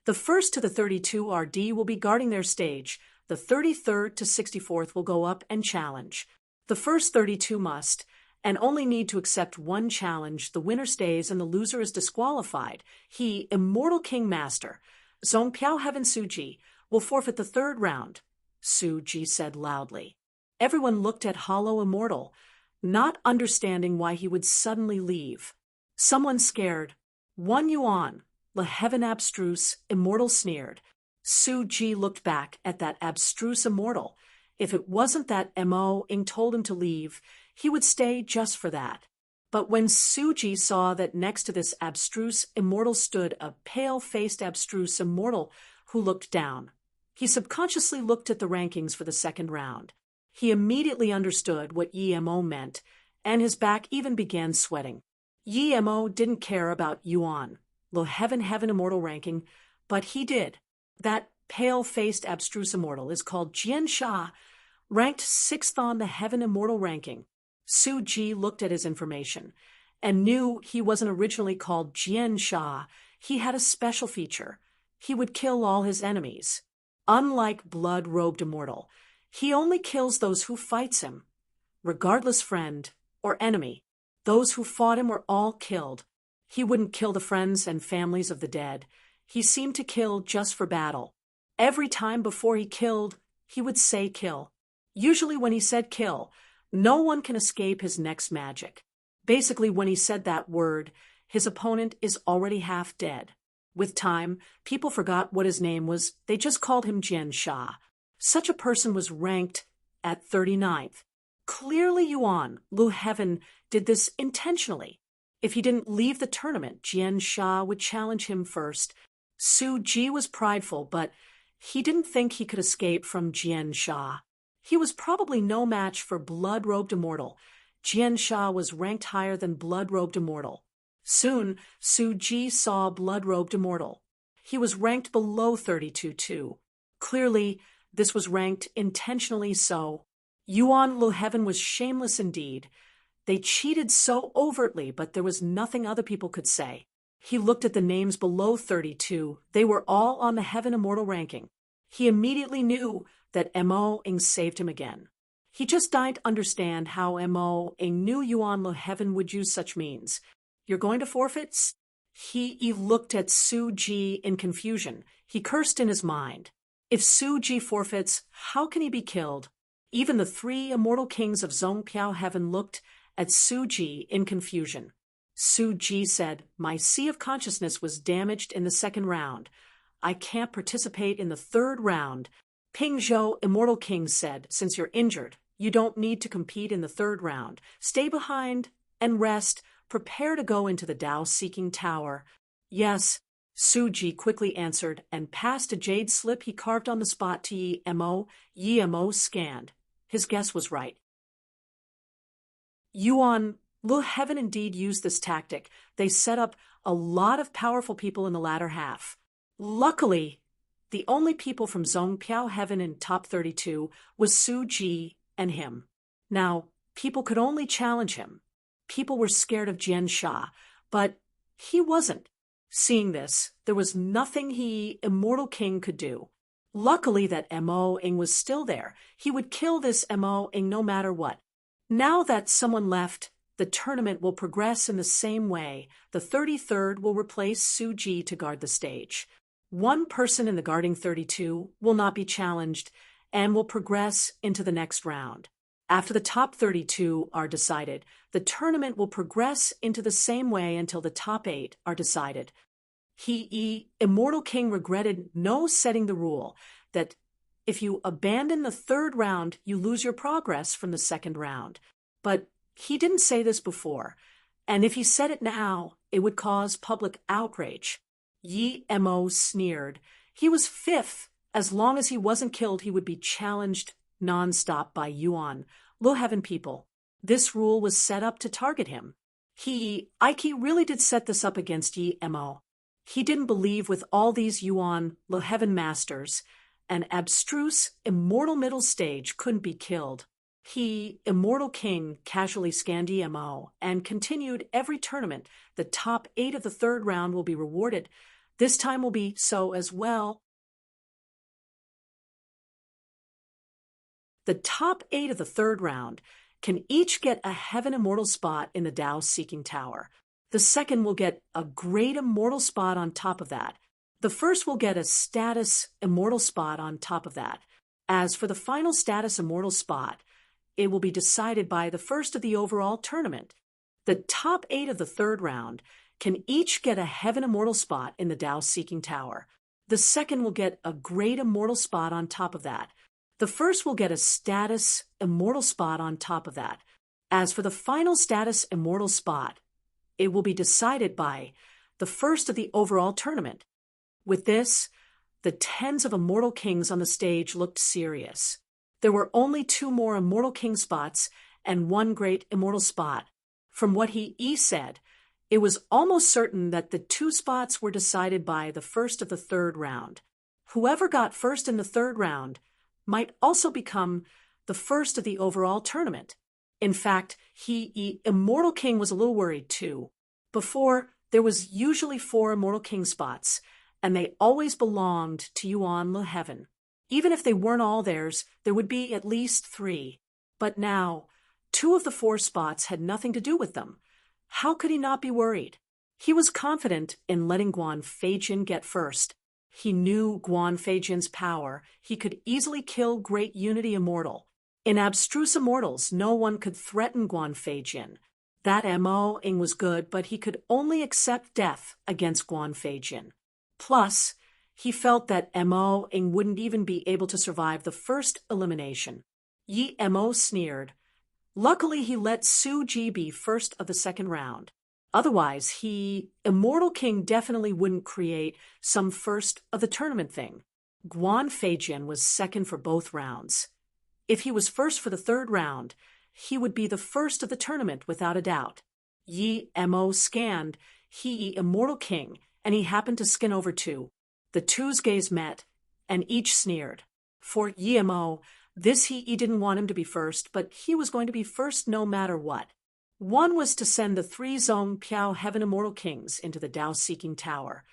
The first to the 32 RD will be guarding their stage. The 33rd to 64th will go up and challenge. The first 32 must, and only need to accept one challenge. The winner stays and the loser is disqualified. He, Immortal King Master, Zong Piao Heaven Suji, will forfeit the third round, Suji said loudly. Everyone looked at Hollow Immortal, not understanding why he would suddenly leave. Someone scared. 1 yuan, Le Heaven Abstruse, Immortal sneered. Suji looked back at that abstruse immortal. If it wasn't that Mo Ing told him to leave, he would stay just for that. But when Suji saw that next to this abstruse immortal stood a pale-faced abstruse immortal who looked down, he subconsciously looked at the rankings for the second round. He immediately understood what Yemo meant, and his back even began sweating. Yemo didn't care about Yuan, the Heaven Immortal ranking, but he did. That pale-faced abstruse immortal is called Jian Sha, ranked 6th on the Heaven Immortal ranking. Su Ji looked at his information and knew he wasn't originally called Jian Sha. He had a special feature. He would kill all his enemies. Unlike Blood-Robed Immortal, he only kills those who fights him. Regardless friend or enemy, those who fought him were all killed. He wouldn't kill the friends and families of the dead. He seemed to kill just for battle. Every time before he killed, he would say kill. Usually when he said kill, no one can escape his next magic. Basically, when he said that word, his opponent is already half dead. With time, people forgot what his name was. They just called him Jian Sha. Such a person was ranked at 39th. Clearly Yuan, Lu Heaven, did this intentionally. If he didn't leave the tournament, Jian Sha would challenge him first. Su Ji was prideful, but he didn't think he could escape from Jian Sha. He was probably no match for Blood-Robed Immortal. Jian Sha was ranked higher than Blood-Robed Immortal. Soon, Su Ji saw Blood-Robed Immortal. He was ranked below 32 too. Clearly, this was ranked intentionally so. Yuan Lu Heaven was shameless indeed. They cheated so overtly, but there was nothing other people could say. He looked at the names below 32. They were all on the Heaven Immortal ranking. He immediately knew that Mo Ing saved him again. He just didn't understand how Mo Ing knew Yuan Lu Heaven would use such means. You're going to forfeit? He looked at Su Ji in confusion. He cursed in his mind. If Su Ji forfeits, how can he be killed? Even the 3 immortal kings of Zong Piao Heaven looked at Su Ji in confusion. Su Ji said, "My sea of consciousness was damaged in the second round. I can't participate in the third round." Ping Zhou, Immortal King, said, "Since you're injured, you don't need to compete in the third round. Stay behind and rest. Prepare to go into the Tao-seeking tower." "Yes," Su Ji quickly answered and passed a jade slip he carved on the spot to Yemo. Yemo scanned. His guess was right. Yuan Lil Heaven indeed used this tactic. They set up a lot of powerful people in the latter half. Luckily, the only people from Zhong Piao Heaven in top 32 was Su Ji and him. Now, people could only challenge him. People were scared of Jian Sha, but he wasn't. Seeing this, there was nothing he, Immortal King, could do. Luckily that Mo Ing was still there. He would kill this Mo Ing no matter what. Now that someone left, the tournament will progress in the same way. The 33rd will replace Su Ji to guard the stage. One person in the guarding 32 will not be challenged and will progress into the next round. After the top 32 are decided, the tournament will progress into the same way until the top 8 are decided. Immortal King regretted no setting the rule that if you abandon the third round, you lose your progress from the second round. But he didn't say this before, and if he said it now, it would cause public outrage. Yi Mo sneered. He was 5th. As long as he wasn't killed, he would be challenged non-stop by Yuan. Lil Heaven people. This rule was set up to target him. Ike really did set this up against Yi Mo. He didn't believe with all these Yuan, Lil Heaven masters, an abstruse, immortal middle stage couldn't be killed. Immortal King, casually scanned Mo and continued every tournament. The top 8 of the third round will be rewarded. This time will be so as well. The top 8 of the third round can each get a Heaven Immortal spot in the Tao Seeking Tower. The second will get a Great Immortal spot on top of that. The first will get a Status Immortal spot on top of that. As for the final Status Immortal spot, it will be decided by the first of the overall tournament. The top 8 of the third round can each get a Heaven Immortal spot in the Tao Seeking Tower. The second will get a Great Immortal spot on top of that. The first will get a Status Immortal spot on top of that. As for the final Status Immortal spot, it will be decided by the first of the overall tournament. With this, the tens of Immortal Kings on the stage looked serious. There were only 2 more Immortal King spots and 1 Great Immortal spot. From what he said, it was almost certain that the 2 spots were decided by the first of the third round. Whoever got first in the third round might also become the first of the overall tournament. In fact, Immortal King was a little worried too. Before, there was usually 4 Immortal King spots, and they always belonged to Yuan Lil Heaven. Even if they weren't all theirs, there would be at least 3. But now, 2 of the 4 spots had nothing to do with them. How could he not be worried? He was confident in letting Guan Feijin get first. He knew Guan Feijin's power. He could easily kill Great Unity Immortal. In abstruse immortals, no one could threaten Guan Feijin. That Mo Ing was good, but he could only accept death against Guan Feijin. Plus, he felt that Mo Ing wouldn't even be able to survive the first elimination. Yi Mo sneered. Luckily, he let Su Ji be first of the second round. Otherwise, Immortal King definitely wouldn't create some first of the tournament thing. Guan Feijin was second for both rounds. If he was first for the third round, he would be the first of the tournament without a doubt. Yi Mo scanned Immortal King, and he happened to skin over 2. The 2's gaze met, and each sneered. For Yi Mo, this he didn't want him to be first, but he was going to be first no matter what. One was to send the 3 Zhong Piao Heaven Immortal Kings into the Tao Seeking Tower.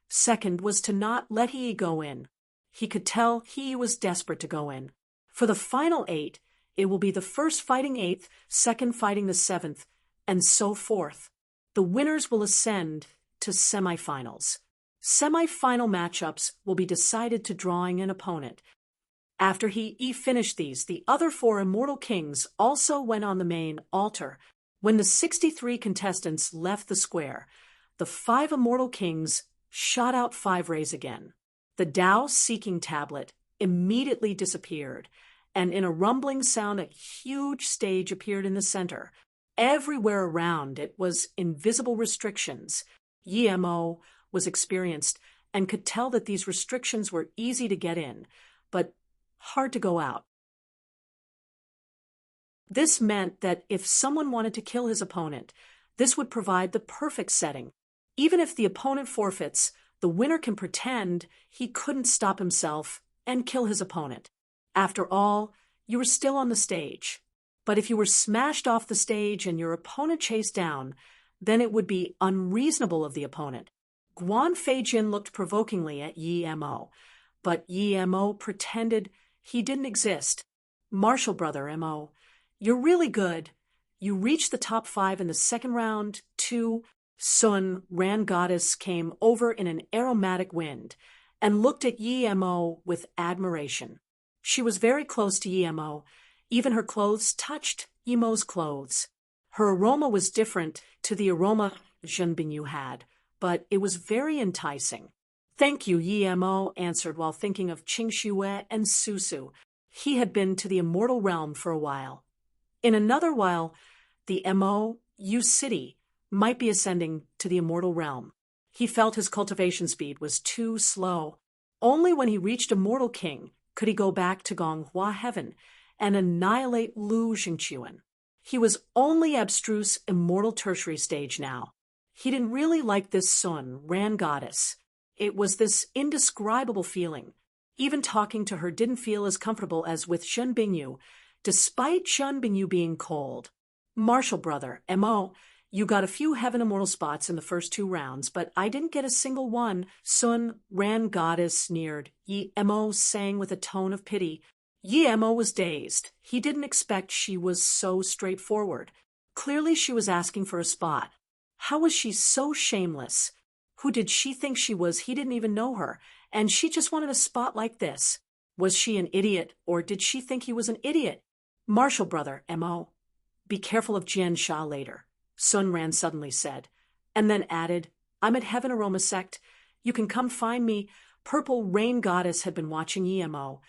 Second was to not let He go in. He could tell He was desperate to go in. For the final 8, it will be the first fighting 8th, second fighting the 7th, and so forth. The winners will ascend to semifinals. Semifinal matchups will be decided to drawing an opponent. After he finished these, the other 4 Immortal Kings also went on the main altar. When the 63 contestants left the square, the 5 Immortal Kings shot out 5 rays again. The Tao Seeking tablet immediately disappeared, and in a rumbling sound, a huge stage appeared in the center. Everywhere around it was invisible restrictions. Yi Mo was experienced and could tell that these restrictions were easy to get in, but hard to go out. This meant that if someone wanted to kill his opponent, this would provide the perfect setting. Even if the opponent forfeits, the winner can pretend he couldn't stop himself and kill his opponent. After all, you were still on the stage. But if you were smashed off the stage and your opponent chased down, then it would be unreasonable of the opponent. Guan Feijin looked provokingly at Yi Mo, but Yi Mo pretended he didn't exist. Martial brother Mo, you're really good. You reached the top 5 in the second round, too. Sun Ran Goddess came over in an aromatic wind and looked at Yi Mo with admiration. She was very close to Yi Mo. Even her clothes touched Yi Mo's clothes. Her aroma was different to the aroma Zhen Bingyu had, but it was very enticing. Thank you, Yi Mo answered while thinking of Qing Xue and Susu. He had been to the immortal realm for a while. In another while, the Mo, Yu City, might be ascending to the immortal realm. He felt his cultivation speed was too slow. Only when he reached Immortal King could he go back to Gonghua Heaven and annihilate Lu Jingquan. He was only abstruse immortal tertiary stage now. He didn't really like this Sun Ran Goddess. It was this indescribable feeling. Even talking to her didn't feel as comfortable as with Zhen Bingyu, despite Zhen Bingyu being cold. Martial brother, Mo, you got a few heaven immortal spots in the first 2 rounds, but I didn't get a single one. Sun Ran Goddess sneered. Yi Mo sang with a tone of pity. Yi Mo was dazed. He didn't expect she was so straightforward. Clearly she was asking for a spot. How was she so shameless? Who did she think she was? He didn't even know her, and she just wanted a spot like this. Was she an idiot, or did she think he was an idiot? Martial brother, Mo, be careful of Jian Sha later, Sun Ran suddenly said, and then added, I'm at Heaven Aroma Sect. You can come find me. Purple Rain Goddess had been watching Yi Mo.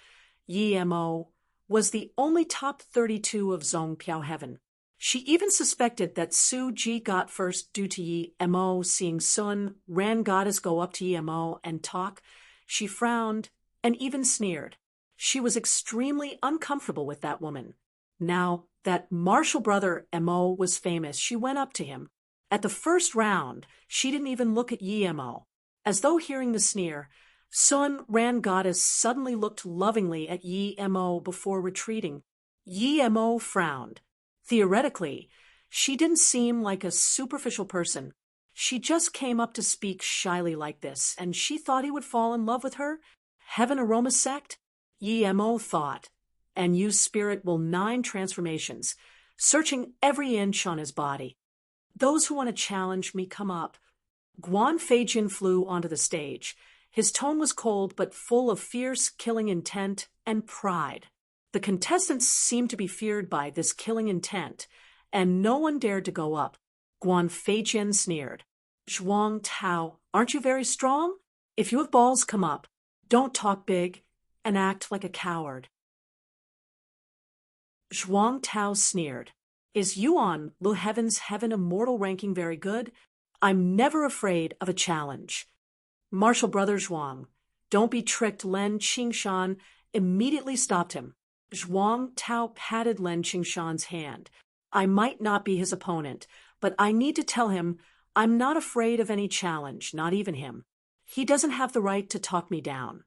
Yi Mo was the only top 32 of Zong Piao Heaven. She even suspected that Su Ji got first due to Yi Mo seeing Sun Ran Goddess go up to Yi Mo and talk. She frowned and even sneered. She was extremely uncomfortable with that woman. Now that martial brother Mo was famous, she went up to him. At the first round, she didn't even look at Yi Mo. As though hearing the sneer, Sun Ran Goddess suddenly looked lovingly at Yi Mo before retreating. Yi Mo frowned. Theoretically, she didn't seem like a superficial person. She just came up to speak shyly like this, and she thought he would fall in love with her? Heaven Aroma Sect? Yi Mo thought, and use spirit will 9 transformations, searching every inch on his body. Those who want to challenge me, come up. Guan Feijin flew onto the stage. His tone was cold but full of fierce, killing intent and pride. The contestants seemed to be feared by this killing intent, and no one dared to go up. Guan Feijin sneered. Zhuang Tao, aren't you very strong? If you have balls, come up. Don't talk big and act like a coward. Zhuang Tao sneered. Is Yuan Lu Heaven's Heaven Immortal ranking very good? I'm never afraid of a challenge. Martial brother Zhuang, don't be tricked. Len Qingshan immediately stopped him. Zhuang Tao patted Len Qingshan's hand. I might not be his opponent, but I need to tell him I'm not afraid of any challenge, not even him. He doesn't have the right to talk me down.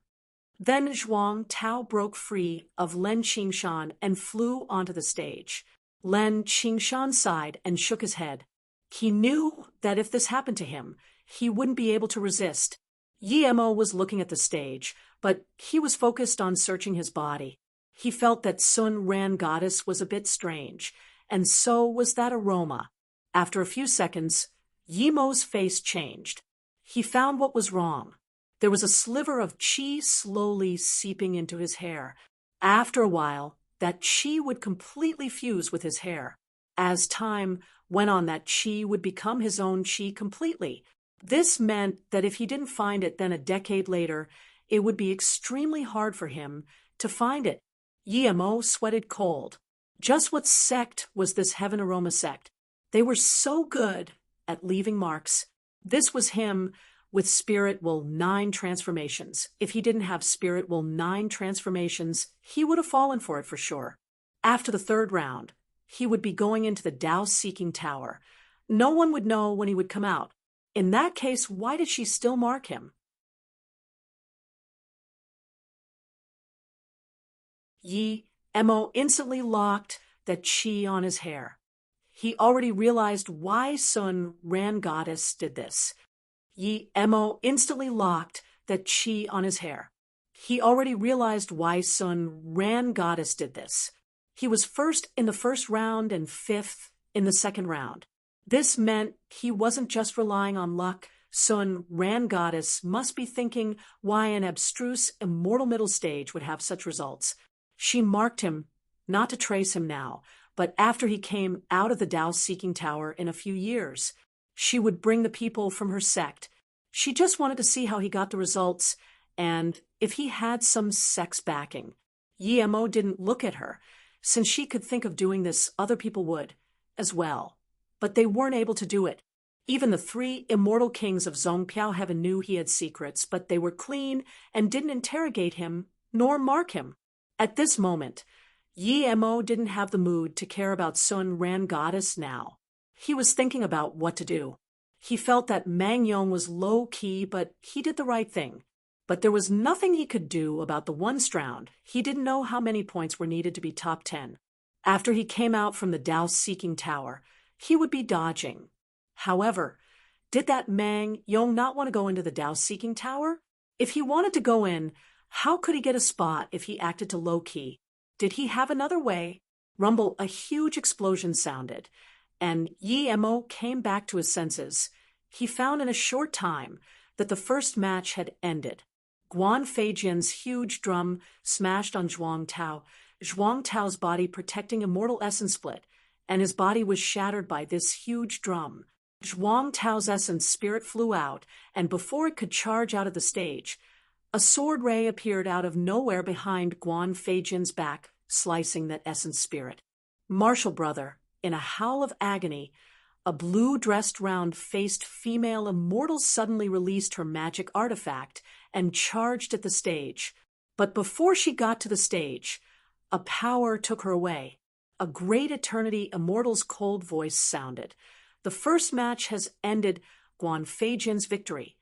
Then Zhuang Tao broke free of Len Qingshan and flew onto the stage. Len Qingshan sighed and shook his head. He knew that if this happened to him, he wouldn't be able to resist. Yi Mo was looking at the stage, but he was focused on searching his body. He felt that Sun Ran Goddess was a bit strange, and so was that aroma. After a few seconds, Yi Mo's face changed. He found what was wrong. There was a sliver of qi slowly seeping into his hair. After a while, that qi would completely fuse with his hair. As time went on, that qi would become his own qi completely. This meant that if he didn't find it, then a decade later, it would be extremely hard for him to find it. Yi Mo sweated cold. Just what sect was this Heaven Aroma Sect? They were so good at leaving marks. This was him with Spirit Will 9 transformations. If he didn't have Spirit Will 9 transformations, he would have fallen for it for sure. After the third round, he would be going into the Tao-seeking tower. No one would know when he would come out. In that case, why did she still mark him? Yi Mo instantly locked that chi on his hair. He already realized why Sun Ran Goddess did this. Yi Mo instantly locked that chi on his hair. He already realized why Sun Ran Goddess did this. He was first in the first round and fifth in the second round. This meant he wasn't just relying on luck. Sun Ran Goddess must be thinking why an abstruse, immortal middle stage would have such results. She marked him, not to trace him now, but after he came out of the Tao-seeking tower in a few years. She would bring the people from her sect. She just wanted to see how he got the results, and if he had some sex backing. Yi Mo didn't look at her. Since she could think of doing this, other people would, as well. But they weren't able to do it. Even the 3 immortal kings of Zhongpiao Heaven knew he had secrets, but they were clean and didn't interrogate him, nor mark him. At this moment, Yi Mo didn't have the mood to care about Sun Ran Goddess now. He was thinking about what to do. He felt that Mang Yong was low-key, but he did the right thing. But there was nothing he could do about the one round. He didn't know how many points were needed to be top 10. After he came out from the Tao-seeking tower, he would be dodging. However, did that Mang Yong not want to go into the Tao-seeking tower? If he wanted to go in, how could he get a spot if he acted to low-key? Did he have another way? Rumble, a huge explosion sounded, and Yi Mo came back to his senses. He found in a short time that the first match had ended. Guan Feijian's huge drum smashed on Zhuang Tao, Zhuang Tao's body protecting immortal essence split, and his body was shattered by this huge drum. Zhuang Tao's essence spirit flew out, and before it could charge out of the stage, a sword ray appeared out of nowhere behind Guan Feijian's back, slicing that essence spirit. Martial brother, in a howl of agony, a blue-dressed round-faced female immortal suddenly released her magic artifact and charged at the stage. But before she got to the stage, a power took her away. A great eternity immortal's cold voice sounded. The first match has ended. Guan Feijian's victory.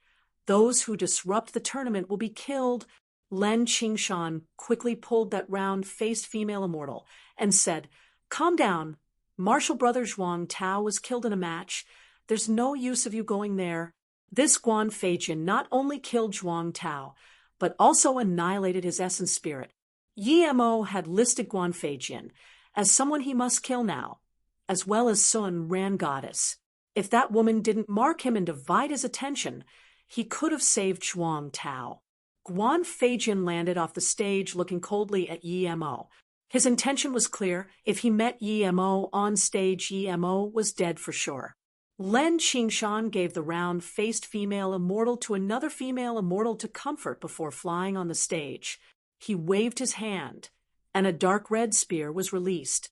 Those who disrupt the tournament will be killed. Lin Qingshan quickly pulled that round-faced female immortal and said, "Calm down. Martial brother Zhuang Tao was killed in a match. There's no use of you going there." This Guan Feijian not only killed Zhuang Tao, but also annihilated his essence spirit. Yi Mo had listed Guan Feijian as someone he must kill now, as well as Sun Ran Goddess. If that woman didn't mark him and divide his attention, he could have saved Zhuang Tao. Guan Feijian landed off the stage looking coldly at Yi Mo. His intention was clear. If he met Yi Mo on stage, Yi Mo was dead for sure. Lin Qingshan gave the round-faced female immortal to another female immortal to comfort before flying on the stage. He waved his hand, and a dark red spear was released.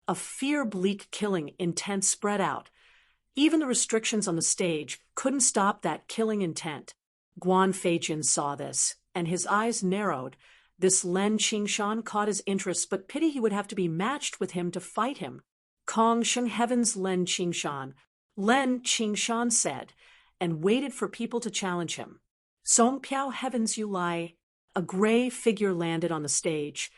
A fear-bleak killing intent spread out. Even the restrictions on the stage couldn't stop that killing intent. Guan Feijian saw this, and his eyes narrowed. This Lin Qingshan caught his interest, but pity he would have to be matched with him to fight him. Kong Sheng Heaven's Lin Qingshan, Lin Qingshan said, and waited for people to challenge him. Zhongpiao Heaven's Yulai, a gray figure landed on the stage,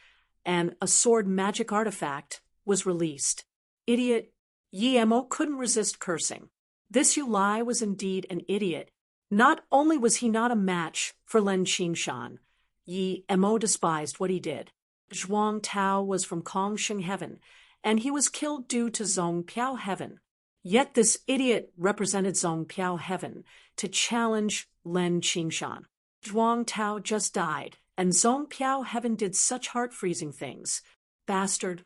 and a sword magic artifact was released. Idiot! Yi Mo couldn't resist cursing. This Yulai was indeed an idiot. Not only was he not a match for Lin Qingshan, Yi Mo despised what he did. Zhuang Tao was from Kong Sheng Heaven, and he was killed due to Zhongpiao Heaven. Yet this idiot represented Zhongpiao Heaven to challenge Lin Qingshan. Zhuang Tao just died, and Zhongpiao Heaven did such heart-freezing things. Bastard.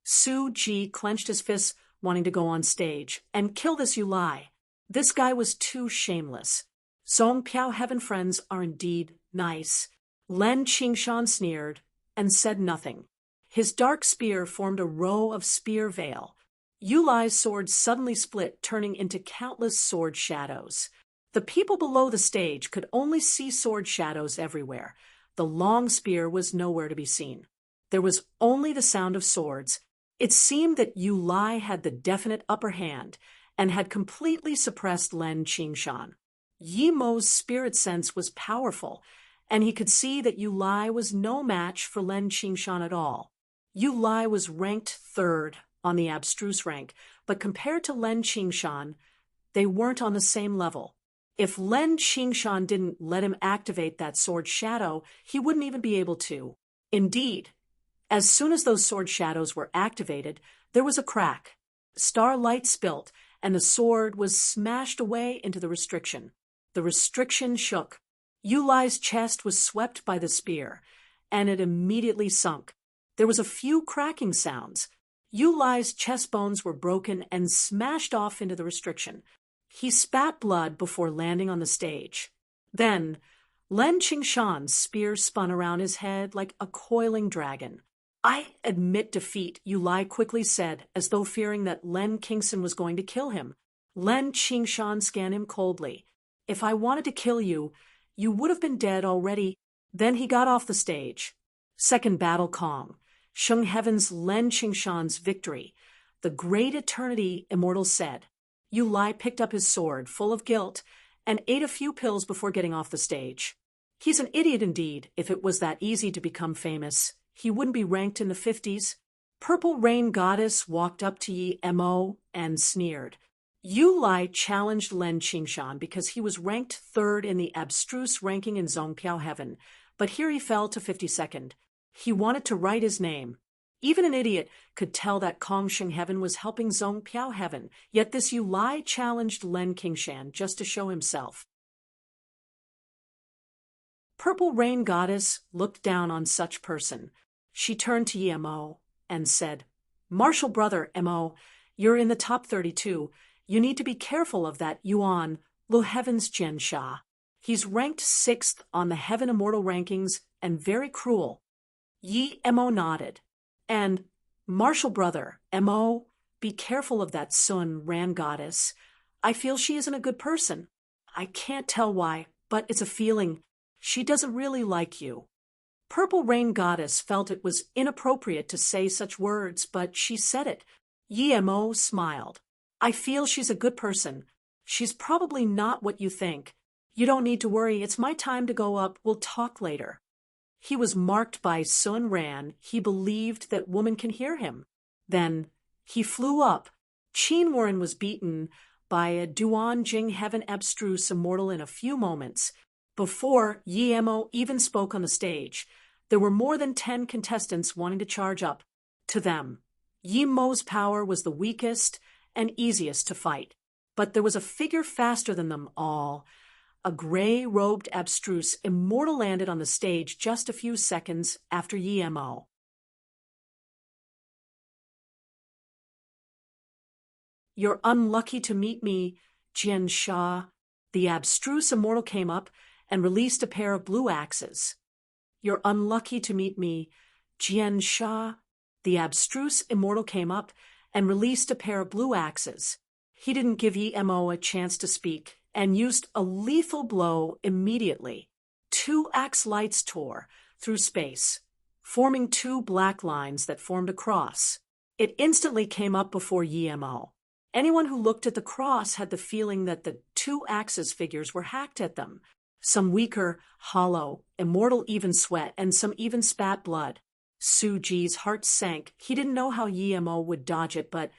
Su Ji clenched his fists, wanting to go on stage and kill this Yulai. This guy was too shameless. Zhongpiao Heaven friends are indeed nice. Lin Qingshan sneered and said nothing. His dark spear formed a row of spear veil. Yulai's sword suddenly split, turning into countless sword shadows. The people below the stage could only see sword shadows everywhere. The long spear was nowhere to be seen. There was only the sound of swords. It seemed that Yu Lai had the definite upper hand and had completely suppressed Lin Qingshan. Yi Mo's spirit sense was powerful, and he could see that Yu Lai was no match for Lin Qingshan at all. Yu Lai was ranked third on the abstruse rank, but compared to Lin Qingshan, they weren't on the same level. If Lin Qingshan didn't let him activate that sword shadow, he wouldn't even be able to. Indeed, as soon as those sword shadows were activated, there was a crack. Starlight spilt, and the sword was smashed away into the restriction. The restriction shook. Yu Lai's chest was swept by the spear, and it immediately sunk. There was a few cracking sounds. Yu Lai's chest bones were broken and smashed off into the restriction. He spat blood before landing on the stage. Then, Lin Qingshan's spear spun around his head like a coiling dragon. "I admit defeat," Yu Lai quickly said, as though fearing that Lin Kingston was going to kill him. Lin Qingshan scanned him coldly. "If I wanted to kill you, you would have been dead already." Then he got off the stage. Second battle Kong. Sheng Heaven's Lin Qingshan's victory. The great eternity immortal said. Yu Lai picked up his sword, full of guilt, and ate a few pills before getting off the stage. He's an idiot indeed. If it was that easy to become famous, he wouldn't be ranked in the 50s. Purple Rain Goddess walked up to Yi Mo and sneered. Yu Lai challenged Lin Qingshan because he was ranked third in the abstruse ranking in Zongpiao Heaven, but here he fell to 52nd. He wanted to write his name. Even an idiot could tell that Kong Sheng Heaven was helping Zongpiao Heaven, yet this Yu Lai challenged Lin Qingshan just to show himself. Purple Rain Goddess looked down on such person. She turned to Yi Mo and said, "Martial brother Mo, you're in the top 32. You need to be careful of that Yuan, Lu Heaven's Jian Sha. He's ranked 6th on the Heaven Immortal rankings and very cruel." Yi Mo nodded. "And, martial brother, Mo, be careful of that Sun Ran Goddess. I feel she isn't a good person. I can't tell why, but it's a feeling. She doesn't really like you." Purple Rain Goddess felt it was inappropriate to say such words, but she said it. Yi Mo smiled. "I feel she's a good person. She's probably not what you think. You don't need to worry. It's my time to go up. We'll talk later." He was marked by Sun Ran. He believed that woman can hear him. Then he flew up. Qin Warren was beaten by a Duan Jing Heaven abstruse immortal in a few moments. Before Yi Mo even spoke on the stage, there were more than 10 contestants wanting to charge up. To them, Yi Mo's power was the weakest and easiest to fight. But there was a figure faster than them all. A gray-robed abstruse immortal landed on the stage just a few seconds after Yi Mo. "You're unlucky to meet me, Jian Sha." The abstruse immortal came up and released a pair of blue axes. "You're unlucky to meet me, Jian Sha." The abstruse immortal came up and released a pair of blue axes. He didn't give Yi Mo a chance to speak and used a lethal blow immediately. 2 axe lights tore through space, forming 2 black lines that formed a cross. It instantly came up before Yi Mo. Anyone who looked at the cross had the feeling that the 2 axes figures were hacked at them. Some weaker, hollow, immortal even sweat, and some even spat blood. Su Ji's heart sank. He didn't know how Yi Mo would dodge it, but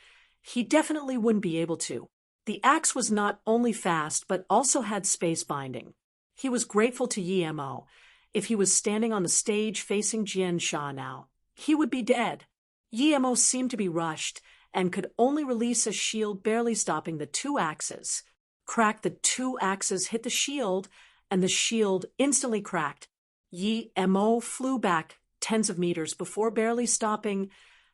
he definitely wouldn't be able to. The axe was not only fast, but also had space binding. He was grateful to Yi Mo. If he was standing on the stage facing Jian Sha now, he would be dead. Yi Mo seemed to be rushed and could only release a shield barely stopping the 2 axes. Crack, the 2 axes hit the shield, and the shield instantly cracked. Yi Mo flew back tens of meters before barely stopping.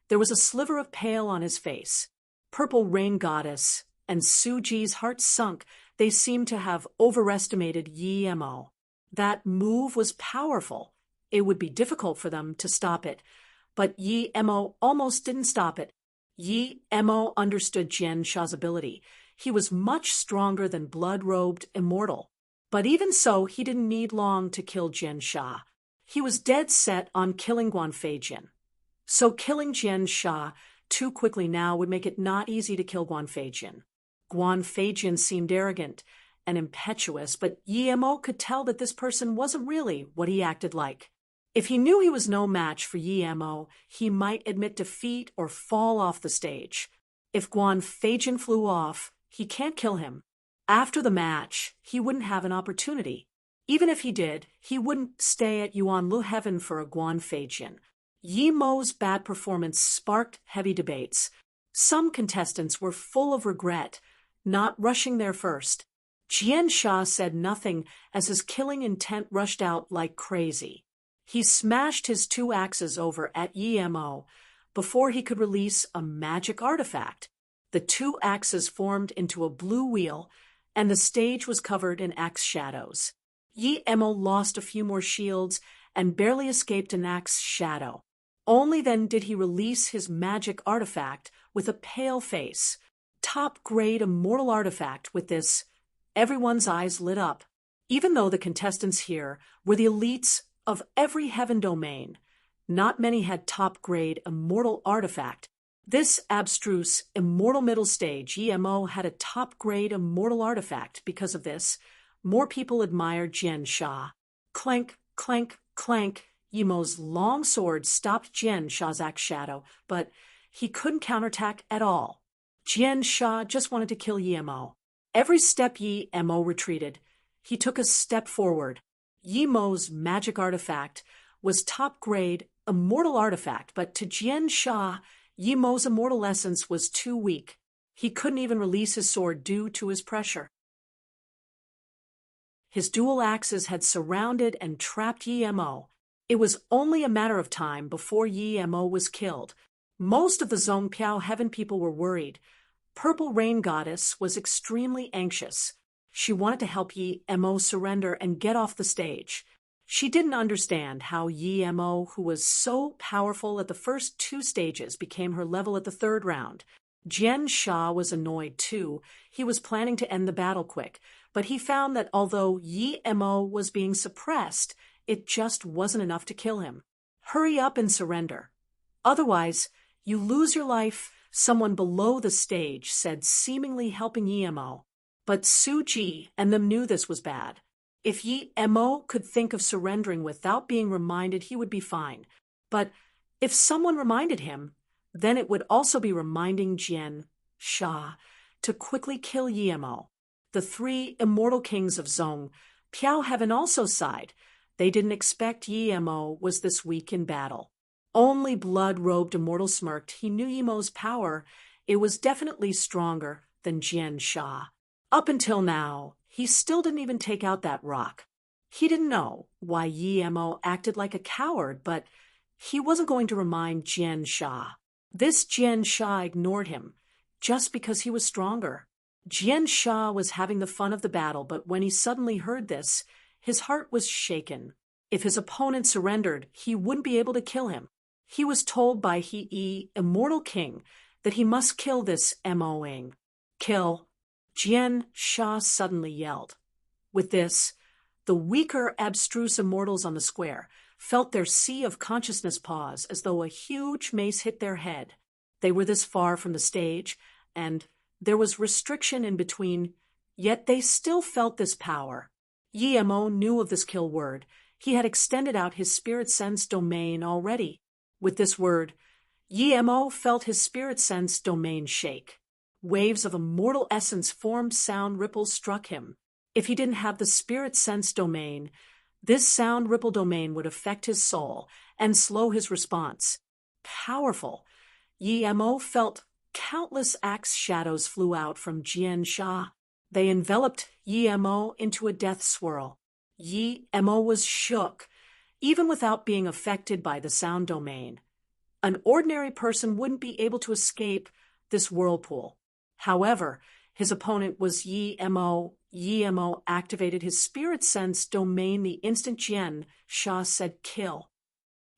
There was a sliver of pale on his face. Purple Rain Goddess and Su Ji's heart sunk. They seemed to have overestimated Yi Mo. That move was powerful. It would be difficult for them to stop it. But Yi Mo almost didn't stop it. Yi Mo understood Jian Sha's ability. He was much stronger than blood-robed immortal. But even so, he didn't need long to kill Jian Sha. He was dead set on killing Guan Feijin. So killing Jian Sha too quickly now would make it not easy to kill Guan Feijin. Guan Feijin seemed arrogant and impetuous, but Yi Mo could tell that this person wasn't really what he acted like. If he knew he was no match for Yi Mo, he might admit defeat or fall off the stage. If Guan Feijin flew off, he can't kill him. After the match, he wouldn't have an opportunity. Even if he did, he wouldn't stay at Yuanlu Heaven for a Guan Feijin. Yi Mo's bad performance sparked heavy debates. Some contestants were full of regret, not rushing there first. Jian Sha said nothing as his killing intent rushed out like crazy. He smashed his 2 axes over at Yi Mo before he could release a magic artifact. The 2 axes formed into a blue wheel, and the stage was covered in axe shadows. Yi Mo lost a few more shields and barely escaped an axe shadow. Only then did he release his magic artifact with a pale face. Top-grade immortal artifact with this. Everyone's eyes lit up. Even though the contestants here were the elites of every heaven domain, not many had top-grade immortal artifact. This abstruse immortal middle stage, Yi Mo had a top-grade immortal artifact. Because of this, more people admired Jian Sha. Clank, clank, clank. Yi Mo's long sword stopped Jian Sha's axe shadow, but he couldn't counterattack at all. Jian Sha just wanted to kill Yi Mo. Every step Yi Mo retreated, he took a step forward. Yi Mo's magic artifact was top-grade immortal artifact, but to Jian Sha, Yi Mo's immortal essence was too weak. He couldn't even release his sword due to his pressure. His dual axes had surrounded and trapped Yi Mo. It was only a matter of time before Yi Mo was killed. Most of the Zhongpiao heaven people were worried. Purple Rain Goddess was extremely anxious. She wanted to help Yi Mo surrender and get off the stage. She didn't understand how Yi Mo, who was so powerful at the first 2 stages, became her level at the 3rd round. Jian Sha was annoyed too. He was planning to end the battle quick, but he found that although Yi Mo was being suppressed, it just wasn't enough to kill him. Hurry up and surrender. Otherwise, you lose your life, someone below the stage said, seemingly helping Yi Mo. But Su Ji and them knew this was bad. If Yi Mo could think of surrendering without being reminded, he would be fine. But if someone reminded him, then it would also be reminding Jian Sha to quickly kill Yi Mo. The 3 immortal kings of Zhong Piao Heaven also sighed. They didn't expect Yi Mo was this weak in battle. Only blood-robed immortal smirked. He knew Yi Mo's power. It was definitely stronger than Jian Sha. Up until now, he still didn't even take out that rock. He didn't know why Yi Mo acted like a coward, but he wasn't going to remind Jian Sha. This Jian Sha ignored him just because he was stronger. Jian Sha was having the fun of the battle, but when he suddenly heard this, his heart was shaken. If his opponent surrendered, he wouldn't be able to kill him. He was told by He, Immortal King, that he must kill this Moing. Kill. Jian Sha suddenly yelled. With this, the weaker, abstruse immortals on the square felt their sea of consciousness pause as though a huge mace hit their head. They were this far from the stage, and there was restriction in between, yet they still felt this power. Yi Mo knew of this kill word. He had extended out his spirit sense domain already. With this word, Yi Mo felt his spirit sense domain shake. Waves of immortal essence formed, sound ripples struck him. If he didn't have the spirit sense domain, this sound ripple domain would affect his soul and slow his response. Powerful. Yi Mo felt countless axe shadows flew out from Jian Sha. They enveloped Yi Mo into a death swirl. Yi Mo was shook, even without being affected by the sound domain. An ordinary person wouldn't be able to escape this whirlpool. However, his opponent was Yi Mo. Yi Mo activated his spirit sense domain the instant Jian Sha said kill.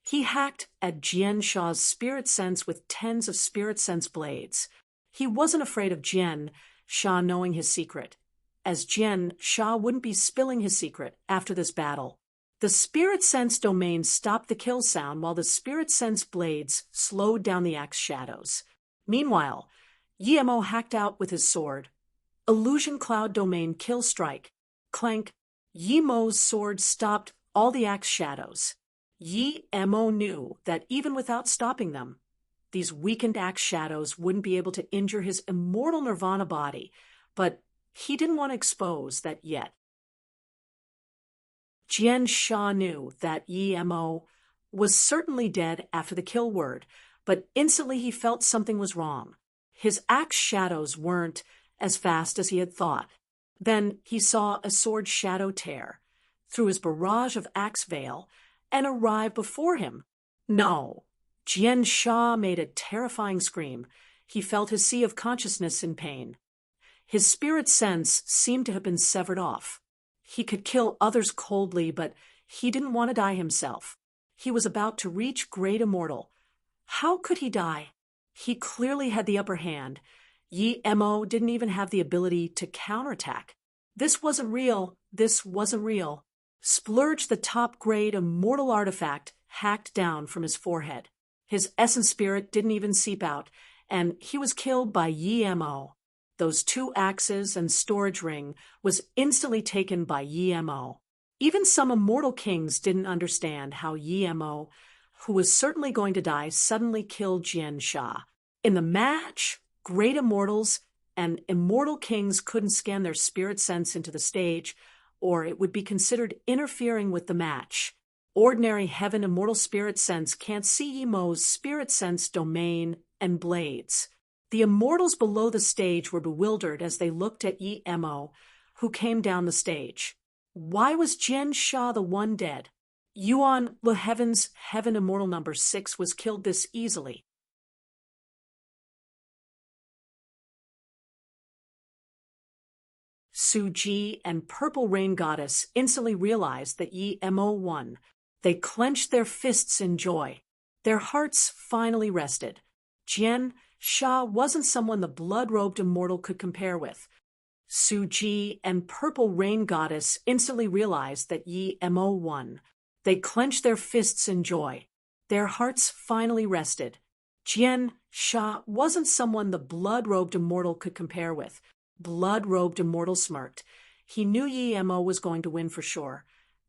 He hacked at Jian Sha's spirit sense with tens of spirit sense blades. He wasn't afraid of Jian Sha knowing his secret, as Jian Sha wouldn't be spilling his secret after this battle. The spirit sense domain stopped the kill sound while the spirit sense blades slowed down the axe shadows. Meanwhile, Yemo hacked out with his sword. Illusion cloud domain kill strike. Clank. Yemo's sword stopped all the axe shadows. Yemo knew that even without stopping them, these weakened axe shadows wouldn't be able to injure his immortal nirvana body, but he didn't want to expose that yet. Jian Sha knew that Yemo was certainly dead after the kill word, but instantly he felt something was wrong. His axe shadows weren't as fast as he had thought. Then he saw a sword shadow tear through his barrage of axe veil and arrive before him. No! Jian Sha made a terrifying scream. He felt his sea of consciousness in pain. His spirit sense seemed to have been severed off. He could kill others coldly, but he didn't want to die himself. He was about to reach great immortal. How could he die? He clearly had the upper hand. Yemo didn't even have the ability to counterattack. This wasn't real. This wasn't real. Splurge, the top-grade immortal artifact, hacked down from his forehead. His essence spirit didn't even seep out, and he was killed by Yemo. Those 2 axes and storage ring was instantly taken by Yemo. Even some immortal kings didn't understand how Yemo, who was certainly going to die, suddenly killed Jian Sha. In the match, great immortals and immortal kings couldn't scan their spirit sense into the stage, or it would be considered interfering with the match. Ordinary heaven immortal spirit sense can't see Yemo's spirit sense domain and blades. The immortals below the stage were bewildered as they looked at Yemo, who came down the stage. Why was Jian Sha the one dead? Yuan Le Heaven's heaven immortal number 6 was killed this easily. Suji and Purple Rain Goddess instantly realized that Yemo won. They clenched their fists in joy. Their hearts finally rested. Jian Sha wasn't someone the blood-robed immortal could compare with. Suji and Purple Rain Goddess instantly realized that Yemo won. They clenched their fists in joy. Their hearts finally rested. Jian Sha wasn't someone the blood-robed immortal could compare with. Blood-robed immortal smirked. He knew Yemo was going to win for sure.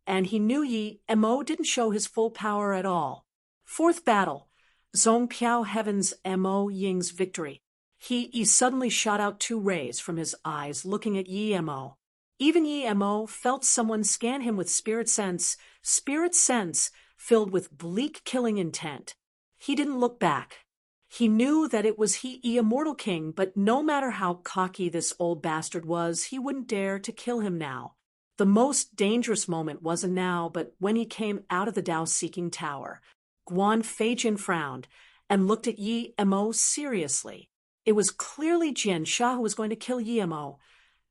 And he knew Yemo didn't show his full power at all. 4th battle. Zhong Piao Heaven's Mo Ying's victory. He suddenly shot out 2 rays from his eyes, looking at Yemo. Even Yemo felt someone scan him with spirit sense filled with bleak killing intent. He didn't look back. He knew that it was he, immortal king, but no matter how cocky this old bastard was, he wouldn't dare to kill him now. The most dangerous moment wasn't now, but when he came out of the Dao-seeking tower. Guan Feijin frowned and looked at Yemo seriously. It was clearly Jian Sha who was going to kill Yemo.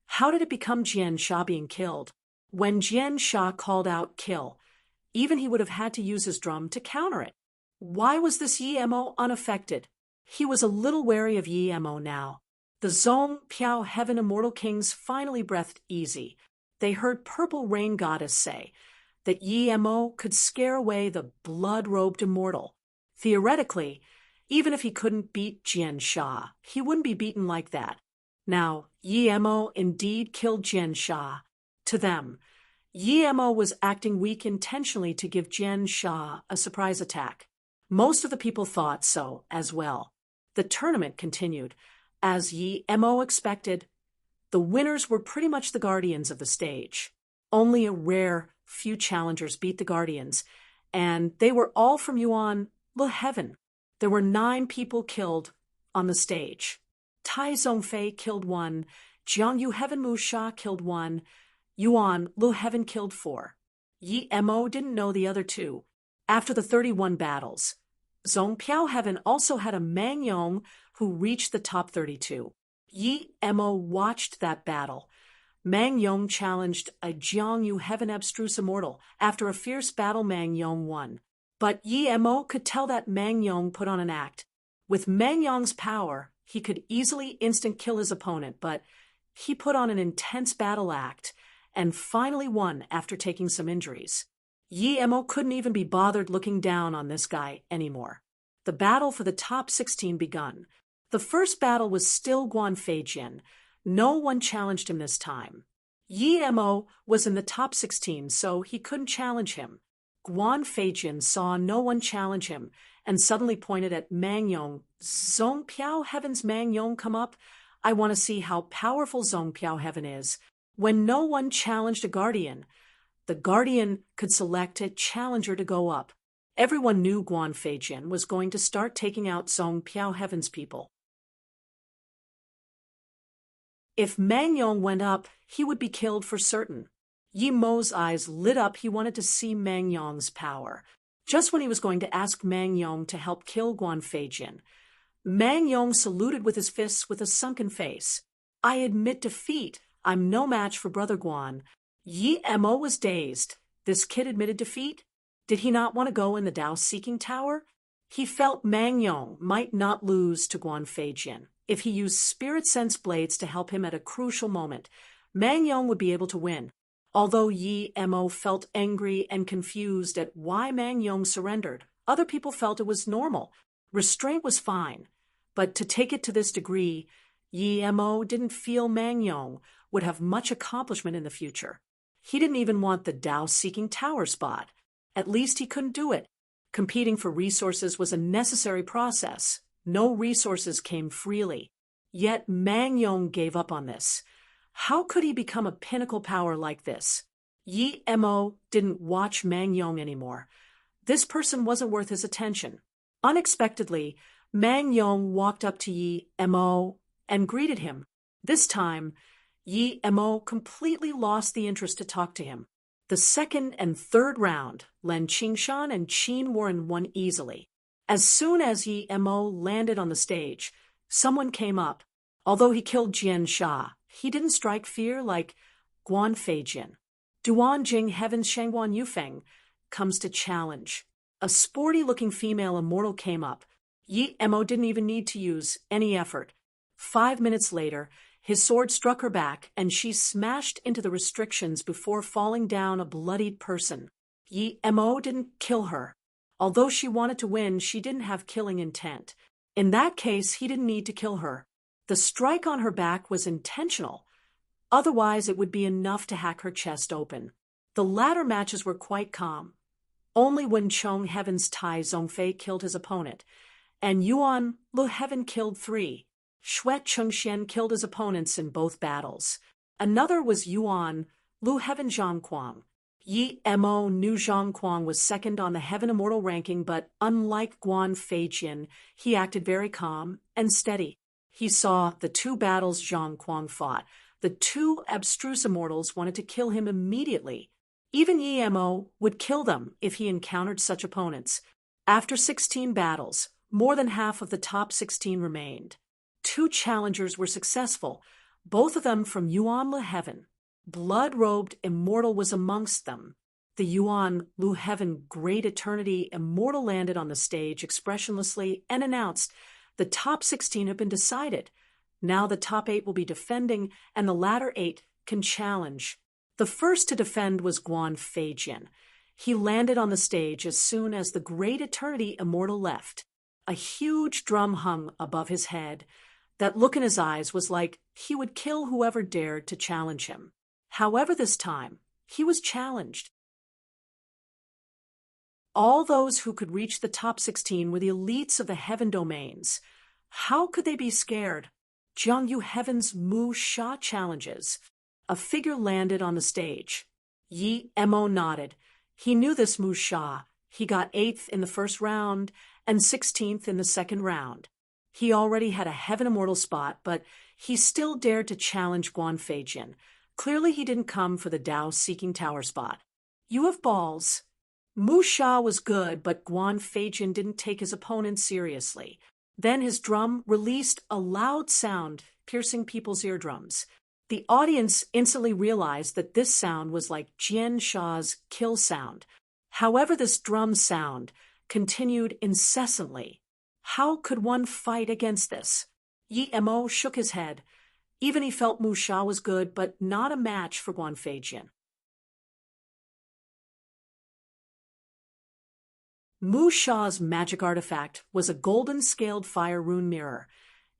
How did it become Jian Sha being killed? When Jian Sha called out kill, even he would have had to use his drum to counter it. Why was this Yemo unaffected? He was a little wary of Yemo now. The Zhong Piao Heaven Immortal Kings finally breathed easy. They heard Purple Rain Goddess say that Yemo could scare away the blood-robed immortal. Theoretically, even if he couldn't beat Jian Sha, he wouldn't be beaten like that. Now, Yemo indeed killed Jian Sha. To them, Yemo was acting weak intentionally to give Jian Sha a surprise attack. Most of the people thought so as well. The tournament continued. As Yemo expected, the winners were pretty much the guardians of the stage. Only a rare few challengers beat the guardians, and they were all from Yuan Le Heaven. There were 9 people killed on the stage. Tai Zhongfei killed 1, Jiang Yu Heaven Mu Sha killed 1, Yuan Le Heaven killed 4. Yemo didn't know the other 2. After the 31 battles, Zhong Piao Heaven also had a Mang Yong who reached the top 32. Yemo watched that battle. Mang Yong challenged a Jiang Yu Heaven Abstruse Immortal. After a fierce battle, Mang Yong won. But Yemo could tell that Mang Yong put on an act. With Mang Yong's power, he could easily instant kill his opponent, but he put on an intense battle act and finally won after taking some injuries. Yi Mo couldn't even be bothered looking down on this guy anymore. The battle for the top 16 begun. The first battle was still Guan Feijin. No one challenged him this time. Yi Mo was in the top 16, so he couldn't challenge him. Guan Feijin saw no one challenge him and suddenly pointed at Mang Yong. Zong Piao Heaven's Mang Yong come up? I want to see how powerful Zong Piao Heaven is. When no one challenged a guardian, the guardian could select a challenger to go up. Everyone knew Guan Feijin was going to start taking out Zong Piao Heaven's people. If Mang Yong went up, he would be killed for certain. Yi Mo's eyes lit up. He wanted to see Mang Yong's power. Just when he was going to ask Mang Yong to help kill Guan Feijin, Mang Yong saluted with his fists with a sunken face. I admit defeat. I'm no match for Brother Guan. Yi Mo was dazed. This kid admitted defeat? Did he not want to go in the Dao-seeking tower? He felt Mang Yong might not lose to Guan Feijin. If he used spirit sense blades to help him at a crucial moment, Mang Yong would be able to win. Although Yi Mo felt angry and confused at why Mang Yong surrendered, other people felt it was normal. Restraint was fine. But to take it to this degree, Yi Mo didn't feel Mang Yong would have much accomplishment in the future. He didn't even want the Dao-seeking tower spot. At least he couldn't do it. Competing for resources was a necessary process. No resources came freely. Yet Mang Yong gave up on this. How could he become a pinnacle power like this? Yi Mo didn't watch Mang Yong anymore. This person wasn't worth his attention. Unexpectedly, Mang Yong walked up to Yi Mo and greeted him. This time, Yi Mo completely lost the interest to talk to him. The second and third round, Len Qingshan and Qin Warren won easily. As soon as Yi Mo landed on the stage, someone came up. Although he killed Jian Sha, he didn't strike fear like Guan Feijin. Duan Jing Heaven's Shangguan Yufeng comes to challenge. A sporty-looking female immortal came up. Yi Mo didn't even need to use any effort. 5 minutes later, his sword struck her back, and she smashed into the restrictions before falling down a bloodied person. Yi Mo didn't kill her. Although she wanted to win, she didn't have killing intent. In that case, he didn't need to kill her. The strike on her back was intentional. Otherwise, it would be enough to hack her chest open. The latter matches were quite calm. Only when Chong Heaven's Tai Zhongfei killed his opponent, and Yuan Lu Heaven killed 3. Xue Chengxian killed his opponents in both battles. Another was Yuan Lu Heaven Zhangquang. Yi Mo knew Zhangquang was second on the Heaven Immortal ranking, but unlike Guan Feijin, he acted very calm and steady. He saw the 2 battles Zhangquang fought. The 2 abstruse immortals wanted to kill him immediately. Even Yi Mo would kill them if he encountered such opponents. After 16 battles, more than half of the top 16 remained. 2 challengers were successful, both of them from Yuan Lu Heaven. Blood-robed immortal was amongst them. The Yuan Lu Heaven Great Eternity immortal landed on the stage expressionlessly and announced, the top 16 have been decided. Now the top 8 will be defending, and the latter 8 can challenge. The first to defend was Guan Feijin. He landed on the stage as soon as the Great Eternity immortal left. A huge drum hung above his head. That look in his eyes was like he would kill whoever dared to challenge him. However, this time, he was challenged. All those who could reach the top 16 were the elites of the heaven domains. How could they be scared? Jiangyu Heaven's Mu Sha challenges. A figure landed on the stage. Yi Mo nodded. He knew this Mu Sha. He got 8th in the first round and 16th in the second round. He already had a Heaven Immortal spot, but he still dared to challenge Guan Feijin. Clearly he didn't come for the Dao-seeking tower spot. You have balls. Mu Sha was good, but Guan Feijin didn't take his opponent seriously. Then his drum released a loud sound, piercing people's eardrums. The audience instantly realized that this sound was like Jian Sha's kill sound. However, this drum sound continued incessantly. How could one fight against this? Yi Mo shook his head. Even he felt Mu Sha was good, but not a match for Guan Feijin. Mu Sha's magic artifact was a golden scaled fire rune mirror.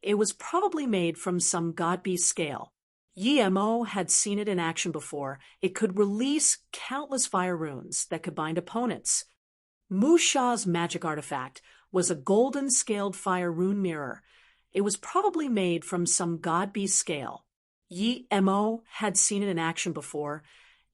It was probably made from some god-beast scale. Yi Mo had seen it in action before. It could release countless fire runes that could bind opponents. Mu Sha's magic artifact was a golden scaled fire rune mirror. It was probably made from some god-beast scale. Yi Mo had seen it in action before.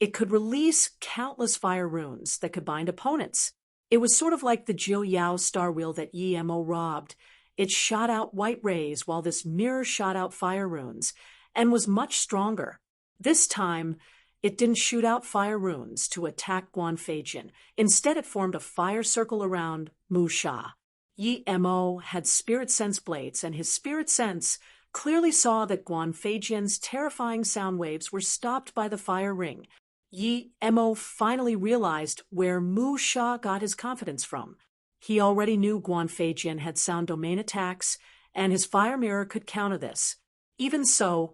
It could release countless fire runes that could bind opponents. It was sort of like the Jiu Yao star wheel that Yi Mo robbed. It shot out white rays while this mirror shot out fire runes, and was much stronger. This time, it didn't shoot out fire runes to attack Guan Feijin. Instead, it formed a fire circle around Mu Sha. Yi Mo had spirit sense blades, and his spirit sense clearly saw that Guan Feijin's terrifying sound waves were stopped by the fire ring. Yi Mo finally realized where Mu Sha got his confidence from. He already knew Guan Feijin had sound domain attacks, and his fire mirror could counter this. Even so,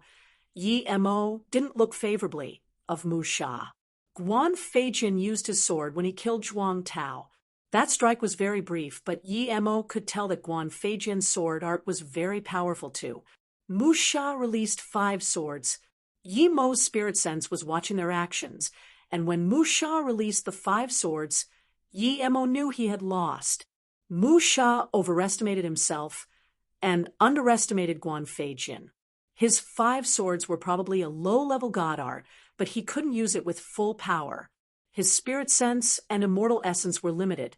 Yi Mo didn't look favorably of Mu Sha. Guan Feijin used his sword when he killed Zhuang Tao. That strike was very brief, but Yi Mo could tell that Guan Feijin's sword art was very powerful too. Mu Sha released 5 swords. Yi Mo's spirit sense was watching their actions, and when Mu Sha released the 5 swords, Yi Mo knew he had lost. Mu Sha overestimated himself and underestimated Guan Feijin. His 5 swords were probably a low-level god art, but he couldn't use it with full power. His spirit sense and immortal essence were limited,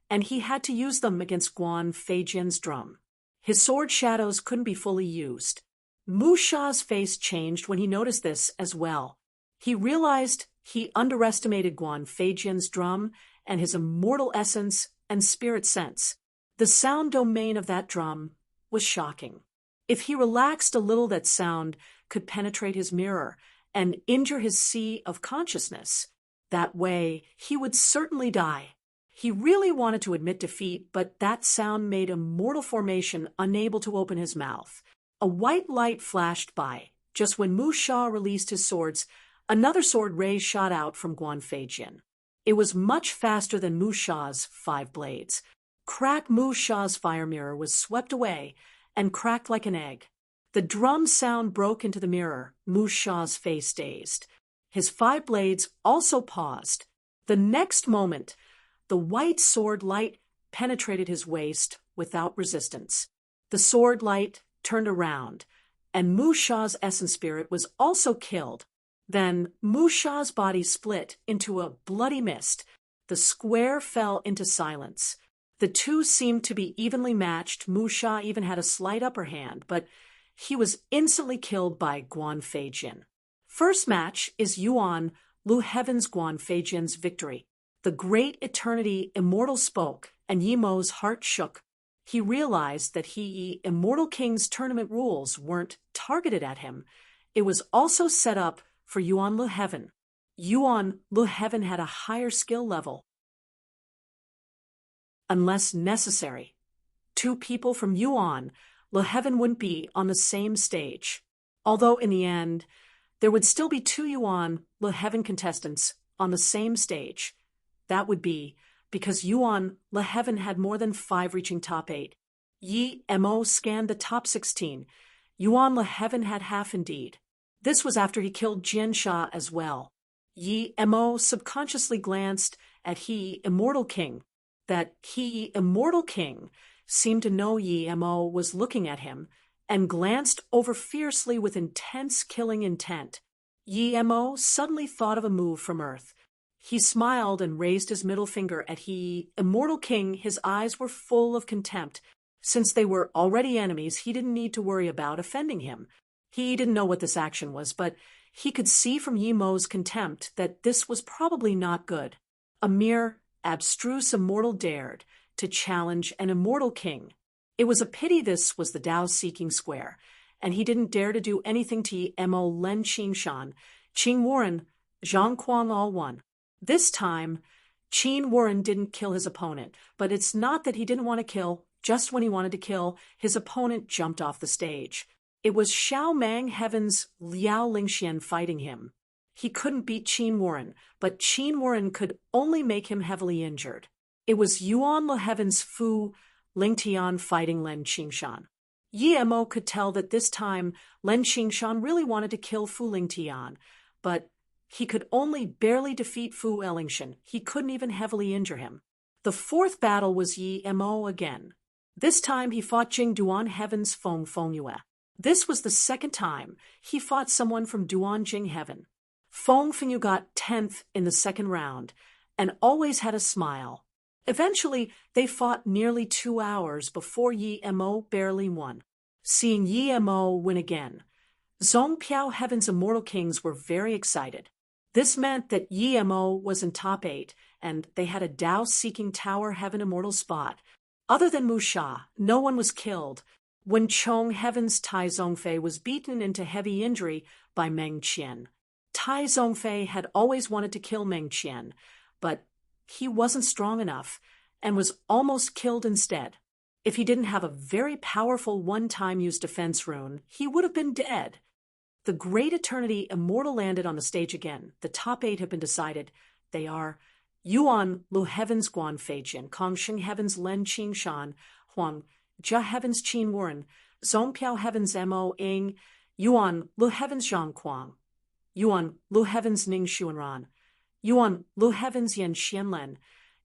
and he had to use them against Guan Feijin's drum. His sword shadows couldn't be fully used. Mu Sha's face changed when he noticed this as well. He realized he underestimated Guan Feijin's drum and his immortal essence and spirit sense. The sound domain of that drum was shocking. If he relaxed a little, that sound could penetrate his mirror and injure his sea of consciousness. That way, he would certainly die. He really wanted to admit defeat, but that sound made immortal formation unable to open his mouth. A white light flashed by. Just when Mu Sha released his swords, another sword ray shot out from Guan Feijin. It was much faster than Mu Sha's 5 blades. Crack! Mu Sha's fire mirror was swept away and cracked like an egg. The drum sound broke into the mirror, Mu Sha's face dazed. His 5 blades also paused. The next moment, the white sword light penetrated his waist without resistance. The sword light turned around, and Mu Sha's essence spirit was also killed. Then Mu Sha's body split into a bloody mist. The square fell into silence. The two seemed to be evenly matched. Mu Sha even had a slight upper hand, but he was instantly killed by Guan Feijin. First match is Yuan Lu Heaven's Guan Feijin's victory. The great eternity immortal spoke, and Yi Mo's heart shook. He realized that he Immortal King's tournament rules weren't targeted at him. It was also set up for Yuan Lu Heaven. Yuan Lu Heaven had a higher skill level. Unless necessary, 2 people from Yuan Lu Heaven wouldn't be on the same stage. Although in the end, there would still be 2 Yuan Lu Heaven contestants on the same stage. That would be because Yuan Lu Heaven had more than 5 reaching top 8. Yi Mo scanned the top 16. Yuan Lu Heaven had half indeed. This was after he killed Jian Sha as well. Yi Mo subconsciously glanced at He Immortal King. That He Immortal King seemed to know Yi Mo was looking at him and glanced over fiercely with intense killing intent. Yi Mo suddenly thought of a move from Earth. He smiled and raised his middle finger at He Immortal King. His eyes were full of contempt. Since they were already enemies, he didn't need to worry about offending him. He didn't know what this action was, but he could see from Yi Mo's contempt that this was probably not good. A mere abstruse immortal dared to challenge an immortal king. It was a pity this was the Tao-seeking square, and he didn't dare to do anything to Yi Mo, Len Qingshan, Qing Warren, Zhang Kuang all one. This time, Qin Warren didn't kill his opponent, but it's not that he didn't want to kill. Just when he wanted to kill, his opponent jumped off the stage. It was Xiao Mang Heaven's Liao Lingxian fighting him. He couldn't beat Qin Warren, but Qin Warren could only make him heavily injured. It was Yuan Leheaven's Fu Lingtian fighting Len Qingshan. Yi Mo could tell that this time Len Qingshan really wanted to kill Fu Lingtian, but he could only barely defeat Fu Elingshan. He couldn't even heavily injure him. The fourth battle was Yi Mo again. This time he fought Jing Duan Heaven's Feng Fengyue. This was the second time he fought someone from Duan Jing Heaven. Feng Fengyue got 10th in the second round and always had a smile. Eventually, they fought nearly 2 hours before Yi Mo barely won. Seeing Yi Mo win again, Zongpiao Heaven's immortal kings were very excited. This meant that Yi Mo was in top 8, and they had a Tao-seeking Tower Heaven immortal spot. Other than Mu Sha, no one was killed when Chong Heaven's Tai Zongfei was beaten into heavy injury by Meng Qian. Tai Zongfei had always wanted to kill Meng Qian, but he wasn't strong enough and was almost killed instead. If he didn't have a very powerful one-time use defense rune, he would have been dead. The Great Eternity Immortal landed on the stage again. The top 8 have been decided. They are Yuan Lu Heaven's Guan Feijin, Kongsheng Heaven's Len Qingshan, Huang Jia Heaven's Qin Wuren, Zongpiao Heaven's Mo Ing, Yuan Lu Heaven's Zhang Kuang, Yuan Lu Heaven's Ning Xuanran, Yuan Lu Heaven's Yan Xianlen,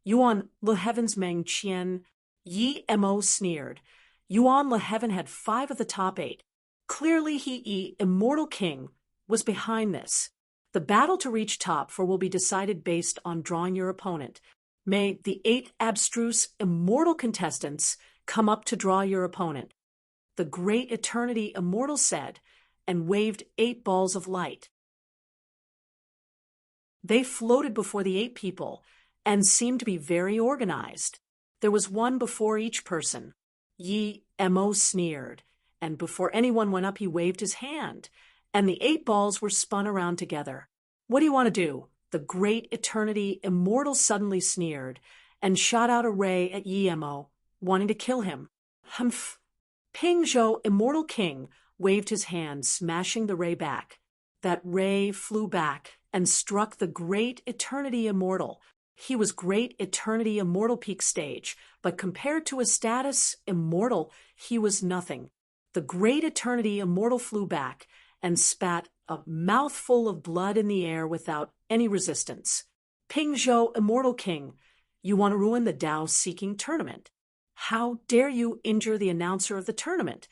Yuan Lu Heaven's Meng Qian. Yi Mo sneered. Yuan Lu Heaven had 5 of the top 8. Clearly Yi Immortal King was behind this. The battle to reach top 4 will be decided based on drawing your opponent. May the 8 abstruse immortal contestants come up to draw your opponent. The Great Eternity Immortal said, and waved 8 balls of light. They floated before the 8 people and seemed to be very organized. There was one before each person. Yi Mo sneered, and before anyone went up he waved his hand, and the 8 balls were spun around together. What do you want to do? The Great Eternity Immortal suddenly sneered, and shot out a ray at Yi Mo, wanting to kill him. Humph! Ping Zhou, Immortal King, waved his hand, smashing the ray back. That ray flew back and struck the Great Eternity Immortal. He was Great Eternity Immortal peak stage, but compared to his status, Immortal, he was nothing. The Great Eternity Immortal flew back and spat a mouthful of blood in the air without any resistance. Ping Zhou, Immortal King, you want to ruin the Tao-seeking tournament. How dare you injure the announcer of the tournament?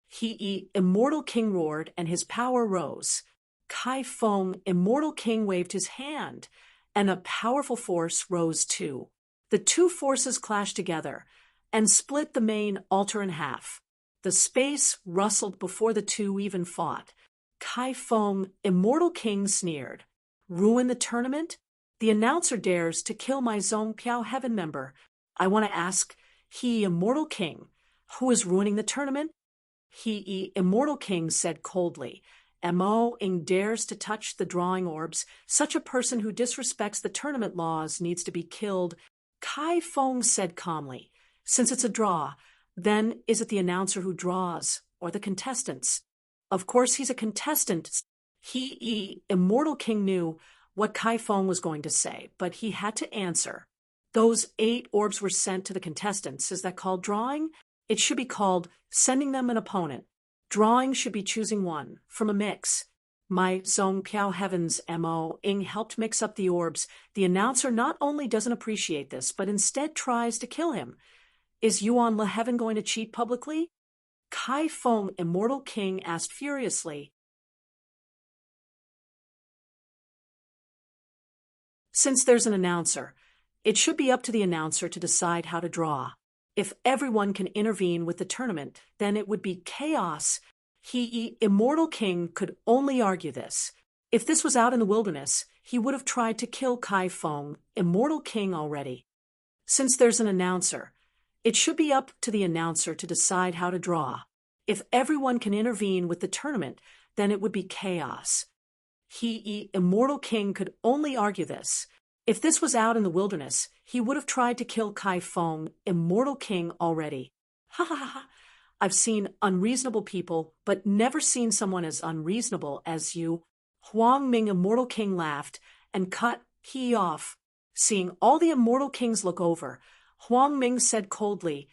He, Immortal King, roared, and his power rose. Kai Feng, Immortal King, waved his hand, and a powerful force rose too. The 2 forces clashed together and split the main altar in half. The space rustled before the 2 even fought. Kai Feng, Immortal King, sneered. Ruin the tournament? The announcer dares to kill my Zongpiao Heaven member. I want to ask, He, Immortal King, who is ruining the tournament? He, Immortal King, said coldly. Mo Ing dares to touch the drawing orbs. Such a person who disrespects the tournament laws needs to be killed. Kai Feng said calmly, since it's a draw, then is it the announcer who draws, or the contestants? Of course he's a contestant. He, Immortal King, knew what Kai Feng was going to say, but he had to answer. Those 8 orbs were sent to the contestants. Is that called drawing? It should be called sending them an opponent. Drawing should be choosing one from a mix. My Zongpiao Heaven's Mo Ing helped mix up the orbs. The announcer not only doesn't appreciate this, but instead tries to kill him. Is Yuan Le Heaven going to cheat publicly? Kai Feng, Immortal King, asked furiously. Since there's an announcer, it should be up to the announcer to decide how to draw. If everyone can intervene with the tournament, then it would be chaos. He, Immortal King, could only argue this. If this was out in the wilderness, he would have tried to kill Kai Feng, Immortal King, already. Since there's an announcer, it should be up to the announcer to decide how to draw. If everyone can intervene with the tournament, then it would be chaos. He, Immortal King, could only argue this. If this was out in the wilderness, he would have tried to kill Kai Feng, Immortal King, already. Ha ha ha! I've seen unreasonable people, but never seen someone as unreasonable as you. Huang Ming, Immortal King, laughed and cut he off. Seeing all the immortal kings look over, Huang Ming said coldly,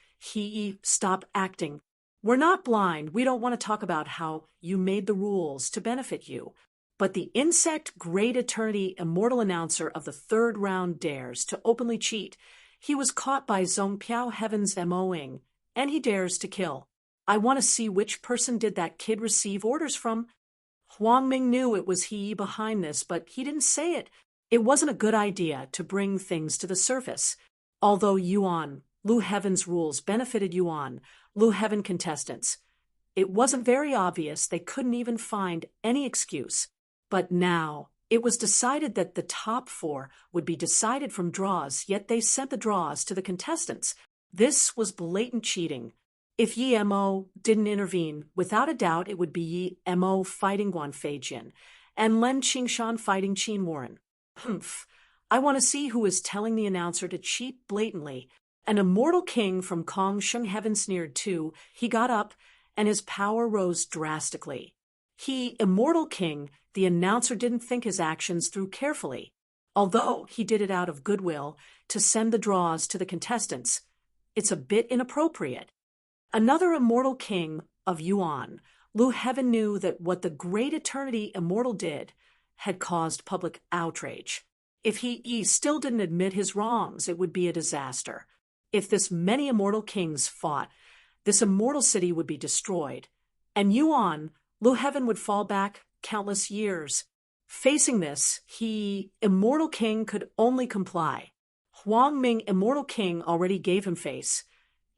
Stop acting. We're not blind. We don't want to talk about how you made the rules to benefit you. But the insect Great Eternity immortal announcer of the third round dares to openly cheat. He was caught by Zhongpiao Heaven's MOing, and he dares to kill. I want to see which person did that kid receive orders from. Huang Ming knew it was he behind this, but he didn't say it. It wasn't a good idea to bring things to the surface. Although Yuan, Lu Heaven's rules benefited Yuan, Lu Heaven contestants, it wasn't very obvious. They couldn't even find any excuse. But now, it was decided that the top 4 would be decided from draws, yet they sent the draws to the contestants. This was blatant cheating. If Yi Mo didn't intervene, without a doubt it would be Yi Mo fighting Guan Feijin, and Len Qingshan fighting Qin Warren. Humph. I want to see who is telling the announcer to cheat blatantly. An immortal king from Kong Sheng Heaven sneered too. He got up, and his power rose drastically. He, immortal king, the announcer didn't think his actions through carefully, although he did it out of goodwill to send the draws to the contestants. It's a bit inappropriate. Another immortal king of Yuan, Lu Heaven knew that what the Great Eternity immortal did had caused public outrage. If he still didn't admit his wrongs, it would be a disaster. If this many immortal kings fought, this immortal city would be destroyed, and Yuan, Lu Heaven, would fall back countless years. Facing this, he, immortal king, could only comply. Huang Ming, immortal king, already gave him face.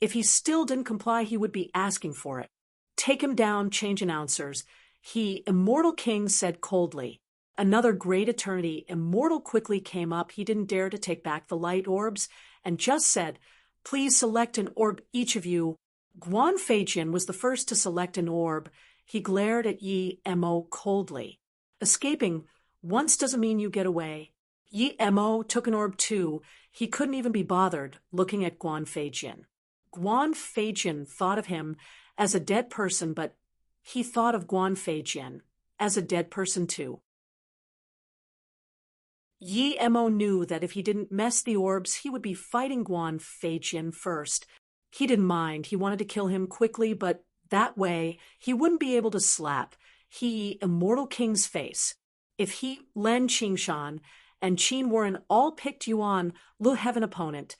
If he still didn't comply, he would be asking for it. Take him down, change announcers. He, immortal king, said coldly. Another Great Eternity immortal quickly came up. He didn't dare to take back the light orbs and just said, Please select an orb, each of you. Guan Feijin was the first to select an orb. He glared at Yi Mo coldly. Escaping once doesn't mean you get away. Yi Mo took an orb too. He couldn't even be bothered looking at Guan Feijin. Guan Feijin thought of him as a dead person, but he thought of Guan Feijin as a dead person too. Yi Mo knew that if he didn't mess the orbs, he would be fighting Guan Feijin first. He didn't mind. He wanted to kill him quickly, but that way he wouldn't be able to slap He, immortal king's face. If he, Len Qingshan, and Qin Warren all picked Yuan, Lu Heaven opponent,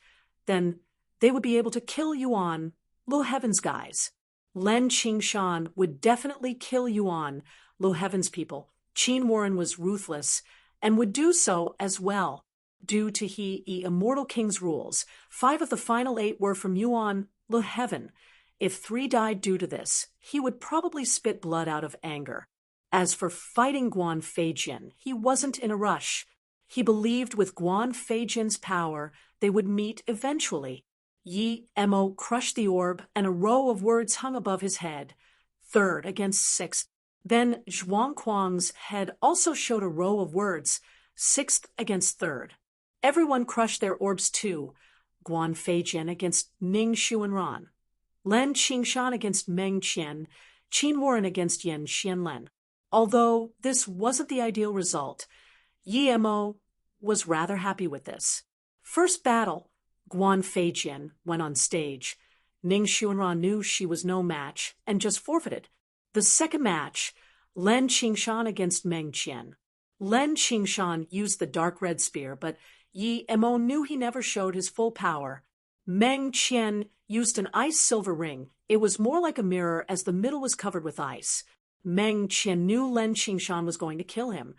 then they would be able to kill Yuan, Lu Heaven's guys. Len Qingshan would definitely kill Yuan, Lu Heaven's people. Qin Warren was ruthless and would do so as well. Due to He, immortal king's rules, 5 of the final 8 were from Yuan, Lu Heaven. If 3 died due to this, he would probably spit blood out of anger. As for fighting Guan Feijin, he wasn't in a rush. He believed with Guan Feijin's power, they would meet eventually. Yi Mo crushed the orb, and a row of words hung above his head. 3rd against 6th. Then Zhuang Kuang's head also showed a row of words, 6th against 3rd. Everyone crushed their orbs too. Guan Feijin against Ning Xuanran. Len Qingshan against Meng Qian. Qin Warren against Yan Xianlen. Although this wasn't the ideal result, Yi Mo was rather happy with this. First battle, Guan Feijin went on stage. Ning Xuanran knew she was no match and just forfeited. The second match, Len Qingshan against Meng Qian. Len Qingshan used the dark red spear, but Yi Mo knew he never showed his full power. Meng Qian used an ice silver ring. It was more like a mirror as the middle was covered with ice. Meng Qian knew Len Qingshan was going to kill him,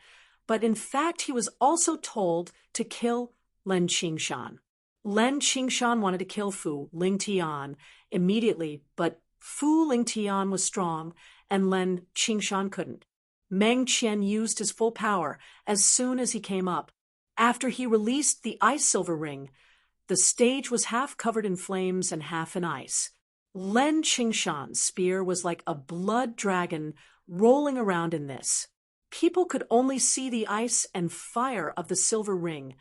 but in fact he was also told to kill Len Qingshan. Len Qingshan wanted to kill Fu Lingtian immediately, but Fu Lingtian was strong and Len Qingshan couldn't. Meng Qian used his full power as soon as he came up. After he released the ice silver ring, the stage was half covered in flames and half in ice. Len Qingshan's spear was like a blood dragon rolling around in this. People could only see the ice and fire of the silver ring.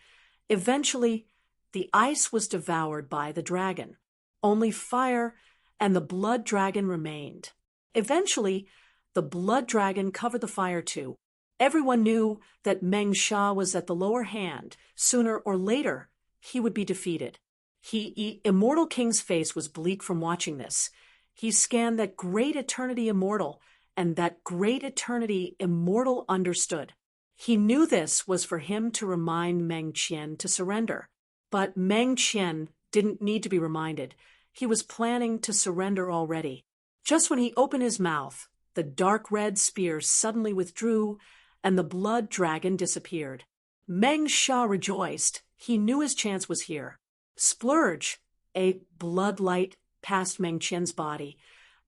Eventually, the ice was devoured by the dragon. Only fire and the blood dragon remained. Eventually, the blood dragon covered the fire too. Everyone knew that Meng Sha was at the lower hand. Sooner or later, he would be defeated. Immortal King's face was bleak from watching this. He scanned that great eternity immortal, and that great eternity immortal understood. He knew this was for him to remind Meng Qian to surrender. But Meng Qian didn't need to be reminded. He was planning to surrender already. Just when he opened his mouth, the dark red spear suddenly withdrew, and the blood dragon disappeared. Meng Sha rejoiced. He knew his chance was here. Splurge! A blood light passed Meng Qian's body.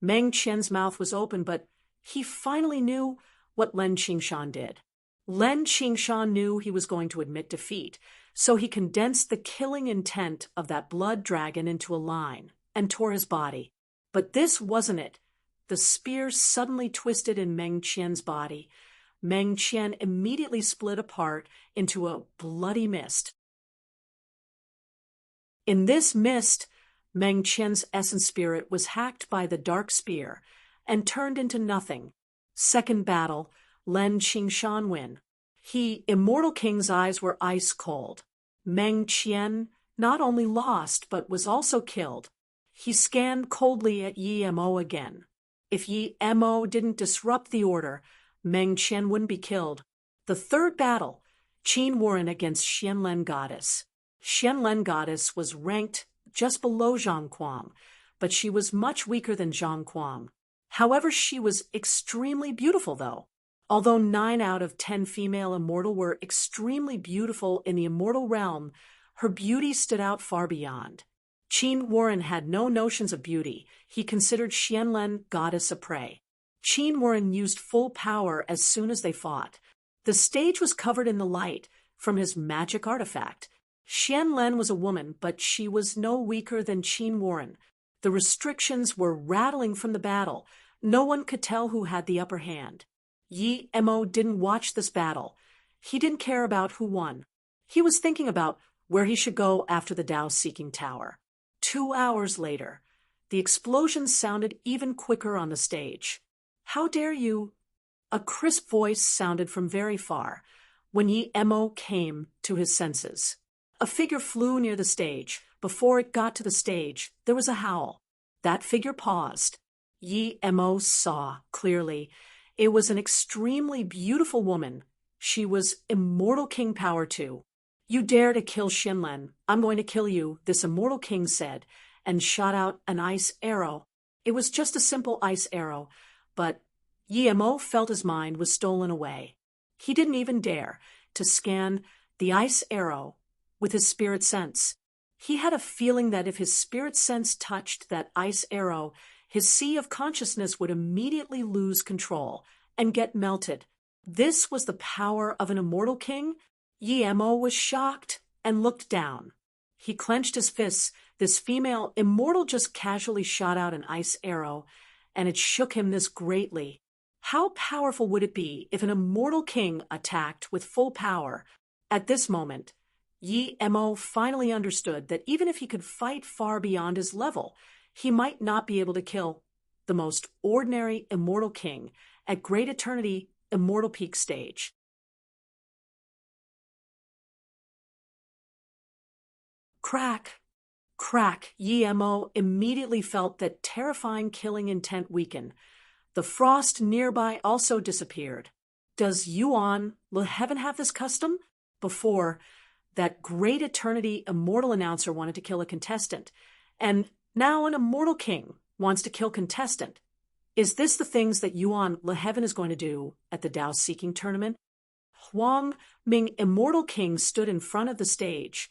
Meng Qian's mouth was open, but he finally knew what Len Qingshan did. Len Qingshan knew he was going to admit defeat, so he condensed the killing intent of that blood dragon into a line and tore his body. But this wasn't it. The spear suddenly twisted in Meng Qian's body. Meng Qian immediately split apart into a bloody mist. In this mist, Meng Qian's essence spirit was hacked by the dark spear and turned into nothing. Second battle, Len Qingshan win. Immortal King's eyes were ice cold. Meng Qian not only lost, but was also killed. He scanned coldly at Yi Mo again. If Yi Mo didn't disrupt the order, Meng Qian wouldn't be killed. The third battle, Qin Warren against Xianlen Goddess. Xianlen Goddess was ranked just below Zhang Kuang, but she was much weaker than Zhang Kuang. However, she was extremely beautiful, though. Although 9 out of 10 female immortal were extremely beautiful in the immortal realm, her beauty stood out far beyond. Qin Warren had no notions of beauty. He considered Xianlen Goddess a prey. Qin Warren used full power as soon as they fought. The stage was covered in the light from his magic artifact. Xianlen was a woman, but she was no weaker than Qin Warren. The restrictions were rattling from the battle. No one could tell who had the upper hand. Yi Mo didn't watch this battle. He didn't care about who won. He was thinking about where he should go after the Dao-seeking tower. 2 hours later, the explosions sounded even quicker on the stage. "How dare you?" A crisp voice sounded from very far when Yi Mo came to his senses. A figure flew near the stage. Before it got to the stage, there was a howl. That figure paused. Yi Mo saw clearly. It was an extremely beautiful woman. She was Immortal King power too. "You dare to kill Xianlen, I'm going to kill you," this Immortal King said, and shot out an ice arrow. It was just a simple ice arrow, but Yi Mo felt his mind was stolen away. He didn't even dare to scan the ice arrow with his spirit sense. He had a feeling that if his spirit sense touched that ice arrow, his sea of consciousness would immediately lose control and get melted. This was the power of an Immortal King? Yi Mo was shocked and looked down. He clenched his fists. This female immortal just casually shot out an ice arrow, and it shook him this greatly. How powerful would it be if an Immortal King attacked with full power? At this moment, Yi Mo finally understood that even if he could fight far beyond his level, he might not be able to kill the most ordinary Immortal King at Great Eternity Immortal Peak stage. Crack! Crack! Yi Mo immediately felt that terrifying killing intent weaken. The frost nearby also disappeared. Does Yuan, will heaven have this custom? Before, that Great Eternity Immortal announcer wanted to kill a contestant, and now an Immortal King wants to kill contestant. Is this the things that Yuan Le Heaven is going to do at the Dao Seeking tournament? Huang Ming Immortal King stood in front of the stage.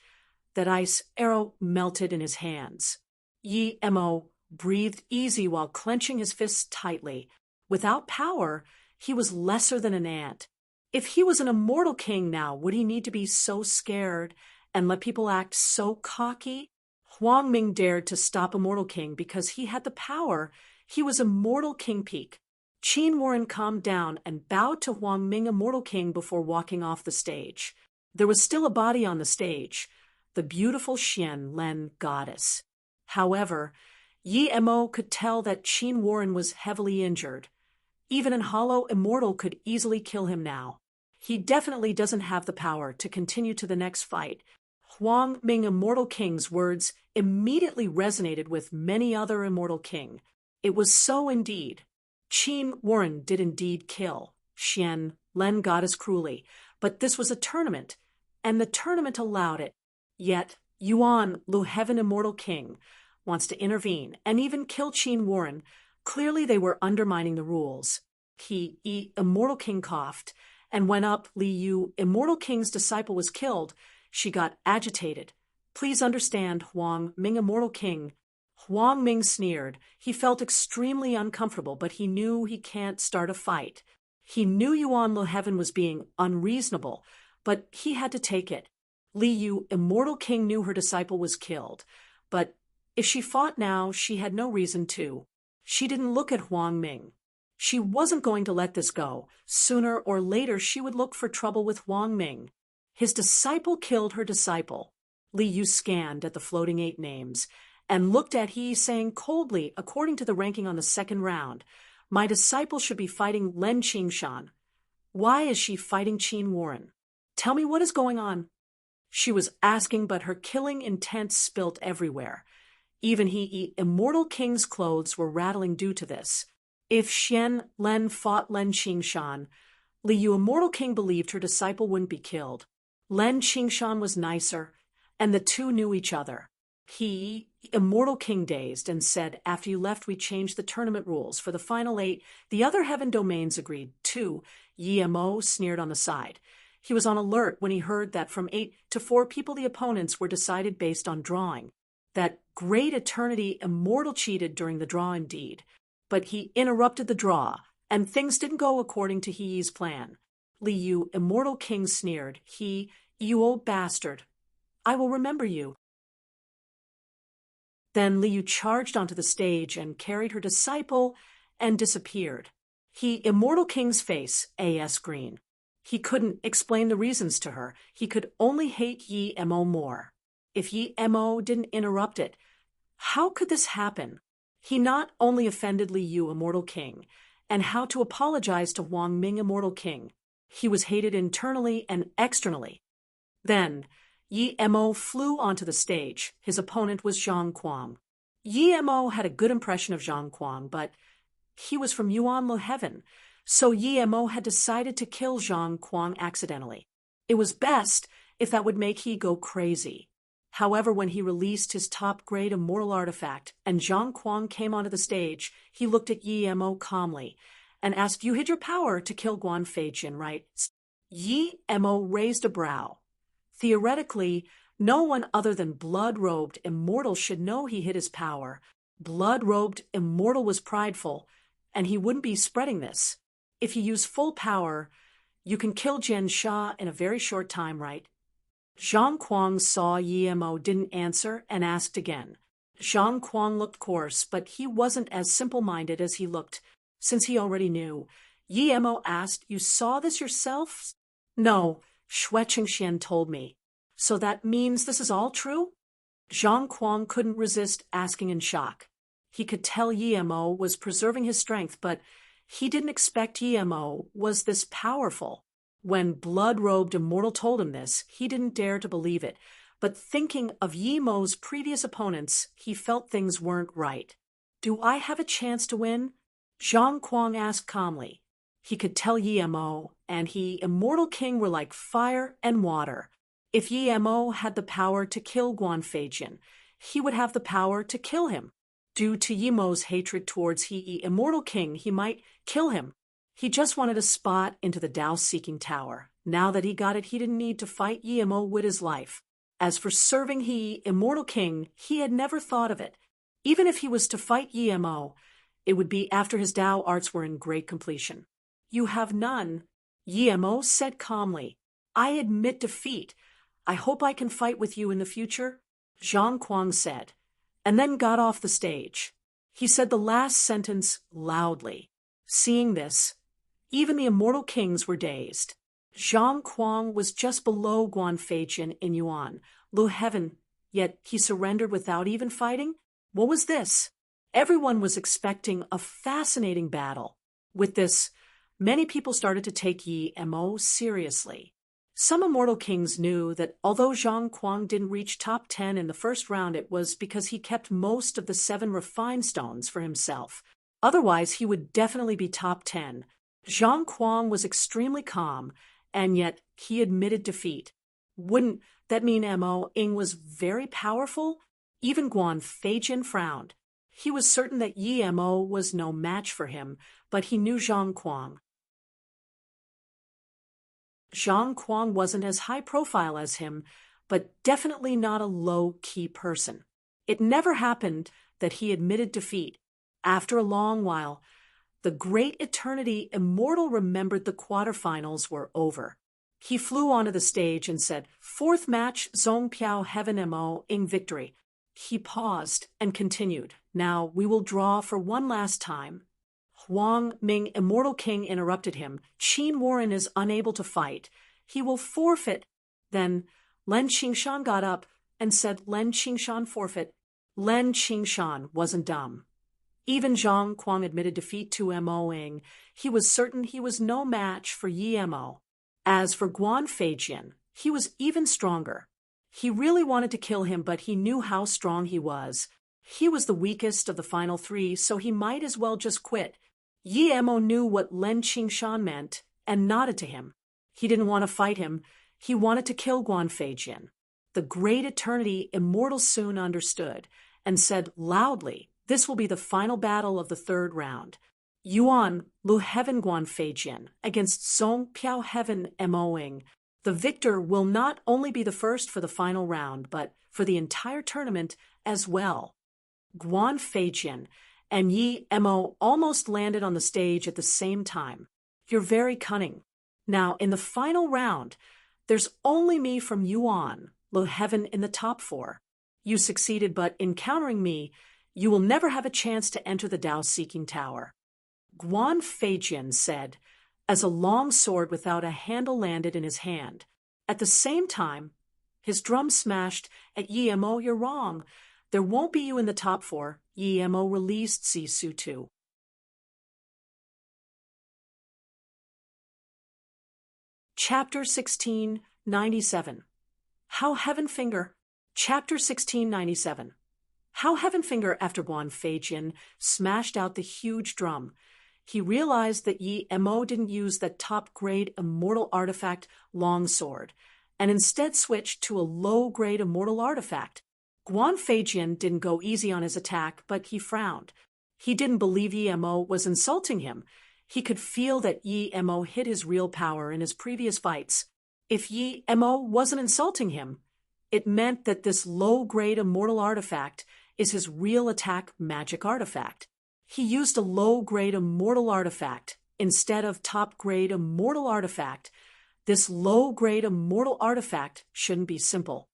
That ice arrow melted in his hands. Yi Mo breathed easy while clenching his fists tightly. Without power, he was lesser than an ant. If he was an Immortal King now, would he need to be so scared and let people act so cocky? Huang Ming dared to stop Immortal King because he had the power. He was Immortal King Peak. Qin Warren calmed down and bowed to Huang Ming Immortal King before walking off the stage. There was still a body on the stage, the beautiful Xianlen Goddess. However, Yi Mo could tell that Qin Warren was heavily injured. Even an hollow immortal could easily kill him now. He definitely doesn't have the power to continue to the next fight. Huang Ming Immortal King's words immediately resonated with many other Immortal King. It was so indeed. Qin Warren did indeed kill Xian Len goddess cruelly, but this was a tournament, and the tournament allowed it. Yet Yuan Lu Heaven Immortal King wants to intervene and even kill Qin Warren. Clearly they were undermining the rules. Immortal King coughed and went up. Li Yu, Immortal King's disciple, was killed. She got agitated. Please understand, Huang Ming Immortal King. Huang Ming sneered. He felt extremely uncomfortable, but he knew he can't start a fight. He knew Yuan Lu Heaven was being unreasonable, but he had to take it. Li Yu, Immortal King, knew her disciple was killed, but if she fought now, she had no reason to. She didn't look at Huang Ming. She wasn't going to let this go. Sooner or later, she would look for trouble with Huang Ming. His disciple killed her disciple. Li Yu scanned at the floating 8 names and looked at He, saying coldly, according to the ranking on the second round, my disciple should be fighting Len Qingshan. Why is she fighting Qin Warren? Tell me what is going on. She was asking, but her killing intent spilt everywhere. Even Immortal King's clothes were rattling due to this. If Xian Len fought Len Qingshan, Li Yu, Immortal King, believed her disciple wouldn't be killed. Len Qingshan was nicer, and the two knew each other. Immortal King, dazed, and said, after you left, we changed the tournament rules. For the final 8, the other heaven domains agreed. 2, Mo sneered on the side. He was on alert when he heard that from 8 to 4 people the opponents were decided based on drawing. That great eternity Immortal cheated during the draw indeed. But he interrupted the draw, and things didn't go according to He's plan. Li Yu, Immortal King, sneered. You old bastard. I will remember you. Then Li Yu charged onto the stage and carried her disciple and disappeared. Immortal King's face, green. He couldn't explain the reasons to her. He could only hate Mo more. If Mo didn't interrupt it, how could this happen? He not only offended Li Yu, Immortal King, and how to apologize to Huang Ming, Immortal King. He was hated internally and externally. Then, Mo flew onto the stage. His opponent was Zhang Kuang. Mo had a good impression of Zhang Kuang, but he was from Yuan Lu Heaven, so Mo had decided to kill Zhang Kuang accidentally. It was best if that would make he go crazy. However, when he released his top-grade immortal artifact and Zhang Kuang came onto the stage, he looked at Mo calmly and asked, you hid your power to kill Guan Feijin, right? Mo raised a brow. Theoretically, no one other than blood-robed immortal should know he hid his power. Blood-robed immortal was prideful, and he wouldn't be spreading this. If you use full power, you can kill Jian Sha in a very short time, right? Zhang Kuang saw Mo didn't answer and asked again. Zhang Kuang looked coarse, but he wasn't as simple-minded as he looked, since he already knew. Mo asked, you saw this yourself? No, Xue Qingxian told me. So that means this is all true? Zhang Kuang couldn't resist asking in shock. He could tell Mo was preserving his strength, but he didn't expect Mo was this powerful. When blood-robed immortal told him this, he didn't dare to believe it. But thinking of Mo's previous opponents, he felt things weren't right. Do I have a chance to win? Zhang Kuang asked calmly. He could tell Mo and Immortal King, were like fire and water. If Mo had the power to kill Guan Feijin, he would have the power to kill him. Due to Mo's hatred towards Immortal King, he might kill him. He just wanted a spot into the Dao-seeking tower. Now that he got it, he didn't need to fight Mo with his life. As for serving Immortal King, he had never thought of it. Even if he was to fight Mo, it would be after his Dao arts were in great completion. You have none, Mo said calmly. I admit defeat. I hope I can fight with you in the future, Zhang Kuang said, and then got off the stage. He said the last sentence loudly. Seeing this, even the Immortal Kings were dazed. Zhang Kuang was just below Guan Feijin in Yuan Lu Heaven, yet he surrendered without even fighting? What was this? Everyone was expecting a fascinating battle. With this Many people started to take Yi Mo seriously. Some immortal kings knew that although Zhang Kuang didn't reach top 10 in the first round, it was because he kept most of the 7 refined stones for himself. Otherwise, he would definitely be top 10. Zhang Kuang was extremely calm, and yet he admitted defeat. Wouldn't that mean Mo Ying was very powerful? Even Guan Feijin frowned. He was certain that Yi Mo was no match for him, but he knew Zhang Kuang. Zhang Kuang wasn't as high profile as him, but definitely not a low-key person. It never happened that he admitted defeat. After a long while, the great eternity immortal remembered the quarterfinals were over. He flew onto the stage and said, "Fourth match, Zong Piao Heaven Mo Ying victory." He paused and continued, "Now we will draw for one last time." Huang Ming, Immortal King, interrupted him. "Qin Warren is unable to fight. He will forfeit." Then Len Qingshan got up and said, "Len Qingshan forfeit." Len Qingshan wasn't dumb. Even Zhang Kuang admitted defeat to Mo Ying. He was certain he was no match for Yi Mo. As for Guan Feijin, he was even stronger. He really wanted to kill him, but he knew how strong he was. He was the weakest of the final 3, so he might as well just quit. Yi Mo knew what Len Qingshan meant and nodded to him. He didn't want to fight him. He wanted to kill Guan Feijin. The great eternity immortal soon understood and said loudly, "This will be the final battle of the 3rd round. Yuan Lu Heaven Guan Feijin against Song Piao Heaven Mo Ying. The victor will not only be the first for the final round, but for the entire tournament as well." Guan Feijin and Yi Mo almost landed on the stage at the same time. "You're very cunning. Now, in the final round, there's only me from Yuan, Lu Heaven in the top 4. You succeeded, but in countering me, you will never have a chance to enter the Dao-seeking tower." Guan Feijin said, as a long sword without a handle landed in his hand. At the same time, his drum smashed at Yi Mo. "You're wrong. There won't be you in the top 4. Yi Mo released Zisu too. Chapter 1697. How Heavenfinger. Chapter 1697. How Heavenfinger, after Guan Feijin smashed out the huge drum, he realized that Yi Mo didn't use that top-grade immortal artifact longsword, and instead switched to a low-grade immortal artifact. Guan Feijin didn't go easy on his attack, but he frowned. He didn't believe Yi Mo was insulting him. He could feel that Yi Mo hid his real power in his previous fights. If Yi Mo wasn't insulting him, it meant that this low-grade immortal artifact is his real attack magic artifact. He used a low-grade immortal artifact instead of top-grade immortal artifact. This low-grade immortal artifact shouldn't be simple.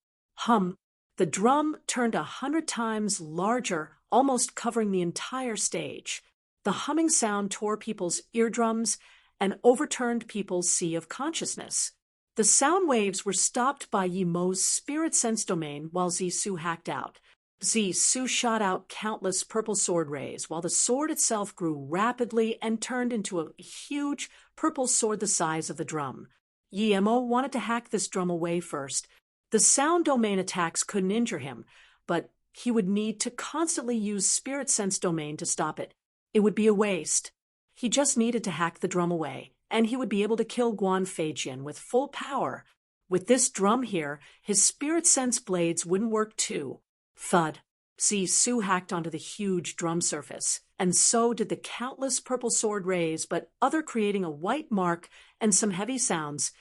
The drum turned 100 times larger, almost covering the entire stage. The humming sound tore people's eardrums and overturned people's sea of consciousness. The sound waves were stopped by Yi Mo's spirit sense domain while Zisu hacked out. Zisu shot out countless purple sword rays, while the sword itself grew rapidly and turned into a huge purple sword the size of the drum. Yi Mo wanted to hack this drum away first. The sound domain attacks couldn't injure him, but he would need to constantly use spirit sense domain to stop it. It would be a waste. He just needed to hack the drum away, and he would be able to kill Guan Feijin with full power. With this drum here, his spirit sense blades wouldn't work too. Thud. Zisu hacked onto the huge drum surface, and so did the countless purple sword rays, but other creating a white mark and some heavy sounds.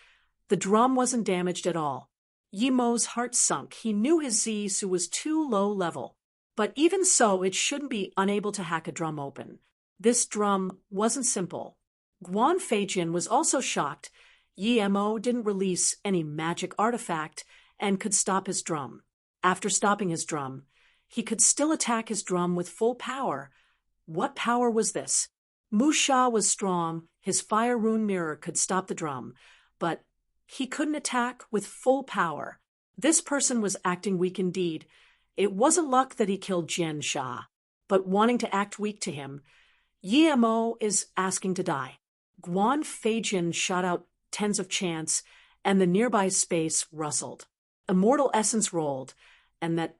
The drum wasn't damaged at all. Yi Mo's heart sunk. He knew his Zisu was too low level. But even so, it shouldn't be unable to hack a drum open. This drum wasn't simple. Guan Feijin was also shocked. Yi Mo didn't release any magic artifact and could stop his drum. After stopping his drum, he could still attack his drum with full power. What power was this? Musha was strong. His fire rune mirror could stop the drum, but he couldn't attack with full power. This person was acting weak indeed. It wasn't luck that he killed Jian Sha, but wanting to act weak to him. Yi Mo is asking to die. Guan Feijin shot out tens of chants, and the nearby space rustled. Immortal essence rolled, and that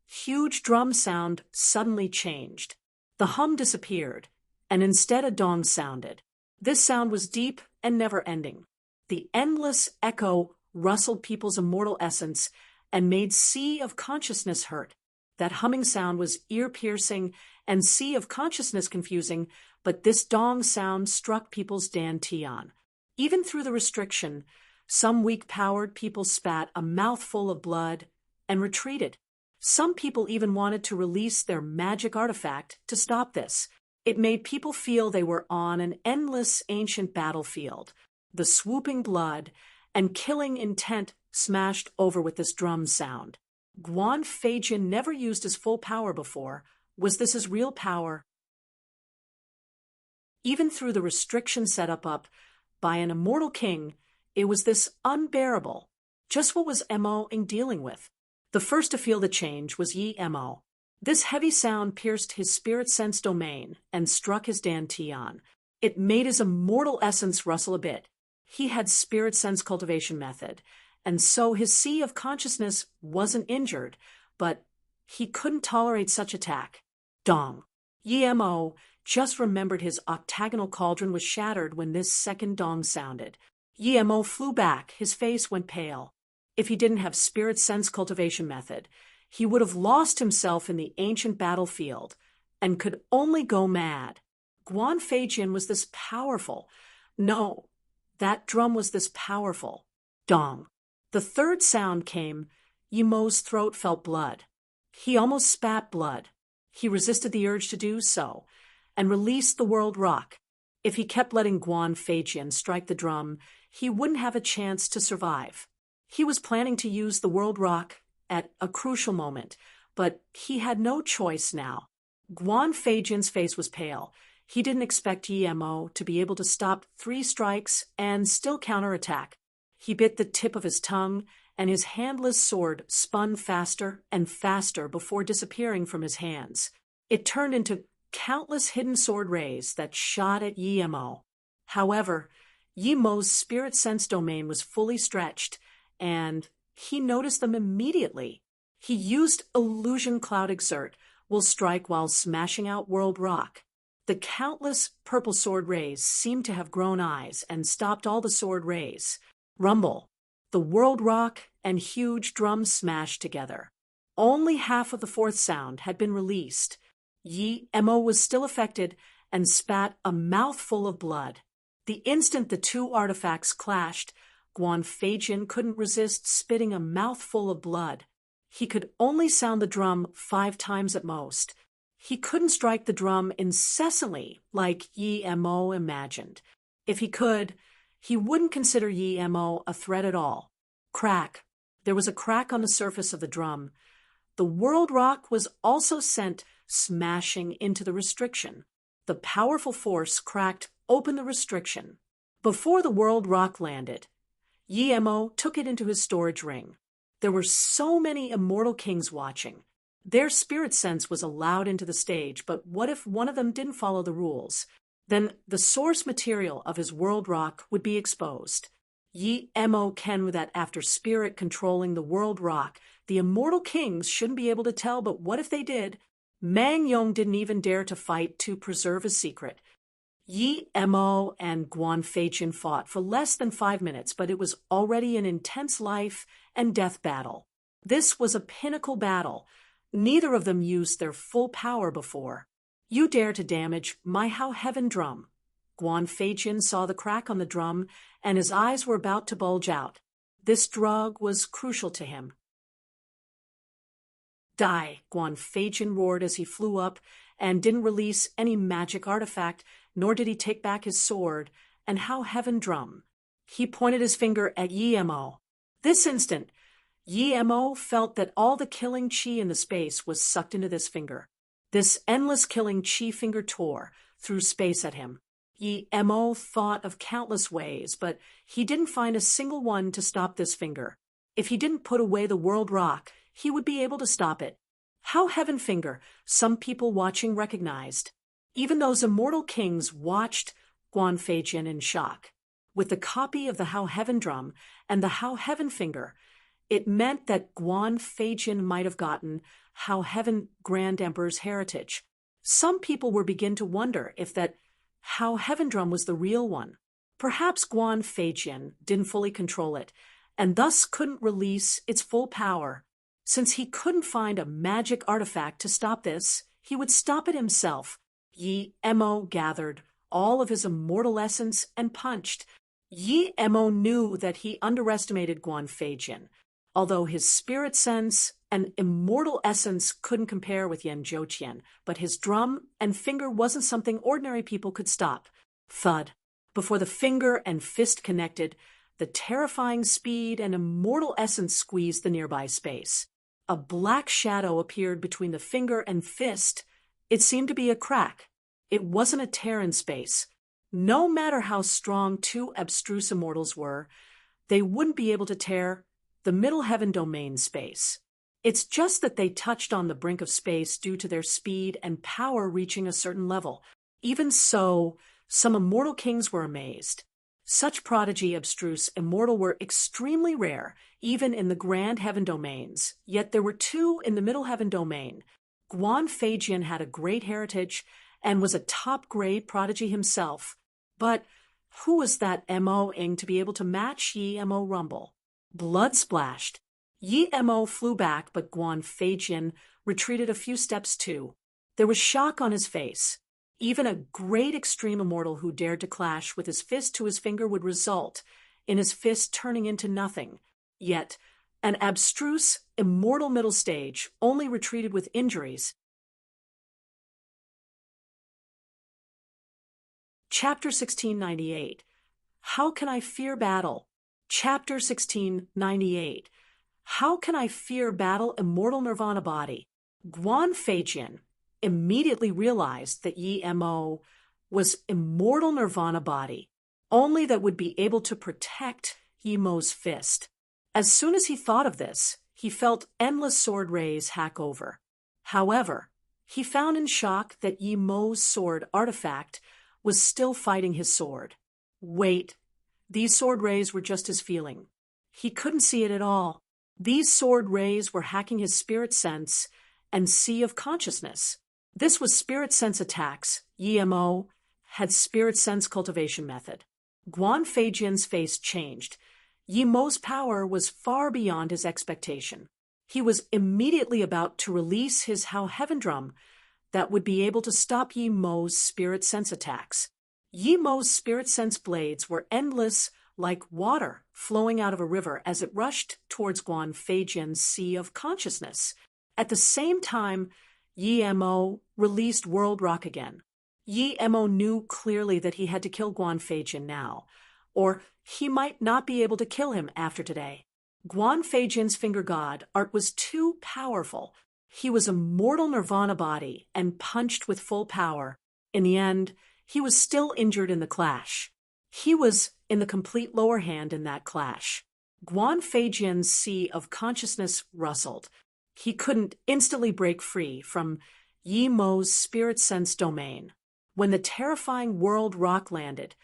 huge drum sound suddenly changed. The hum disappeared, and instead a dong sounded. This sound was deep and never-ending. The endless echo rustled people's immortal essence and made sea of consciousness hurt. That humming sound was ear-piercing and sea of consciousness confusing, but this dong sound struck people's dantian. Even through the restriction, some weak-powered people spat a mouthful of blood and retreated. Some people even wanted to release their magic artifact to stop this. It made people feel they were on an endless ancient battlefield. The swooping blood and killing intent smashed over with this drum sound. Guan Feijin never used his full power before. Was this his real power? Even through the restriction set up by an immortal king, it was this unbearable. Just what was Mo dealing with? The first to feel the change was Mo. This heavy sound pierced his spirit sense domain and struck his dantian. It made his immortal essence rustle a bit. He had spirit sense cultivation method, and so his sea of consciousness wasn't injured, but he couldn't tolerate such attack. Dong. Mo just remembered his octagonal cauldron was shattered when this second dong sounded. Mo flew back, his face went pale. If he didn't have spirit sense cultivation method, he would have lost himself in the ancient battlefield and could only go mad. Guan Feijin was this powerful. No, that drum was this powerful. Dong. The third sound came. Mo's throat felt blood. He almost spat blood. He resisted the urge to do so and released the world rock. If he kept letting Guan Feijin strike the drum, he wouldn't have a chance to survive. He was planning to use the world rock at a crucial moment, but he had no choice now. Guan Feijin's face was pale. He didn't expect Mo to be able to stop 3 strikes and still counterattack. He bit the tip of his tongue, and his handless sword spun faster and faster before disappearing from his hands. It turned into countless hidden sword rays that shot at Mo. However, Mo's spirit sense domain was fully stretched, and he noticed them immediately. He used Illusion Cloud Exert, will strike while smashing out World Rock. The countless purple sword rays seemed to have grown eyes and stopped all the sword rays. Rumble. The World Rock and huge drum smashed together. Only half of the fourth sound had been released. Mo was still affected and spat a mouthful of blood. The instant the 2 artifacts clashed, Guan Feijin couldn't resist spitting a mouthful of blood. He could only sound the drum 5 times at most. He couldn't strike the drum incessantly like Mo imagined. If he could, he wouldn't consider Mo a threat at all. Crack. There was a crack on the surface of the drum. The world rock was also sent smashing into the restriction. The powerful force cracked open the restriction. Before the world rock landed, Mo took it into his storage ring. There were so many immortal kings watching. Their spirit sense was allowed into the stage, but what if one of them didn't follow the rules? Then the source material of his world rock would be exposed. Mo ken that after spirit controlling the world rock, the immortal kings shouldn't be able to tell, but what if they did? Mang Yong didn't even dare to fight to preserve his secret. Mo and Guan Feijin fought for less than 5 minutes, but it was already an intense life and death battle. This was a pinnacle battle. Neither of them used their full power before. You dare to damage my How Heaven drum. Guan Feijin saw the crack on the drum, and his eyes were about to bulge out. This drug was crucial to him. Die, Guan Feijin roared as he flew up and didn't release any magic artifact, nor did he take back his sword and How Heaven drum. He pointed his finger at Mo. This instant, Mo felt that all the killing chi in the space was sucked into this finger. This endless killing chi finger tore through space at him. Mo thought of countless ways, but he didn't find a single one to stop this finger. If he didn't put away the world rock, he would be able to stop it. How Heaven finger, some people watching recognized. Even those immortal kings watched Guan Feijin in shock. With the copy of the How Heaven drum and the How Heaven finger, it meant that Guan Feijin might have gotten How Heaven Grand Emperor's heritage. Some people were beginning to wonder if that How Heaven drum was the real one. Perhaps Guan Feijin didn't fully control it, and thus couldn't release its full power. Since he couldn't find a magic artifact to stop this, he would stop it himself. Yi Mo gathered all of his immortal essence and punched. Yi Mo knew that he underestimated Guan Feijin. Although his spirit sense and immortal essence couldn't compare with Yan Zhouqian, but his drum and finger wasn't something ordinary people could stop. Thud. Before the finger and fist connected, the terrifying speed and immortal essence squeezed the nearby space. A black shadow appeared between the finger and fist. It seemed to be a crack. It wasn't a tear in space. No matter how strong two abstruse immortals were, they wouldn't be able to tear the middle heaven domain space. It's just that they touched on the brink of space due to their speed and power reaching a certain level. Even so, some immortal kings were amazed. Such prodigy abstruse immortal were extremely rare, even in the grand heaven domains, yet there were two in the middle heaven domain. Guan Feijin had a great heritage and was a top-grade prodigy himself. But who was that Mo-ing to be able to match Yi Mo Rumble? Blood splashed. Yi Mo flew back, but Guan Feijin retreated a few steps too. There was shock on his face. Even a great extreme immortal who dared to clash with his fist to his finger would result in his fist turning into nothing. Yet, an abstruse, immortal middle stage only retreated with injuries. Chapter 1698. How Can I Fear Battle? Chapter 1698. How can I fear battle, immortal nirvana body? Guan Feijin immediately realized that Yi Mo was immortal nirvana body, only that would be able to protect Yi Mo's fist. As soon as he thought of this, he felt endless sword rays hack over. However, he found in shock that Yi Mo's sword artifact was still fighting his sword. Wait, these sword rays were just his feeling. He couldn't see it at all. These sword rays were hacking his spirit sense and sea of consciousness. This was spirit sense attacks. Yi Mo had spirit sense cultivation method. Guan Feijin's face changed. Yi Mo's power was far beyond his expectation. He was immediately about to release his How Heaven drum that would be able to stop Yi Mo's spirit sense attacks. Yi Mo's spirit sense blades were endless, like water flowing out of a river as it rushed towards Guan Feijin's sea of consciousness. At the same time, Yi Mo released World Rock again. Yi Mo knew clearly that he had to kill Guan Feijin now, or he might not be able to kill him after today. Guan Feijin's finger god art was too powerful. He was a mortal nirvana body and punched with full power. In the end, he was still injured in the clash. He was in the complete lower hand in that clash. Guan Feijin's sea of consciousness rustled. He couldn't instantly break free from Yi Mo's spirit sense domain. When the terrifying World Rock landed,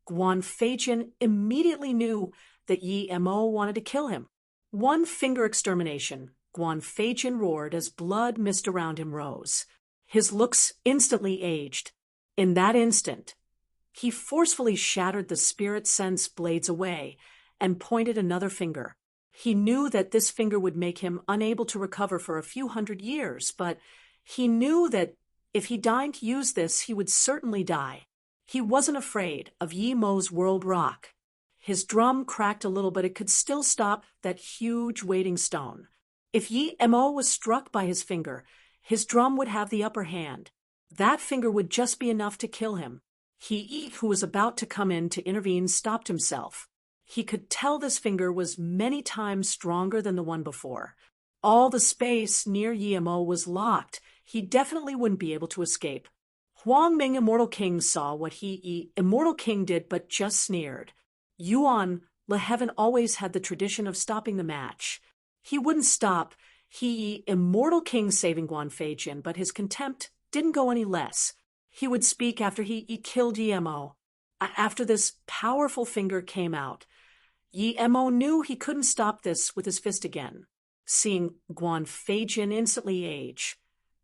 Guan Feijin immediately knew that Yi Mo wanted to kill him. One finger extermination, Guan Feijin roared as blood mist around him rose. His looks instantly aged. In that instant, he forcefully shattered the spirit sense blades away and pointed another finger. He knew that this finger would make him unable to recover for a few hundred years, but he knew that if he deigned to use this, he would certainly die. He wasn't afraid of Yi Mo's World Rock. His drum cracked a little, but it could still stop that huge waiting stone. If Yi Mo was struck by his finger, his drum would have the upper hand. That finger would just be enough to kill him. He, who was about to come in to intervene, stopped himself. He could tell this finger was many times stronger than the one before. All the space near Yi Mo was locked. He definitely wouldn't be able to escape. Huang Ming, Immortal King, saw what he, Immortal King, did, but just sneered. Yuan, Le Heaven, always had the tradition of stopping the match. He wouldn't stop He, Immortal King, saving Guan Feijin, but his contempt didn't go any less. He would speak after he killed Yi Mo. After this powerful finger came out, Yi Mo knew he couldn't stop this with his fist again. Seeing Guan Feijin instantly age,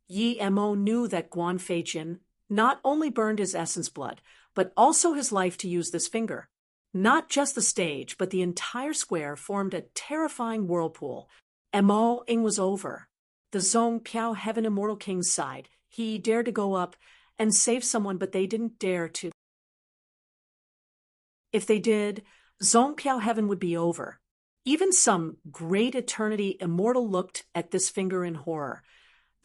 Yi Mo knew that Guan Feijin not only burned his essence blood, but also his life to use this finger. Not just the stage, but the entire square formed a terrifying whirlpool. Mo Ing was over. The Zhong Piao Heaven Immortal King sighed. He dared to go up and save someone, but they didn't dare to. If they did, Zhong Piao Heaven would be over. Even some great eternity immortal looked at this finger in horror.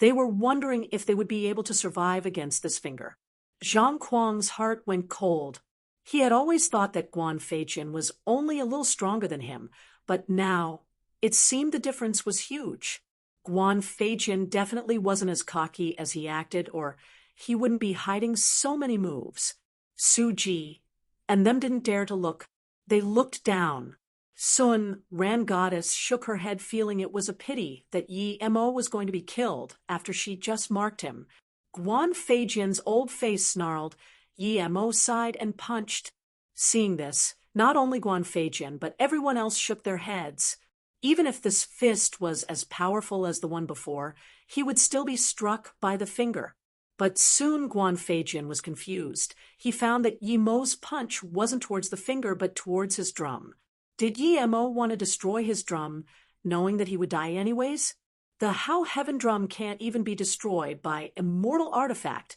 They were wondering if they would be able to survive against this finger. Zhang Kuang's heart went cold. He had always thought that Guan Feijin was only a little stronger than him, but now it seemed the difference was huge. Guan Feijin definitely wasn't as cocky as he acted, or he wouldn't be hiding so many moves. Su Ji and them didn't dare to look. They looked down. Sun, Ran Goddess, shook her head, feeling it was a pity that Yi Mo was going to be killed after she just marked him. Guan Feijin's old face snarled. Yi Mo sighed and punched. Seeing this, not only Guan Feijin, but everyone else shook their heads. Even if this fist was as powerful as the one before, he would still be struck by the finger. But soon Guan Feijin was confused. He found that Yi Mo's punch wasn't towards the finger, but towards his drum. Did Yi Mo want to destroy his drum, knowing that he would die anyways? The Hao Heaven drum can't even be destroyed by immortal artifact.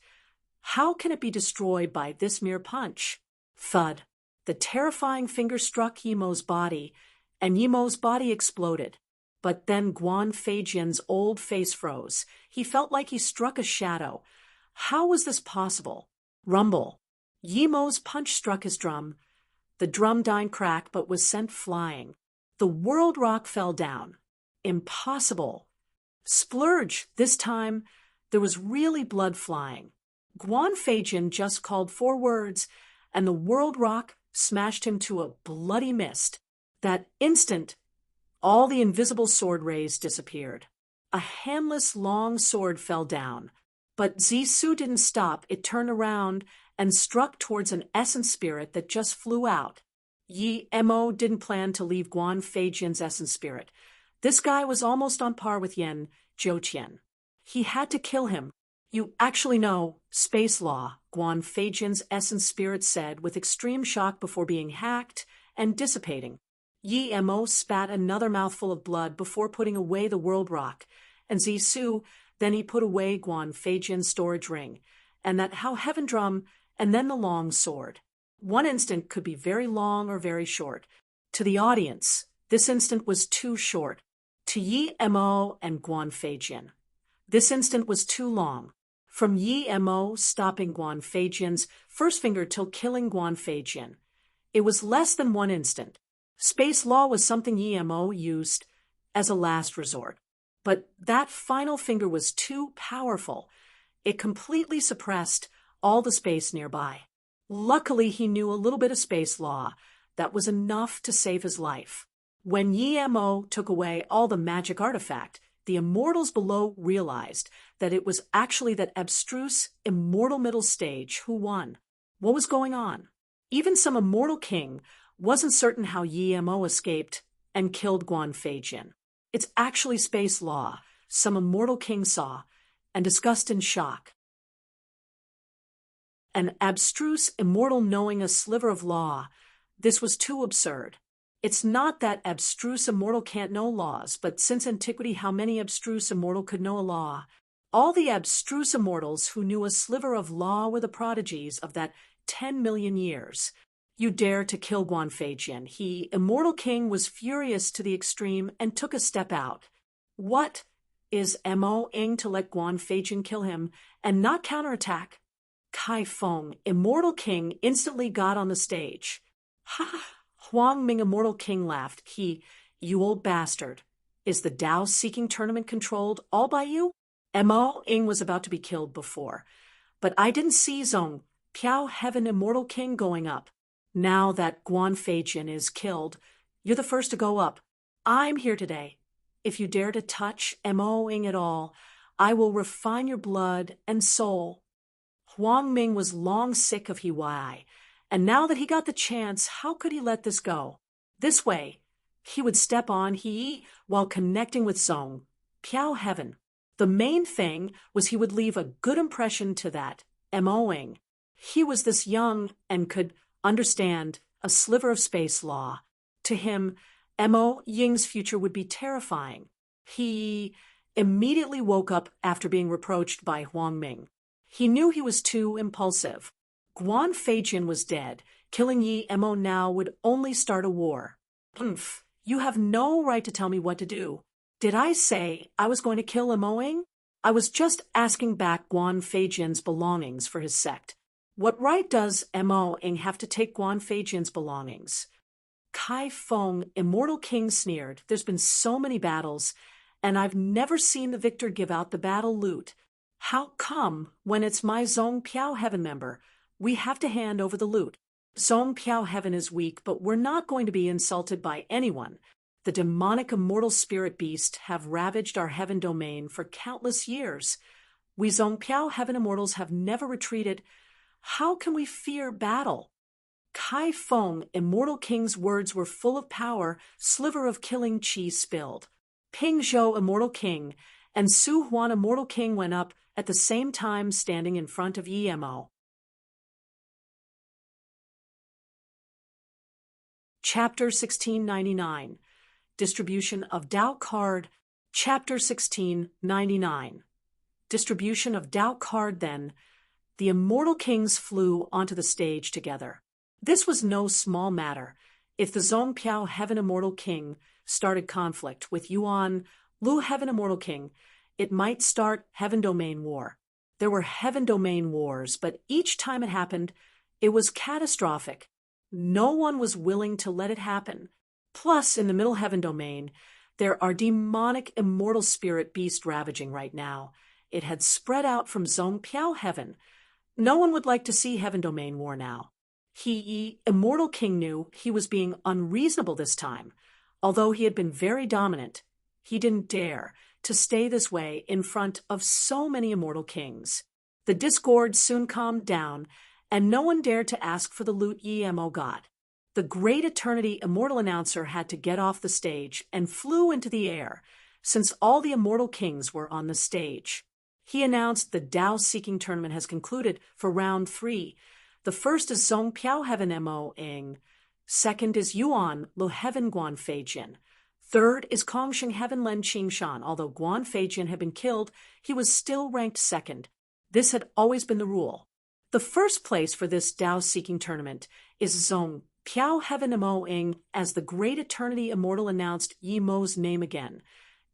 How can it be destroyed by this mere punch? Thud. The terrifying finger struck Yi Mo's body, and Yi Mo's body exploded. But then Guan Feijin's old face froze. He felt like he struck a shadow. How was this possible? Rumble. Yi Mo's punch struck his drum. The drum didn't crack, but was sent flying. The world rock fell down. Impossible. Splurge. This time, there was really blood flying. Guan Feijin just called 4 words, and the world rock smashed him to a bloody mist. That instant, all the invisible sword rays disappeared. A handless long sword fell down. But Zisu didn't stop. It turned around and struck towards an essence spirit that just flew out. Yi Mo didn't plan to leave Guan Feijin's essence spirit. This guy was almost on par with Yan Zhouqian. He had to kill him. You actually know space law, Guan Feijin's essence spirit said with extreme shock before being hacked and dissipating. Yi Mo spat another mouthful of blood before putting away the world rock, and Zisu, then he put away Guan Feijin's storage ring, and that Hao Heaven drum, and then the long sword. One instant could be very long or very short. To the audience, this instant was too short. To Yi Mo and Guan Feijin, this instant was too long. From Yi Mo stopping Guan Feijin's first finger till killing Guan Feijin, it was less than 1 instant. Space law was something Yi Mo used as a last resort. But that final finger was too powerful. It completely suppressed all the space nearby. Luckily, he knew a little bit of space law. That was enough to save his life. When Yi Mo took away all the magic artifact, the immortals below realized that it was actually that abstruse immortal middle stage who won. What was going on? Even some immortal king wasn't certain how Yi Mo escaped and killed Guan Feijin. It's actually space law, some immortal king saw, and discussed in shock. An abstruse immortal knowing a sliver of law, this was too absurd. It's not that abstruse immortal can't know laws, but since antiquity how many abstruse immortal could know a law? All the abstruse immortals who knew a sliver of law were the prodigies of that 10 million years. You dare to kill Guan Feijin. He, immortal king, was furious to the extreme and took a step out. What is Mo Ing to let Guan Feijin kill him and not counterattack? Kai Feng, immortal king, instantly got on the stage. Ha! Huang Ming, immortal king, laughed. You old bastard. Is the Dao-seeking tournament controlled all by you? Mo Ing was about to be killed before. But I didn't see Zhong Piao Heaven immortal king going up. Now that Guan Feijin is killed, you're the first to go up. I'm here today. If you dare to touch Mo Ing at all, I will refine your blood and soul. Huang Ming was long sick of Hiwai, And now that he got the chance, how could he let this go? This way, he would step on He while connecting with Zong Piao Heaven. The main thing was he would leave a good impression to that MOing. He was this young and could understand a sliver of space law. To him, Mo Ying's future would be terrifying. He immediately woke up after being reproached by Huang Ming. He knew he was too impulsive. Guan Feijin was dead. Killing Yi Mo now would only start a war. Humph, you have no right to tell me what to do. Did I say I was going to kill Moing? I was just asking back Guan Feijin's belongings for his sect. What right does Moing have to take Guan Feijin's belongings? Kai Feng, Immortal King, sneered. There's been so many battles, and I've never seen the victor give out the battle loot. How come, when it's my Zong Piao Heaven member, we have to hand over the loot? Zong Piao Heaven is weak, but we're not going to be insulted by anyone. The demonic immortal spirit beast have ravaged our heaven domain for countless years. We Zong Piao Heaven immortals have never retreated. How can we fear battle? Kai Feng, Immortal King's words were full of power. Sliver of killing chi spilled. Ping Zhou, Immortal King, and Su Huan, Immortal King, went up at the same time, standing in front of Mo. Chapter 1699. Distribution of Dao Card. Chapter 1699. Distribution of Dao Card. Then, the Immortal Kings flew onto the stage together. This was no small matter. If the Zong Piao Heaven Immortal King started conflict with Yuan Lu Heaven Immortal King, it might start Heaven Domain War. There were Heaven Domain Wars, but each time it happened, it was catastrophic. No one was willing to let it happen. Plus, in the Middle Heaven Domain, there are demonic immortal spirit beast ravaging right now. It had spread out from Zong Piao Heaven. No one would like to see Heaven Domain War now. Immortal King knew he was being unreasonable this time. Although he had been very dominant, he didn't dare to stay this way in front of so many Immortal Kings. The discord soon calmed down, and no one dared to ask for the loot Mo got. The Great Eternity Immortal Announcer had to get off the stage and flew into the air, since all the Immortal Kings were on the stage. He announced the Dao Seeking Tournament has concluded for round 3. The first is Zong Piao Heaven Moing. Second is Yuan Lu Heaven Guan Feijin. Third is Kongsheng Heaven Len Qingshan. Although Guan Feijin had been killed, he was still ranked second. This had always been the rule. The first place for this Dao Seeking Tournament is Zong Piao Heaven Moing. As the Great Eternity Immortal announced Yi Mo's name again,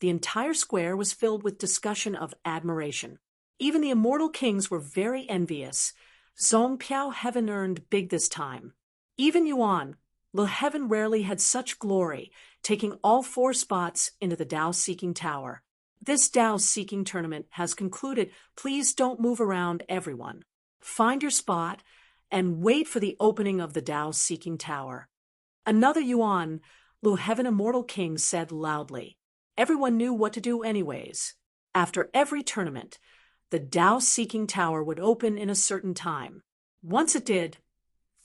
the entire square was filled with discussion of admiration. Even the Immortal Kings were very envious. Zong Piao Heaven earned big this time. Even Yuan Lu Heaven rarely had such glory, taking all 4 spots into the Dao Seeking Tower. This Dao Seeking Tournament has concluded. Please don't move around, everyone. Find your spot and wait for the opening of the Dao Seeking Tower. Another Yuan Lu Heaven Immortal King said loudly. Everyone knew what to do anyways. After every tournament, the Dao Seeking Tower would open in a certain time. Once it did,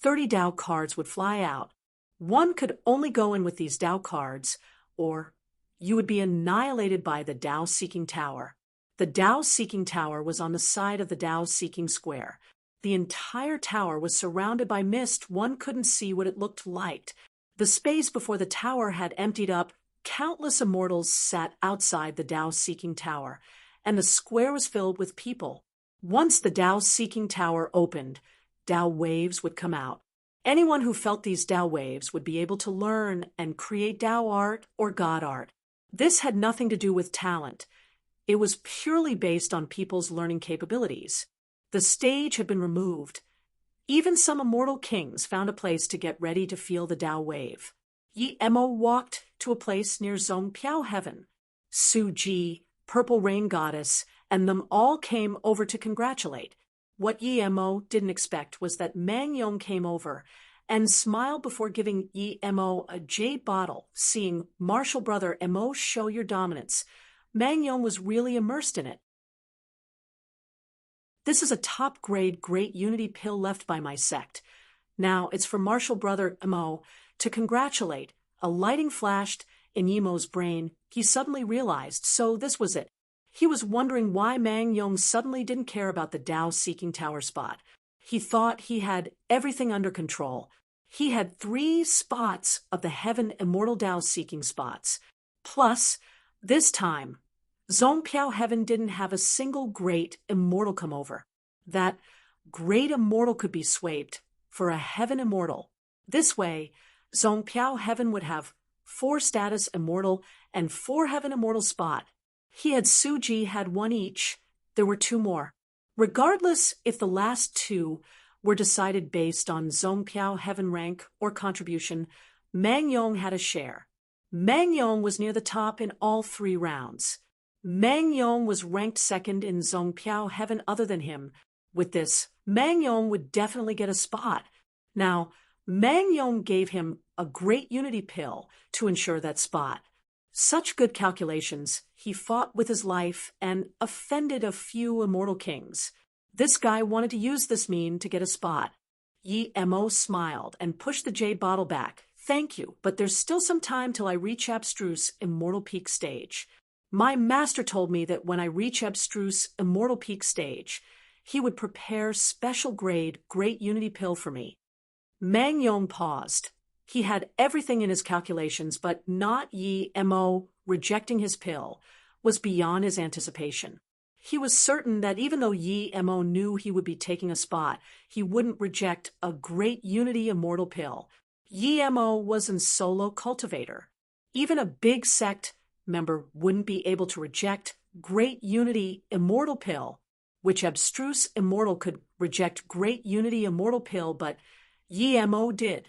30 Dao cards would fly out. One could only go in with these Dao cards, or you would be annihilated by the Dao Seeking Tower. The Dao Seeking Tower was on the side of the Dao Seeking Square. The entire tower was surrounded by mist. One couldn't see what it looked like. The space before the tower had emptied up. Countless immortals sat outside the Dao Seeking Tower, and the square was filled with people. Once the Dao Seeking Tower opened, Dao waves would come out. Anyone who felt these Dao waves would be able to learn and create Dao art or God art. This had nothing to do with talent. It was purely based on people's learning capabilities. The stage had been removed. Even some immortal kings found a place to get ready to feel the Dao wave. Mo walked to a place near Zong Piao Heaven. Su Ji, Purple Rain Goddess, and them all came over to congratulate. What Mo didn't expect was that Mang Yong came over and smiled before giving Mo a jade bottle. Seeing martial brother Mo show your dominance, Mang Yong was really immersed in it. This is a top-grade Great Unity pill left by my sect. Now it's for Marshall Brother Mo to congratulate. A lighting flashed in Yemo's brain. He suddenly realized, so this was it. He was wondering why Mang Yong suddenly didn't care about the Dao-seeking tower spot. He thought he had everything under control. He had 3 spots of the Heaven Immortal Dao-seeking spots. Plus, this time, Zongpiao Heaven didn't have a single great immortal come over. That great immortal could be swapped for a Heaven Immortal. This way, Zongpiao Heaven would have 4 status immortal and 4 Heaven Immortal spot. He had Suji had 1 each. There were 2 more. Regardless if the last 2 were decided based on Zongpiao Heaven rank or contribution, Mang Yong had a share. Mang Yong was near the top in all 3 rounds. Mang Yong was ranked second in Zongpiao Heaven other than him. With this, Mang Yong would definitely get a spot. Now, Mang Yong gave him a great unity pill to ensure that spot. Such good calculations, he fought with his life and offended a few immortal kings. This guy wanted to use this mean to get a spot. Yi Mo smiled and pushed the jade bottle back. Thank you, but there's still some time till I reach abstruse Immortal Peak stage. My master told me that when I reach abstruse Immortal Peak stage, he would prepare special grade Great Unity Pill for me. Mang Yong paused. He had everything in his calculations, but not Yi Mo rejecting his pill was beyond his anticipation. He was certain that even though Yi Mo knew he would be taking a spot, he wouldn't reject a Great Unity Immortal Pill. Yi Mo was a solo cultivator. Even a big sect member wouldn't be able to reject Great Unity Immortal Pill, which abstruse immortal could reject Great Unity Immortal Pill, but Yi Mo did.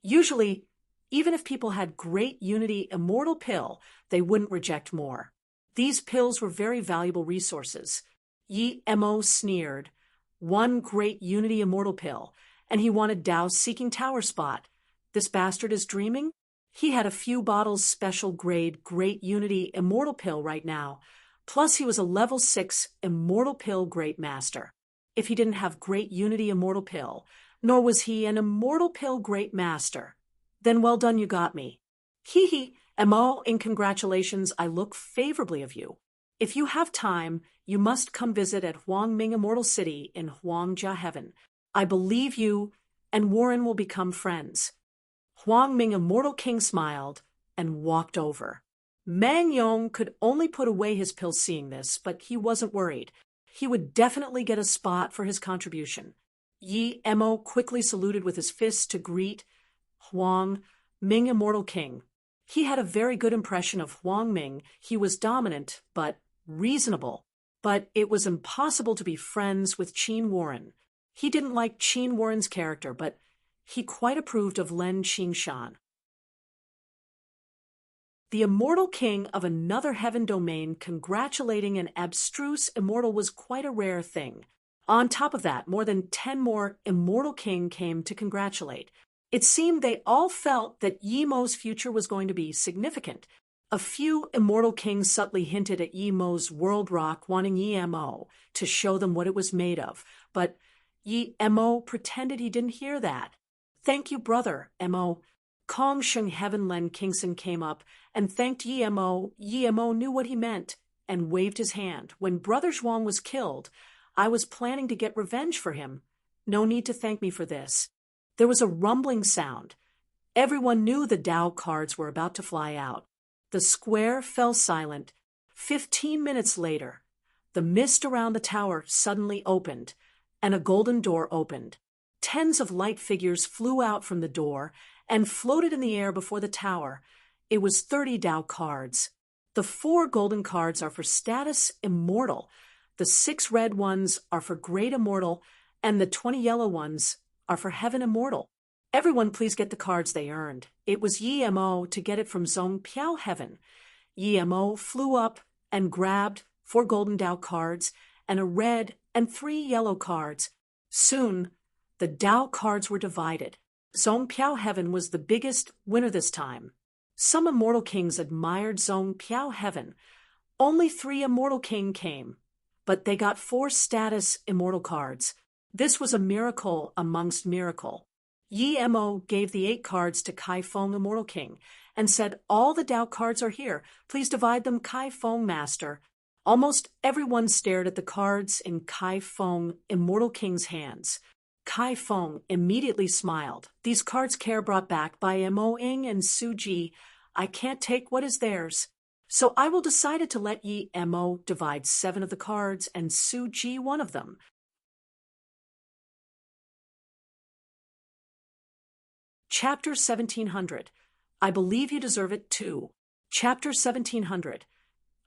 Usually, even if people had Great Unity Immortal Pill, they wouldn't reject more. These pills were very valuable resources. Yi Mo sneered. 1 Great Unity Immortal Pill, and he wanted Dao's Seeking Tower spot. This bastard is dreaming? He had a few bottles special grade Great Unity Immortal Pill right now. Plus he was a level 6 Immortal Pill Great Master. If he didn't have Great Unity Immortal Pill, nor was he an Immortal Pill Great Master, then well done, you got me. Hee hee, Mo, in congratulations, I look favorably of you. If you have time, you must come visit at Huangming Immortal City in Huangjia Heaven. I believe you and Warren will become friends. Huangming Immortal King smiled and walked over. Mang Yong could only put away his pill seeing this, but he wasn't worried. He would definitely get a spot for his contribution. Yi Mo quickly saluted with his fists to greet Huang Ming Immortal King. He had a very good impression of Huang Ming. He was dominant, but reasonable. But it was impossible to be friends with Qin Warren. He didn't like Qin Warren's character, but he quite approved of Len Qingshan. The immortal king of another heaven domain congratulating an abstruse immortal was quite a rare thing. On top of that, more than 10 more immortal king came to congratulate. It seemed they all felt that Yi Mo's future was going to be significant. A few immortal kings subtly hinted at Yi Mo's world rock, wanting Yi Mo to show them what it was made of, but Yi Mo pretended he didn't hear that. Thank you, brother, Mo. Kong Sheng Heaven Len Kingson came up and thanked Yi Mo. Yi Mo knew what he meant and waved his hand. When Brother Zhuang was killed, I was planning to get revenge for him. No need to thank me for this. There was a rumbling sound. Everyone knew the Dao cards were about to fly out. The square fell silent. 15 minutes later, the mist around the tower suddenly opened, and a golden door opened. Tens of light figures flew out from the door and floated in the air before the tower. It was 30 Dao cards. The 4 golden cards are for status immortal. The 6 red ones are for great immortal, and the 20 yellow ones are for heaven immortal. Everyone please get the cards they earned. It was Yi Mo to get it from Zongpiao Heaven. Yi Mo flew up and grabbed 4 golden Dao cards and a red and 3 yellow cards. Soon, the Dao cards were divided. Zongpiao Heaven was the biggest winner this time. Some immortal kings admired Zongpiao Heaven. Only 3 immortal king came, but they got 4 status immortal cards. This was a miracle amongst miracle. Yi Mo gave the 8 cards to Kai Feng, Immortal King, and said, "All the Tao cards are here. Please divide them, Kai Feng, Master." Almost everyone stared at the cards in Kai Feng, Immortal King's hands. Kai Feng immediately smiled. "These cards care brought back by Mo Ing and Su Ji. I can't take what is theirs. So I will decide to let Yi Mo divide 7 of the cards and Su Ji 1 of them." Chapter 1700. I believe you deserve it too. Chapter 1700.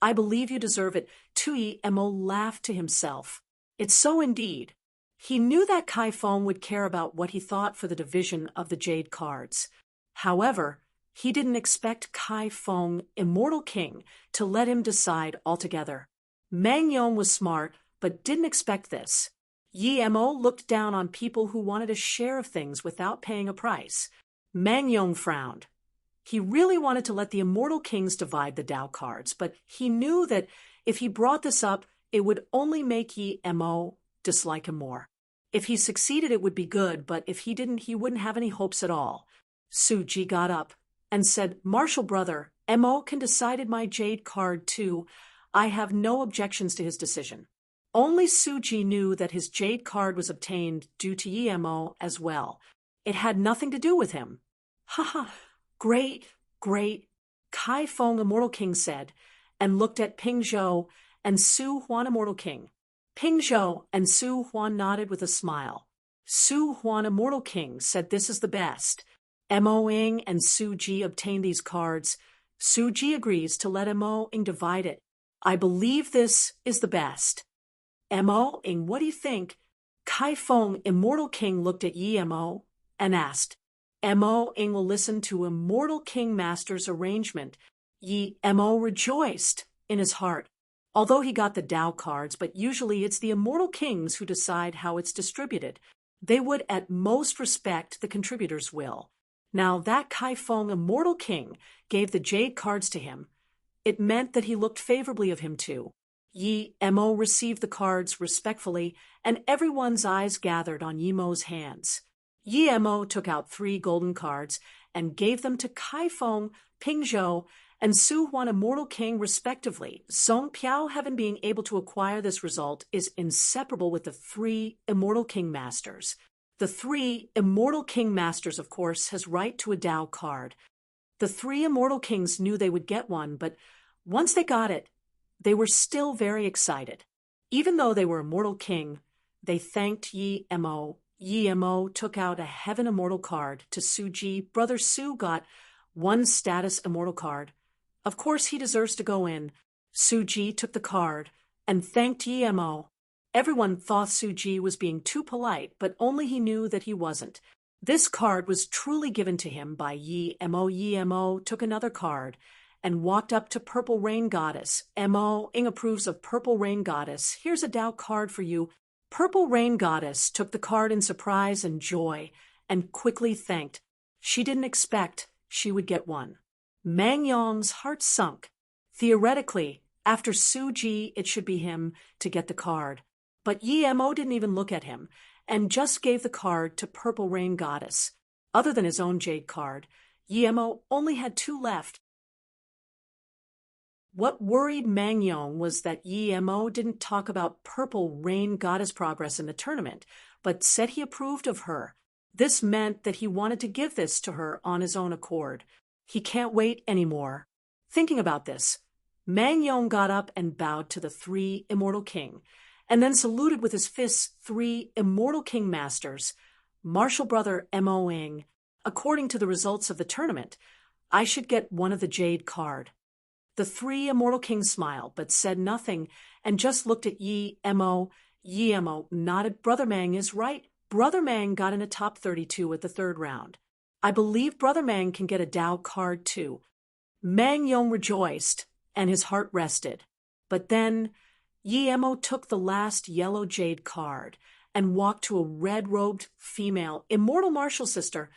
I believe you deserve it too. Yi Mo laughed to himself. It's so indeed. He knew that Kai Feng would care about what he thought for the division of the jade cards. However, he didn't expect Kai Feng, Immortal King, to let him decide altogether. Mang Yong was smart, but didn't expect this. Yi Mo looked down on people who wanted a share of things without paying a price. Mang Yong frowned. He really wanted to let the Immortal Kings divide the Tao cards, but he knew that if he brought this up, it would only make Yi Mo dislike him more. If he succeeded, it would be good, but if he didn't, he wouldn't have any hopes at all. Su Ji got up and said, "Martial brother, Mo can decide my jade card too. I have no objections to his decision." Only Su Ji knew that his jade card was obtained due to Yi Mo as well. It had nothing to do with him. "Haha, great, great," Kai Feng, Immortal King, said, and looked at Ping Zhou and Su Huan, Immortal King. Ping Zhou and Su Huan nodded with a smile. Su Huan, Immortal King, said, "This is the best." Mo Ing and Su Ji obtained these cards. Su Ji agrees to let Mo Ing divide it. "I believe this is the best." Mo Ing, what do you think? Kai Feng, Immortal King, looked at Yi Mo and asked. Mo Ing will listen to Immortal King Master's arrangement. Yi Mo rejoiced in his heart. Although he got the Tao cards, but usually it's the Immortal Kings who decide how it's distributed. They would at most respect the contributor's will. Now that Kai Feng, Immortal King, gave the jade cards to him, it meant that he looked favorably of him too. Yi Mo received the cards respectfully, and everyone's eyes gathered on Yi Mo's hands. Yi Mo took out 3 golden cards and gave them to Kai Feng, Ping Zhou, and Su Huan, Immortal King, respectively. Song Piao Heaven being able to acquire this result is inseparable with the 3 Immortal King Masters. The 3 Immortal King Masters, of course, has right to a Tao card. The 3 Immortal Kings knew they would get one, but once they got it, they were still very excited. Even though they were Immortal King, they thanked Yi Mo. Yi Mo took out a Heaven Immortal card to Su Ji. Brother Su got 1 status Immortal card. Of course he deserves to go in. Su Ji took the card and thanked Yi Mo. Everyone thought Su Ji was being too polite, but only he knew that he wasn't. This card was truly given to him by Yi Mo. Yi Mo took another card and walked up to Purple Rain Goddess. Mo Ing approves of Purple Rain Goddess. "Here's a Tao card for you." Purple Rain Goddess took the card in surprise and joy and quickly thanked. She didn't expect she would get one. Mang Yong's heart sunk. Theoretically, after Su Ji, it should be him to get the card. But Yi Mo didn't even look at him and just gave the card to Purple Rain Goddess. Other than his own jade card, Yi Mo only had 2 left. What worried Mang Yong was that Yi Mo didn't talk about Purple Rain Goddess progress in the tournament, but said he approved of her. This meant that he wanted to give this to her on his own accord. He can't wait anymore. Thinking about this, Mang Yong got up and bowed to the 3 Immortal King, and then saluted with his fists 3 Immortal King Masters. "Martial brother Mo Ing, according to the results of the tournament, I should get 1 of the jade card." The 3 Immortal Kings smiled, but said nothing, and just looked at Yi Mo. Yi Mo nodded. "Brother Mang is right. Brother Mang got in a top 32 at the 3rd round. I believe Brother Mang can get a Tao card too." Mang Yong rejoiced, and his heart rested. But then Yi Mo took the last yellow jade card and walked to a red-robed female. "Immortal Martial Sister,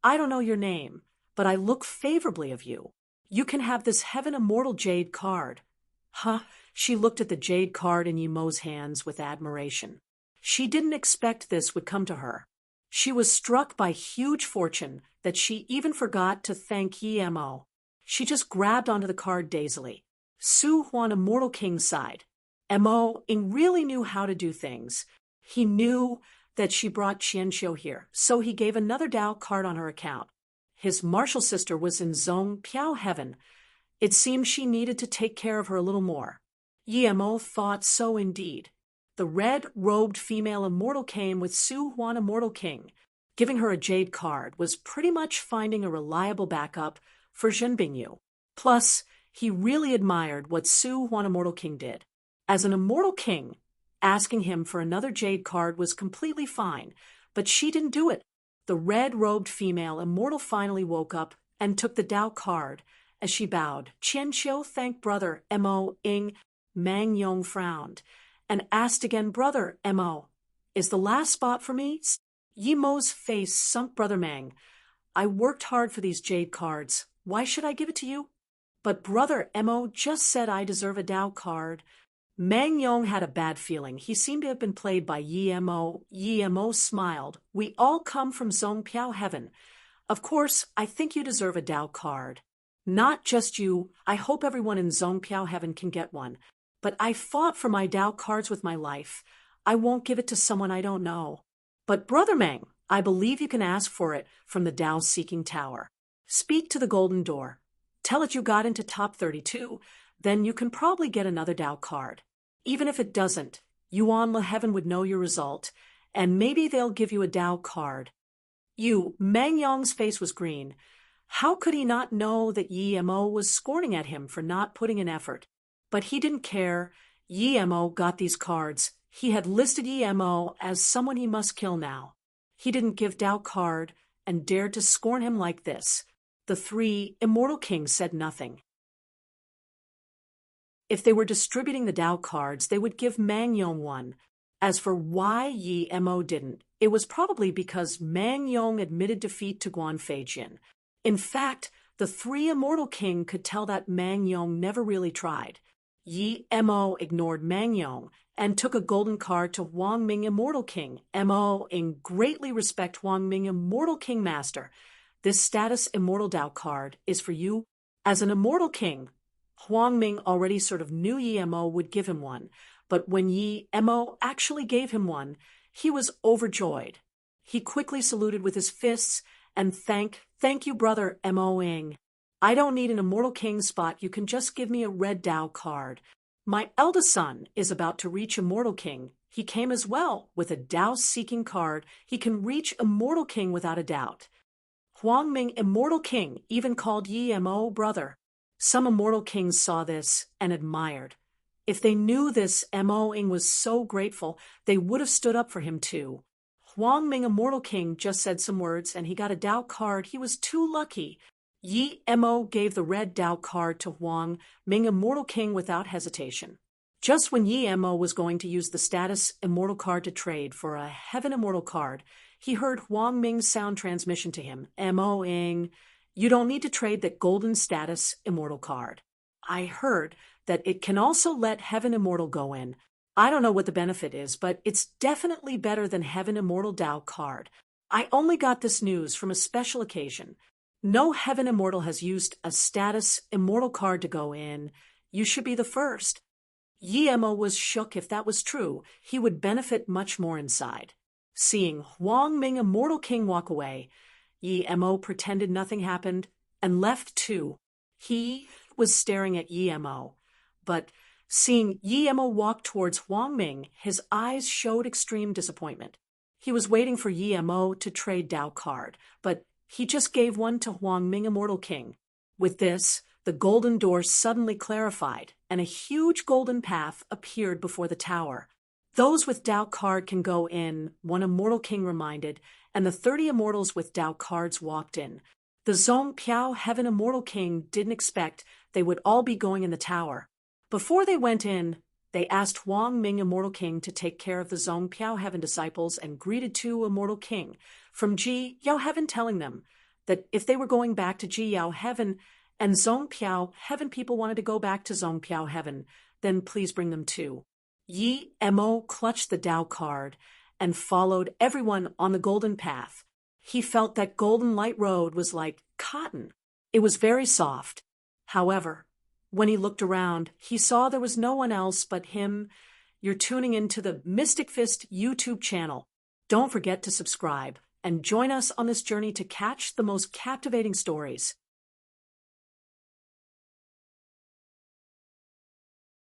I don't know your name, but I look favorably of you. You can have this Heaven Immortal jade card." Huh? She looked at the jade card in Yi Mo's hands with admiration. She didn't expect this would come to her. She was struck by huge fortune that she even forgot to thank Yi Mo. She just grabbed onto the card dazedly. Su Huan, Immortal King, sighed. Mo Ing really knew how to do things. He knew that she brought Qianxiu here, so he gave another Dao card on her account. His martial sister was in Zong Piao heaven. It seemed she needed to take care of her a little more. Yi Mo thought so indeed. The red-robed female immortal came with Su Huan, Immortal King. Giving her a jade card was pretty much finding a reliable backup for Zhen Bingyu. Plus, he really admired what Su Huan, Immortal King did. As an immortal king, asking him for another jade card was completely fine, but she didn't do it. The red-robed female immortal finally woke up and took the Dao card. As she bowed, Qianxiu thanked brother Mo Ing. Mang Yong frowned and asked again, Brother Mo, is the last spot for me? Yi Mo's face sunk. Brother Mang, I worked hard for these jade cards. Why should I give it to you? But Brother Mo just said I deserve a Dao card. Mang Yong had a bad feeling. He seemed to have been played by Yi Mo. Yi Mo smiled. We all come from Zong Piao heaven. Of course, I think you deserve a Dao card. Not just you. I hope everyone in Zong Piao heaven can get one. But I fought for my Dao cards with my life. I won't give it to someone I don't know. But Brother Mang, I believe you can ask for it from the Dao Seeking Tower. Speak to the golden door. Tell it you got into top 32. Then you can probably get another Dao card. Even if it doesn't, Yuan Le Heaven would know your result, and maybe they'll give you a Dao card. Mang Yong's face was green. How could he not know that Yi Mo was scorning at him for not putting in effort? But he didn't care. Yi Mo got these cards. He had listed Yi Mo as someone he must kill now. He didn't give Dao card and dared to scorn him like this. The three immortal kings said nothing. If they were distributing the Dao cards, they would give Mang Yong one. As for why Yi Mo didn't, it was probably because Mang Yong admitted defeat to Guan Feijin. In fact, the three immortal king could tell that Mang Yong never really tried. Yi Mo ignored Mang Yong and took a golden card to Huang Ming, Immortal King. Mo in greatly respect Huang Ming, Immortal King Master. This status Immortal Dao card is for you. As an Immortal King, Huang Ming already sort of knew Yi Mo would give him one, but when Yi Mo actually gave him one, he was overjoyed. He quickly saluted with his fists and thank you, Brother Mo Ing. I don't need an Immortal King spot. You can just give me a red Dao card. My eldest son is about to reach Immortal King. He came as well with a Dao Seeking card. He can reach Immortal King without a doubt. Huang Ming, Immortal King, even called Yi Mo brother. Some Immortal Kings saw this and admired. If they knew this Mo Ing was so grateful, they would have stood up for him too. Huang Ming, Immortal King, just said some words and he got a Dao card. He was too lucky. Yi Mo gave the red Dao card to Huang Ming, Immortal King, without hesitation. Just when Yi Mo was going to use the status Immortal card to trade for a Heaven Immortal card, he heard Huang Ming's sound transmission to him. Mo Ing, you don't need to trade that golden status Immortal card. I heard that it can also let Heaven Immortal go in. I don't know what the benefit is, but it's definitely better than Heaven Immortal Dao card. I only got this news from a special occasion. No Heaven Immortal has used a status Immortal card to go in. You should be the first. Yi Mo was shook. If that was true, he would benefit much more inside. Seeing Huang Ming, Immortal King, walk away, Yi Mo pretended nothing happened and left too. He was staring at Yi Mo, but seeing Yi Mo walk towards Huang Ming, his eyes showed extreme disappointment. He was waiting for Yi Mo to trade Dao card, but he just gave one to Huang Ming, Immortal King. With this, the golden door suddenly clarified, and a huge golden path appeared before the tower. Those with Dao card can go in, one Immortal King reminded, and the 30 immortals with Dao cards walked in. The Zong Piao Heaven Immortal King didn't expect they would all be going in the tower. Before they went in, they asked Huang Ming, Immortal King, to take care of the Zong Piao Heaven disciples and greeted two Immortal King from Ji Yao Heaven, telling them that if they were going back to Ji Yao Heaven and Zong Piao Heaven people wanted to go back to Zong Piao Heaven, then please bring them too. Yi Mo clutched the Dao card and followed everyone on the golden path. He felt that golden light road was like cotton. It was very soft. However, when he looked around, he saw there was no one else but him. You're tuning into the Mystic Fist YouTube channel. Don't forget to subscribe and join us on this journey to catch the most captivating stories.